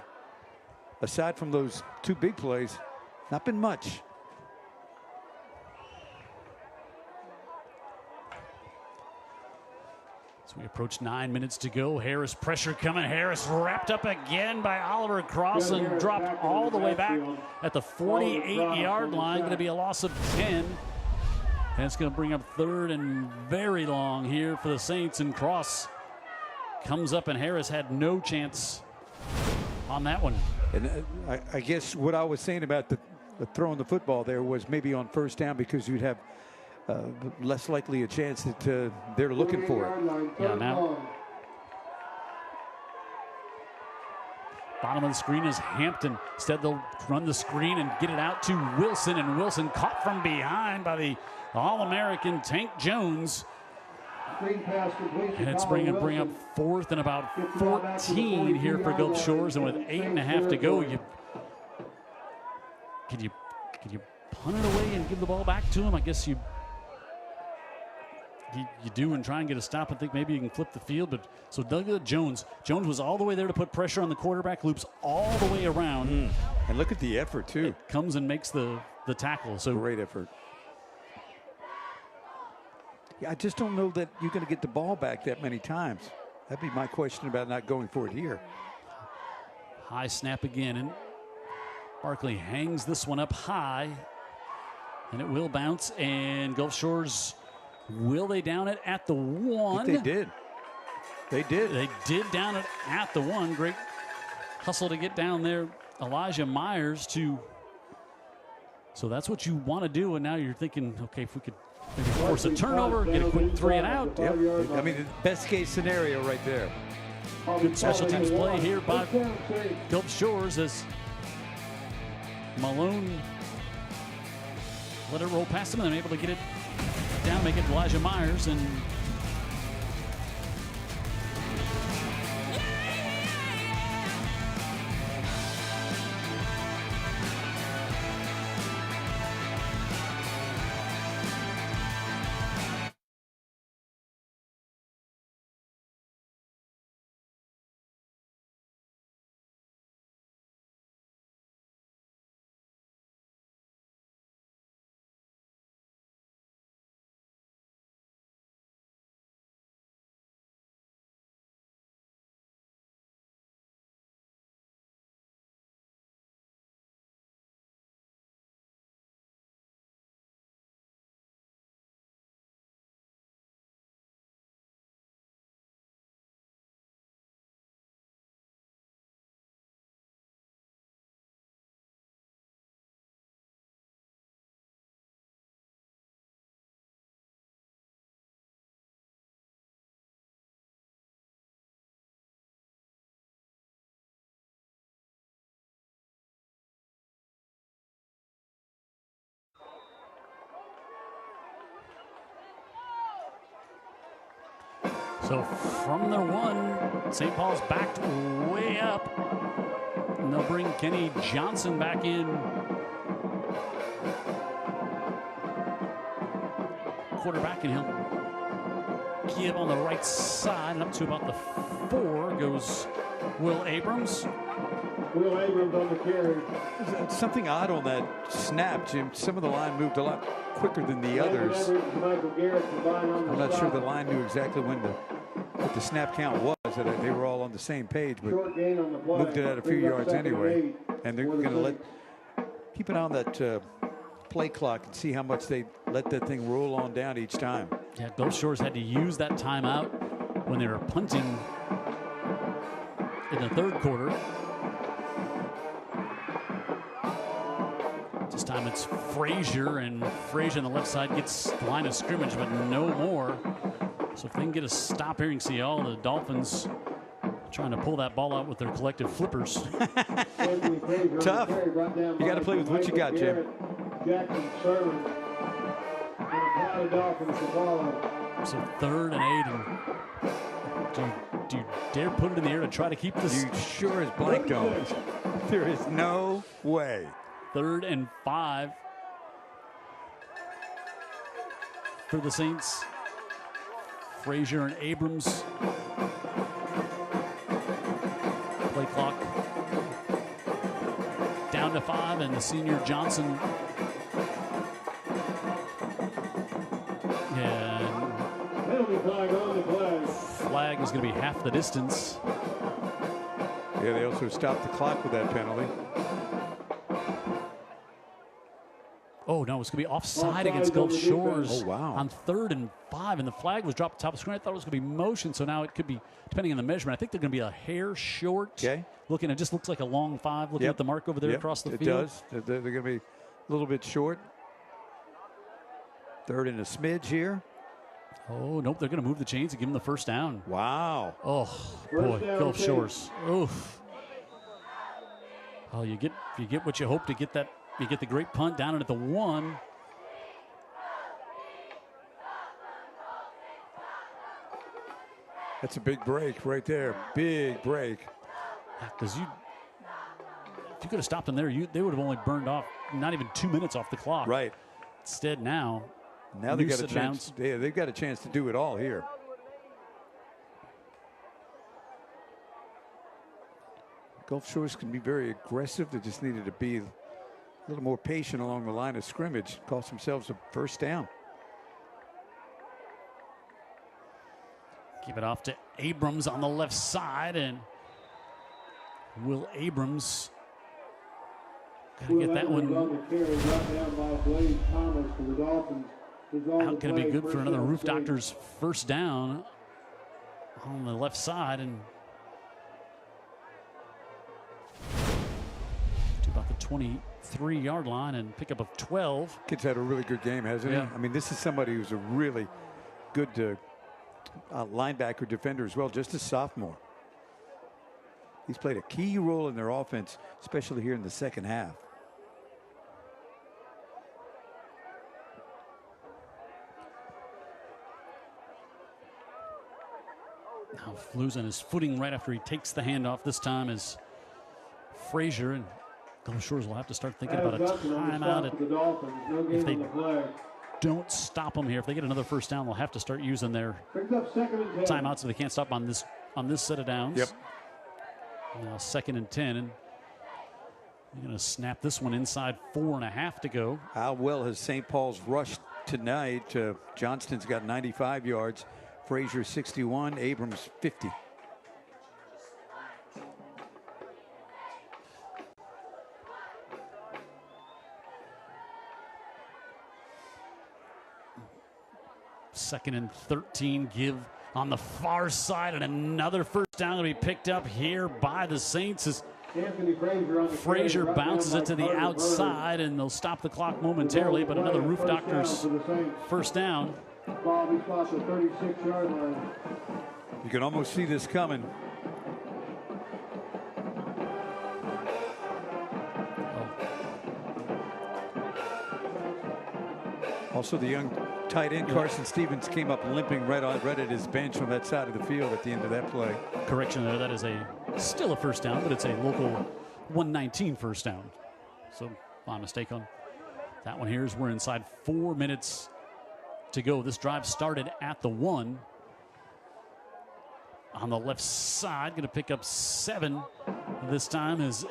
aside from those 2 big plays, not been much. So we approach 9 minutes to go. Harris pressure coming. Harris wrapped up again by Oliver Cross and dropped all the way back at the 48-yard line. Going to be a loss of 10. And it's going to bring up 3rd and very long here for the Saints. And Cross comes up, and Harris had no chance on that one. And I guess what I was saying about the throwing the football there was maybe on first down because you'd have less likely a chance that they're looking for it. Yeah, now bottom of the screen is Hampton. Instead, they'll run the screen and get it out to Wilson, and Wilson caught from behind by the All-American Tank Jones. And it's bring up 4th and about 14 here for Gulf Shores, and with 8.5 to go, can you punt it away and give the ball back to him? I guess you do, and try and get a stop and think maybe you can flip the field. But so Doug Jones was all the way there to put pressure on the quarterback, loops all the way around. And look at the effort too. Comes and makes the tackle. So great effort. Yeah, I just don't know that you're going to get the ball back that many times. That'd be my question about not going for it here. High snap again, and Barkley hangs this one up high, and it will bounce. And Gulf Shores, will they down it at the 1? I think they did. They did down it at the 1. Great hustle to get down there. Elijah Myers to. So that's what you want to do, and now you're thinking, okay, if we could maybe force a turnover, get a quick 3 and out. Yep. I mean, the best case scenario right there. Good special teams play here by Gulf Shores as Malone let it roll past him, and they're able to get it down, make it Elijah Myers, and So from their one, St. Paul's backed way up. And they'll bring Kenny Johnson back in. Quarterback, and he'll give on the right side. And up to about the 4 goes Will Abrams. Will Abrams on the carry. Something odd on that snap, Jim. Some of the line moved a lot quicker than the others. I'm not sure the line knew exactly what the snap count was. That they were all on the same page, but moved it out a few yards anyway. And they're going to keep an eye on that play clock and see how much they let that thing roll on down each time. Yeah, Gulf Shores had to use that timeout when they were punting in the 3rd quarter. This time it's Frazier, and Frazier on the left side gets the line of scrimmage, but no more. So if they can get a stop here, you can see all the Dolphins trying to pull that ball out with their collective flippers. Tough. You got to play with what you got, Jim. Jackson Sermon. So 3rd and 8. And do you dare put it in the air to try to keep this? You sure as blank don't. There is no way. 3rd and 5 for the Saints. Frazier and Abrams. Play clock down to 5, and the senior Johnson. And penalty flag on the play. Flag is going to be half the distance. Yeah, they also stopped the clock with that penalty. Oh, no, it's going to be offside against Gulf Shores. Oh, wow. On 3rd and 5, and the flag was dropped at the top of the screen. I thought it was going to be motion, so now it could be, depending on the measurement, I think they're going to be a hair short. Okay. Looking, it just looks like a long 5, looking at the mark over there across the field. It does. They're going to be a little bit short. 3rd and a smidge here. Oh, nope, they're going to move the chains and give them the first down. Wow. Oh, boy, Gulf Shores. Oof. Oh, you get what you hope to get that. You get the great punt down at the 1. That's a big break right there. Big break. Because if you could have stopped them there, they would have only burned off not even 2 minutes off the clock. Right. Instead, now they got a chance. Yeah, they've got a chance to do it all here. Gulf Shores can be very aggressive. They just needed to be a little more patient along the line of scrimmage. Cost themselves a first down. Give it off to Abrams on the left side, and Will Abrams gotta get that one out. Gonna be good for another Roof Doctors first down on the left side, and to about the 23-yard line and pick up of 12. Kid's had a really good game, hasn't he? I mean, this is somebody who's a really good linebacker defender as well, just a sophomore. He's played a key role in their offense, especially here in the second half. Now losing his footing right after he takes the handoff. This time is Frazier, and Gulf Shores will have to start thinking about a timeout. If they don't stop them here, if they get another first down, they'll have to start using their timeouts if they can't stop on this set of downs. Yep. Now 2nd and 10, and you're going to snap this one inside 4.5 to go. How well has St. Paul's rushed tonight? Johnston's got 95 yards. Frazier 61, Abrams 50. Second and 13, give on the far side, and another first down to be picked up here by the Saints as Frazier bounces it to the outside, and they'll stop the clock momentarily, but another Roof Doctors first down. You can almost see this coming. Also, the young tight end Carson Stevens came up limping right at his bench on that side of the field at the end of that play. Correction there, that is still a first down, but it's a local 119 first down. So my mistake on that one here is we're inside 4 minutes to go. This drive started at the 1. On the left side, going to pick up 7 this time is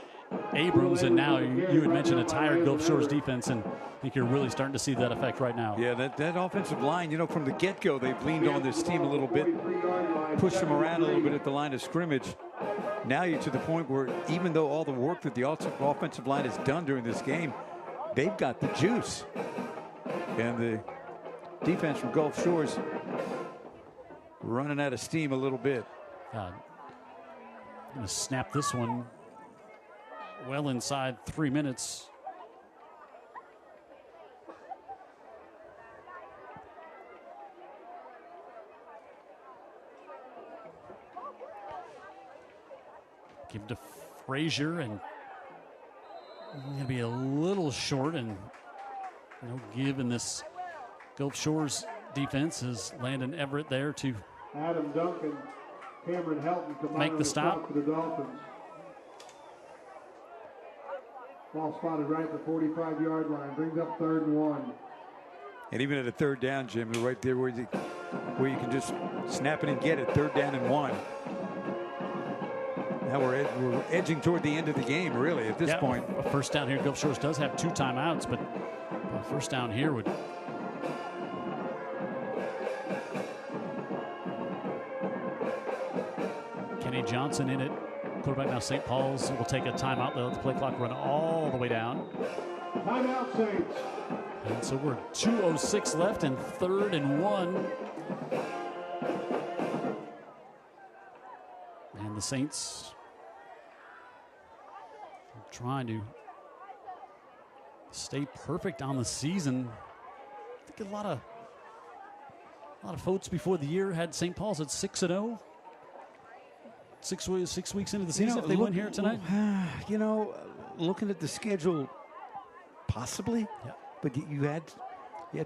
Abrams, and now you had mentioned a tired Gulf Shores defense, and I think you're really starting to see that effect right now. Yeah, that offensive line, you know, from the get-go, they've leaned on this team a little bit, pushed them around a little bit at the line of scrimmage. Now you're to the point where even though all the work that the offensive line has done during this game, they've got the juice. And the defense from Gulf Shores running out of steam a little bit. I'm going to snap this one well inside 3 minutes. Give it to Frazier, and going to be a little short, and no give in this Gulf Shores defense is Landon Everett there to Adam Duncan, Cameron Helton come make the stop. For the Dolphins. Ball spotted right at the 45-yard line. Brings up 3rd and 1. And even at a 3rd down, Jim, they're right there where you can just snap it and get it. 3rd down and 1. Now we're edging toward the end of the game, really, at this point. A first down here. Gulf Shores does have 2 timeouts, but a first down here would. Kenny Johnson in it. Quarterback now, St. Paul's will take a timeout. They'll let the play clock run all the way down. Timeout, Saints. And so we're 2:06 left and 3rd and 1. And the Saints are trying to stay perfect on the season. I think a lot of folks before the year had St. Paul's at 6-0. 6 weeks into the season, if they win here tonight? You know, looking at the schedule, possibly. Yeah. But you had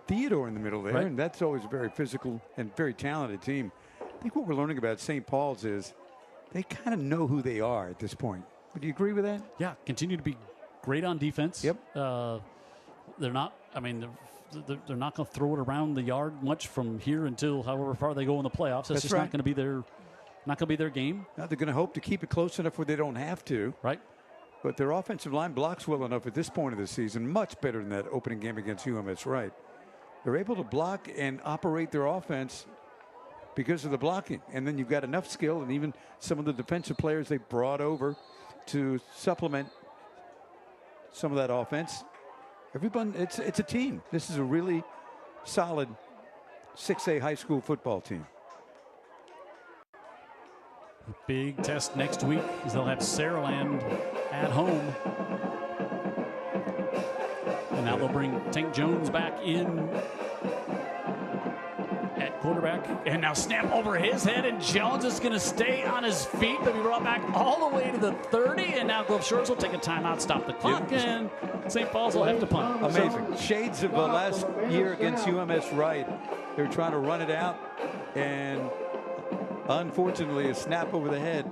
Theodore in the middle there, right. And that's always a very physical and very talented team. I think what we're learning about St. Paul's is they kind of know who they are at this point. Would you agree with that? Yeah, continue to be great on defense. Yep. They're not, I mean, they're not going to throw it around the yard much from here until however far they go in the playoffs. That's just right. not going to be their game. Now they're going to hope to keep it close enough where they don't have to. Right. But their offensive line blocks well enough at this point of the season, much better than that opening game against UMS Wright. They're able to block and operate their offense because of the blocking. And then you've got enough skill, and even some of the defensive players they brought over to supplement some of that offense. Everyone, it's a team. This is a really solid 6A high school football team. Big test next week because they'll have Saraland at home. And now they'll bring Tank Jones back in at quarterback. And now snap over his head, and Jones is going to stay on his feet, but be brought back all the way to the 30. And now Gulf Shores will take a timeout, stop the clock, and St. Paul's will have to punt. Amazing. Shades of last year against UMS Wright. They were trying to run it out, and unfortunately, a snap over the head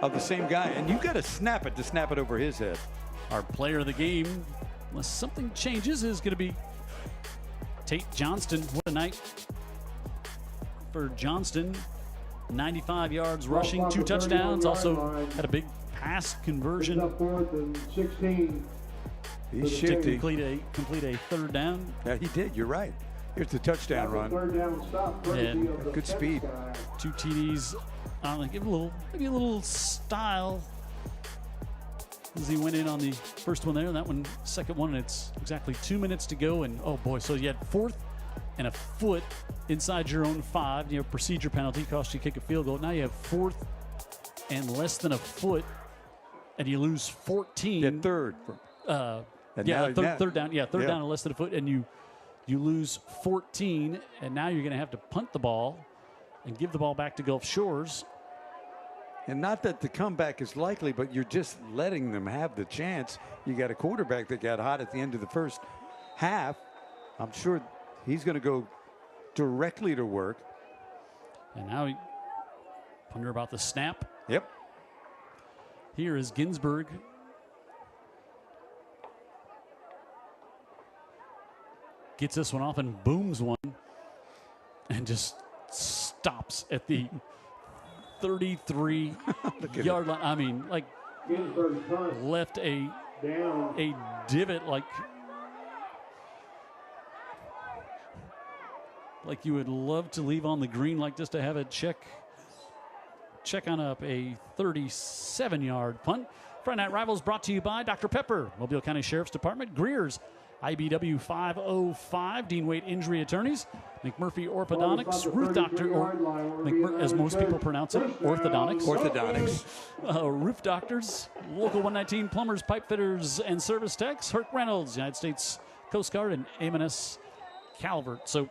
of the same guy. And you've got to snap it over his head. Our player of the game, unless something changes, is going to be Tate Johnston. What a night for Johnston. 95 yards rushing, 2 touchdowns. Also had a big pass conversion. 4th and 16. To complete a 3rd down. Yeah, he did. You're right. Here's the touchdown run. 3rd down stop. And good speed. 2 TDs. Give maybe a little style as he went in on the first one there, and that one, second one, and it's exactly 2 minutes to go. And oh boy, so you had 4th and a foot inside your own 5. You know, procedure penalty cost you kick a field goal. Now you have 4th and less than a foot, and you lose 14. Yeah, 3rd. Third down. Yeah, third down and less than a foot, and you lose 14, and now you're going to have to punt the ball and give the ball back to Gulf Shores. And not that the comeback is likely, but you're just letting them have the chance. You got a quarterback that got hot at the end of the first half. I'm sure He's going to go directly to work. And now we wonder about the snap. Yep. Here is Ginsburg. Gets this one off and booms one. And just stops at the 33-yard line. I mean, like, left a divot like you would love to leave on the green, like just to have it check on up a 37-yard punt. Friday Night Rivals brought to you by Dr. Pepper, Mobile County Sheriff's Department, Greer's, IBW 505, Dean Waite Injury Attorneys, McMurphy Orthodontics, Roof Doctor, or as most people pronounce it, Orthodontics. Roof Doctors, Local 119 Plumbers, Pipe Fitters, and Service Techs, Herc Reynolds, United States Coast Guard, and A&S Calvert. So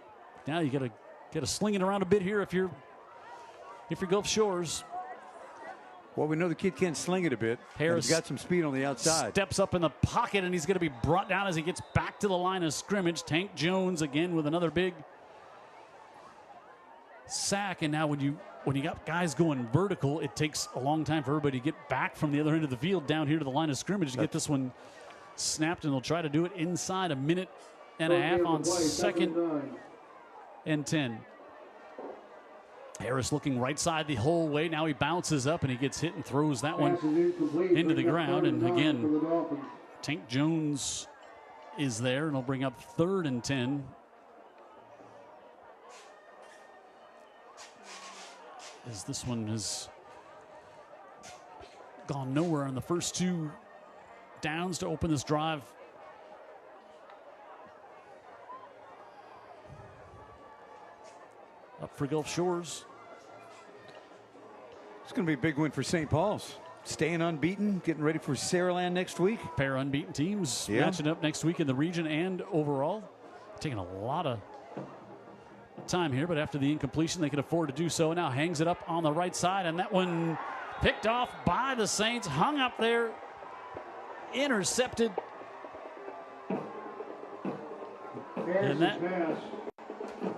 now you got to sling it around a bit here if you're Gulf Shores. Well, we know the kid can sling it a bit. Harris He's got some speed on the outside. Steps up in the pocket, and he's going to be brought down as he gets back to the line of scrimmage. Tank Jones again with another big sack. And now when you got guys going vertical, it takes a long time for everybody to get back from the other end of the field down here to the line of scrimmage to get this one snapped. And they'll try to do it inside a minute and a half on 2nd and 10. Harris looking right side the whole way. Now he bounces up and he gets hit and throws that one into the ground. And again, Tank Jones is there, and he'll bring up 3rd and 10. As this one has gone nowhere on the first 2 downs to open this drive. Up for Gulf Shores. It's going to be a big win for St. Paul's. Staying unbeaten, getting ready for Saraland next week. Pair unbeaten teams matching up next week in the region and overall. Taking a lot of time here, but after the incompletion, they can afford to do so. Now hangs it up on the right side, and that one picked off by the Saints. Hung up there, intercepted. And that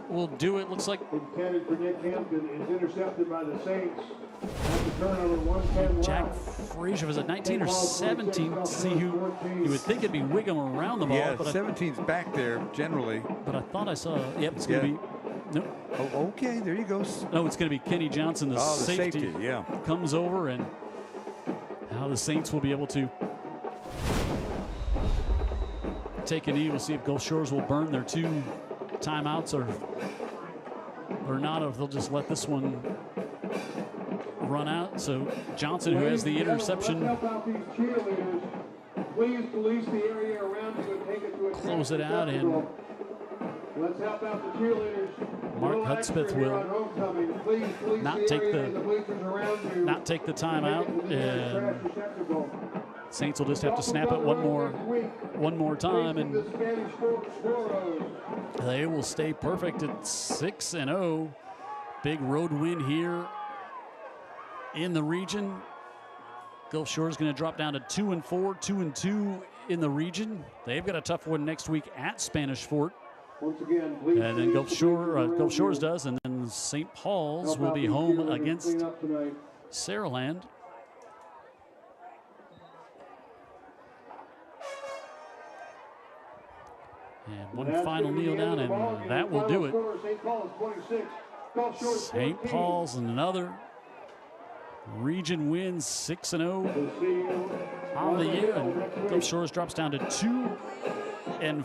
will do it. Looks like intended for Nick Hampton is intercepted by the Saints. Turnover 110. Jack Frazier was at 19 or 17 to see who you would think it'd be Wiggum around the ball. Yeah, but 17's back there generally. But I thought I saw. Yep, it's going to be. Nope. Oh, okay, there you go. No, it's going to be Kenny Johnson, the safety. Yeah, comes over, and how the Saints will be able to take a knee. We'll see if Gulf Shores will burn their 2 timeouts or not, or if they'll just let this one run out. So Johnson, who has the interception, close it out, and let's help out the cheerleaders. Mark Hudspeth will not take the timeout, and Saints will just have to snap it one more time, and they will stay perfect at 6-0. Big road win here in the region. Gulf Shores going to drop down to 2-4, 2-2 in the region. They've got a tough one next week at Spanish Fort. Once again, and then Gulf Shores does, and then St. Paul's will be home against Saraland. And one final kneel down, and that will do it. St. Paul's another region wins, 6-0 on the year, and Gulf Shores drops down to 2-4, and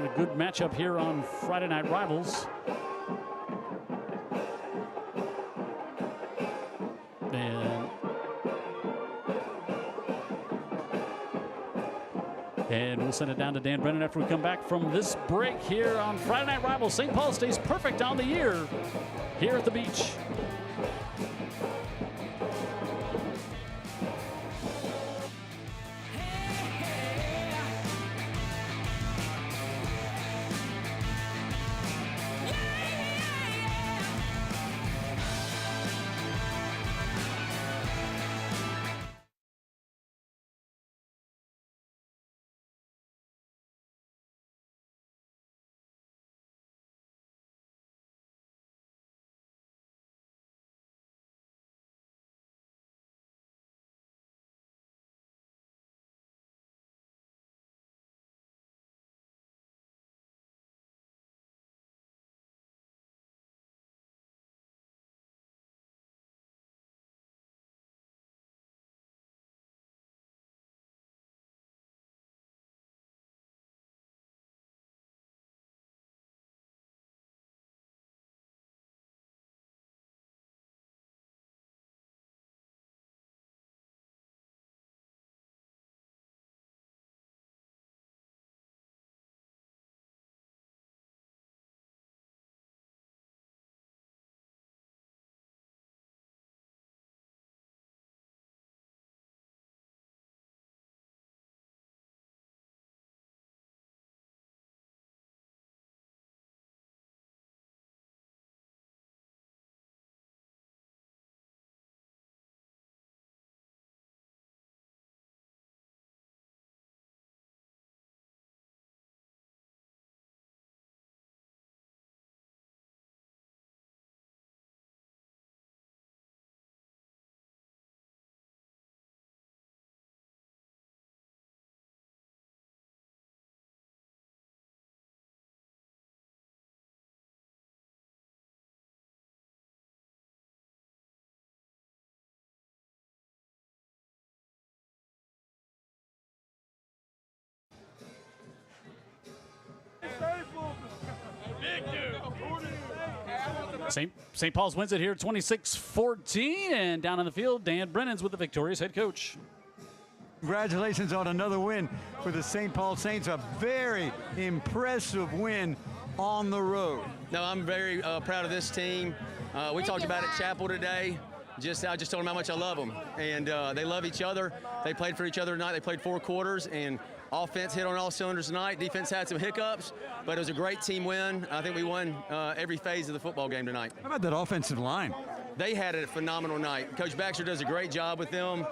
a good matchup here on Friday Night Rivals. And we'll send it down to Dan Brennan after we come back from this break here on Friday Night Rivals. St. Paul stays perfect on the year here at the beach. St. Paul's wins it here 26-14, and down on the field, Dan Brennan's with the victorious head coach. Congratulations on another win for the St. Paul Saints. A very impressive win on the road. No, I'm very proud of this team. We talked about it at Chapel today. I just told them how much I love them, and they love each other. They played for each other tonight. They played 4 quarters, and offense hit on all cylinders tonight. Defense had some hiccups, but it was a great team win. I think we won every phase of the football game tonight. How about that offensive line? They had a phenomenal night. Coach Baxter does a great job with them.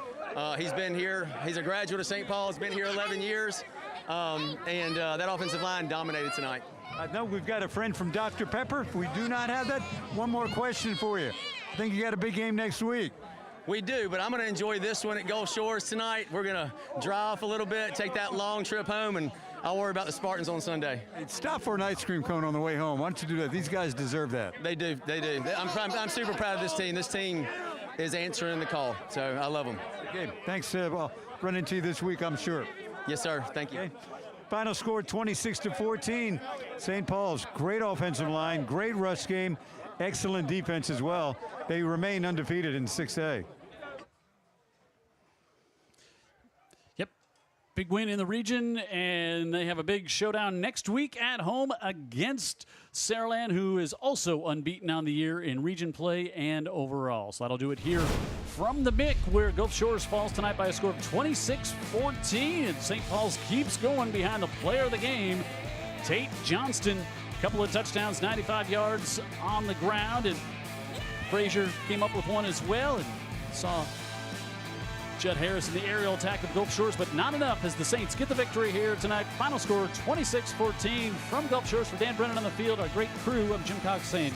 He's been here. He's a graduate of St. Paul. He's been here 11 years, and that offensive line dominated tonight. I know we've got a friend from Dr. Pepper. If we do not have that, one more question for you. I think you got a big game next week. We do, but I'm going to enjoy this one at Gulf Shores tonight. We're going to dry off a little bit, take that long trip home, and I'll worry about the Spartans on Sunday. Hey, stop for an ice cream cone on the way home. Why don't you do that? These guys deserve that. They do. They do. I'm super proud of this team. This team is answering the call, so I love them. Okay, thanks. Well, run into you this week, I'm sure. Yes, sir. Thank you. Okay. Final score 26-14. St. Paul's great offensive line, great rush game, excellent defense as well. They remain undefeated in 6A. Yep, big win in the region, and they have a big showdown next week at home against Saraland, who is also unbeaten on the year in region play and overall. So that'll do it here from the MIC, where Gulf Shores falls tonight by a score of 26-14, and St. Paul's keeps going behind the player of the game, Tate Johnston. Couple of touchdowns, 95 yards on the ground, and Frazier came up with one as well, and saw Judd Harris in the aerial attack of Gulf Shores, but not enough as the Saints get the victory here tonight. Final score 26-14 from Gulf Shores. For Dan Brennan on the field, our great crew, I'm Jim Cox saying